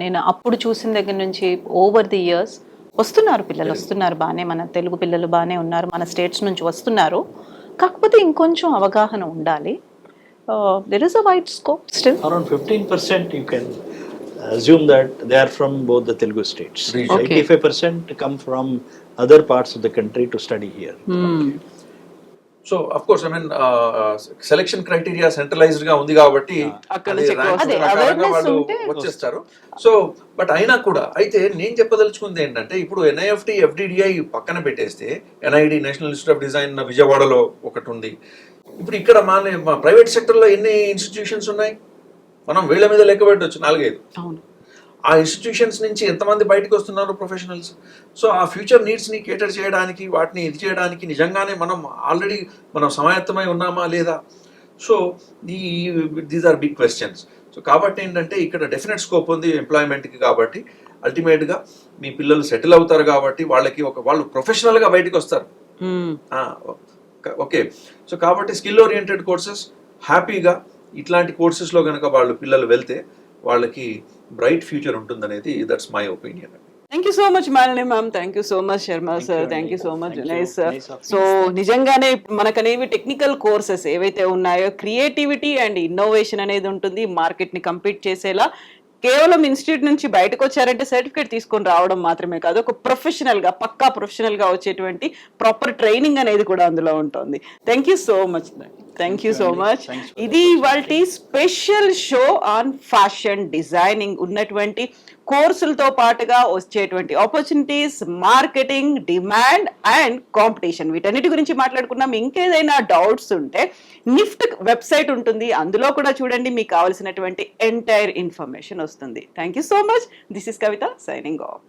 నేను అప్పుడు చూసిన దగ్గర నుంచి ఓవర్ ది ఇయర్స్ వస్తున్నారు పిల్లలు, వస్తున్నారు బాగానే, మన తెలుగు పిల్లలు బాగానే ఉన్నారు, మన స్టేట్స్ నుంచి వస్తున్నారు. కాకపోతే ఇంకొంచెం అవగాహన ఉండాలి. There is a wide scope still. Around 15% you can assume that they are from both the Telugu states. Okay. 85% come from other parts of the country to study here. So of course I mean selection criteria centralised గా ఉంది కాబట్టి అక్కడ నుంచి ఎక్కువ అదే, ప్రకారంగా awareness వాళ్ళు ఉంటే వచ్చేస్తారు. సో బట్ అయినా కూడా అయితే నేను చెప్పదలుచుకుంది ఏంటంటే ఇప్పుడు NIFT FDDI పక్కన పెట్టేస్తే NID national institute of design విజయవాడలో ఒకటి ఉంది. ఇప్పుడు ఇక్కడ మన ప్రైవేట్ సెక్టర్లో ఎన్ని ఇన్స్టిట్యూషన్స్ ఉన్నాయి? మనం వీళ్ళ మీద లెక్క పెట్టవచ్చు, 4-5. అవును. ఆ ఇన్స్టిట్యూషన్స్ నుంచి ఎంతమంది బయటకు వస్తున్నారు ప్రొఫెషనల్స్? సో ఆ ఫ్యూచర్ నీడ్స్ని కేటర్ చేయడానికి, వాటిని ఇది చేయడానికి నిజంగానే మనం సమాయత్తమై ఉన్నామా లేదా? So these are big questions. So కాబట్టి ఏంటంటే ఇక్కడ డెఫినెట్ స్కోప్ ఉంది ఎంప్లాయ్మెంట్కి. కాబట్టి అల్టిమేట్గా మీ పిల్లలు సెటిల్ అవుతారు కాబట్టి వాళ్ళు ప్రొఫెషనల్గా బయటకు వస్తారు. ఓకే, సో కాబట్టి స్కిల్ ఓరియంటెడ్ కోర్సెస్ హ్యాపీగా ఇట్లాంటి కోర్సెస్లో కనుక వాళ్ళు పిల్లలు వెళ్తే వాళ్ళకి బ్రైట్ ఫ్యూచర్ ఉంటుందనేది that's my opinion. Thank you so much Malini ma'am, thank you so much Sharma sir, thank you so much Junaid sir. So నిజంగానే మనకనేవి టెక్నికల్ కోర్సెస్ ఏవైతే ఉన్నాయో క్రియేటివిటీ అండ్ ఇన్నోవేషన్ అనేది ఉంటుంది. మార్కెట్ని కంపీట్ చేసేలా కేవలం ఇన్స్టిట్యూట్ నుంచి బయటకు వచ్చారంటే సర్టిఫికేట్ తీసుకొని రావడం మాత్రమే కాదు, ఒక ప్రొఫెషనల్గా పక్కా ప్రొఫెషనల్గా వచ్చేటువంటి ప్రాపర్ ట్రైనింగ్ అనేది కూడా అందులో ఉంటుంది. Thank you so much, thank you so much. ఇది ఇవాల్టి special show on fashion designing. ఉన్నటువంటి కోర్సులతో పాటుగా వచ్చేటువంటి opportunities, marketing, demand and competition, వీటన్నిటి గురించి మాట్లాడుకున్నాం. ఇంకేదైనా డౌట్స్ ఉంటే నిఫ్ట్ వెబ్సైట్ ఉంటుంది, అందులో కూడా చూడండి, మీకు కావాల్సినటువంటి ఎంటైర్ ఇన్ఫర్మేషన్ వస్తుంది. Thank you so much. This is Kavitha signing off.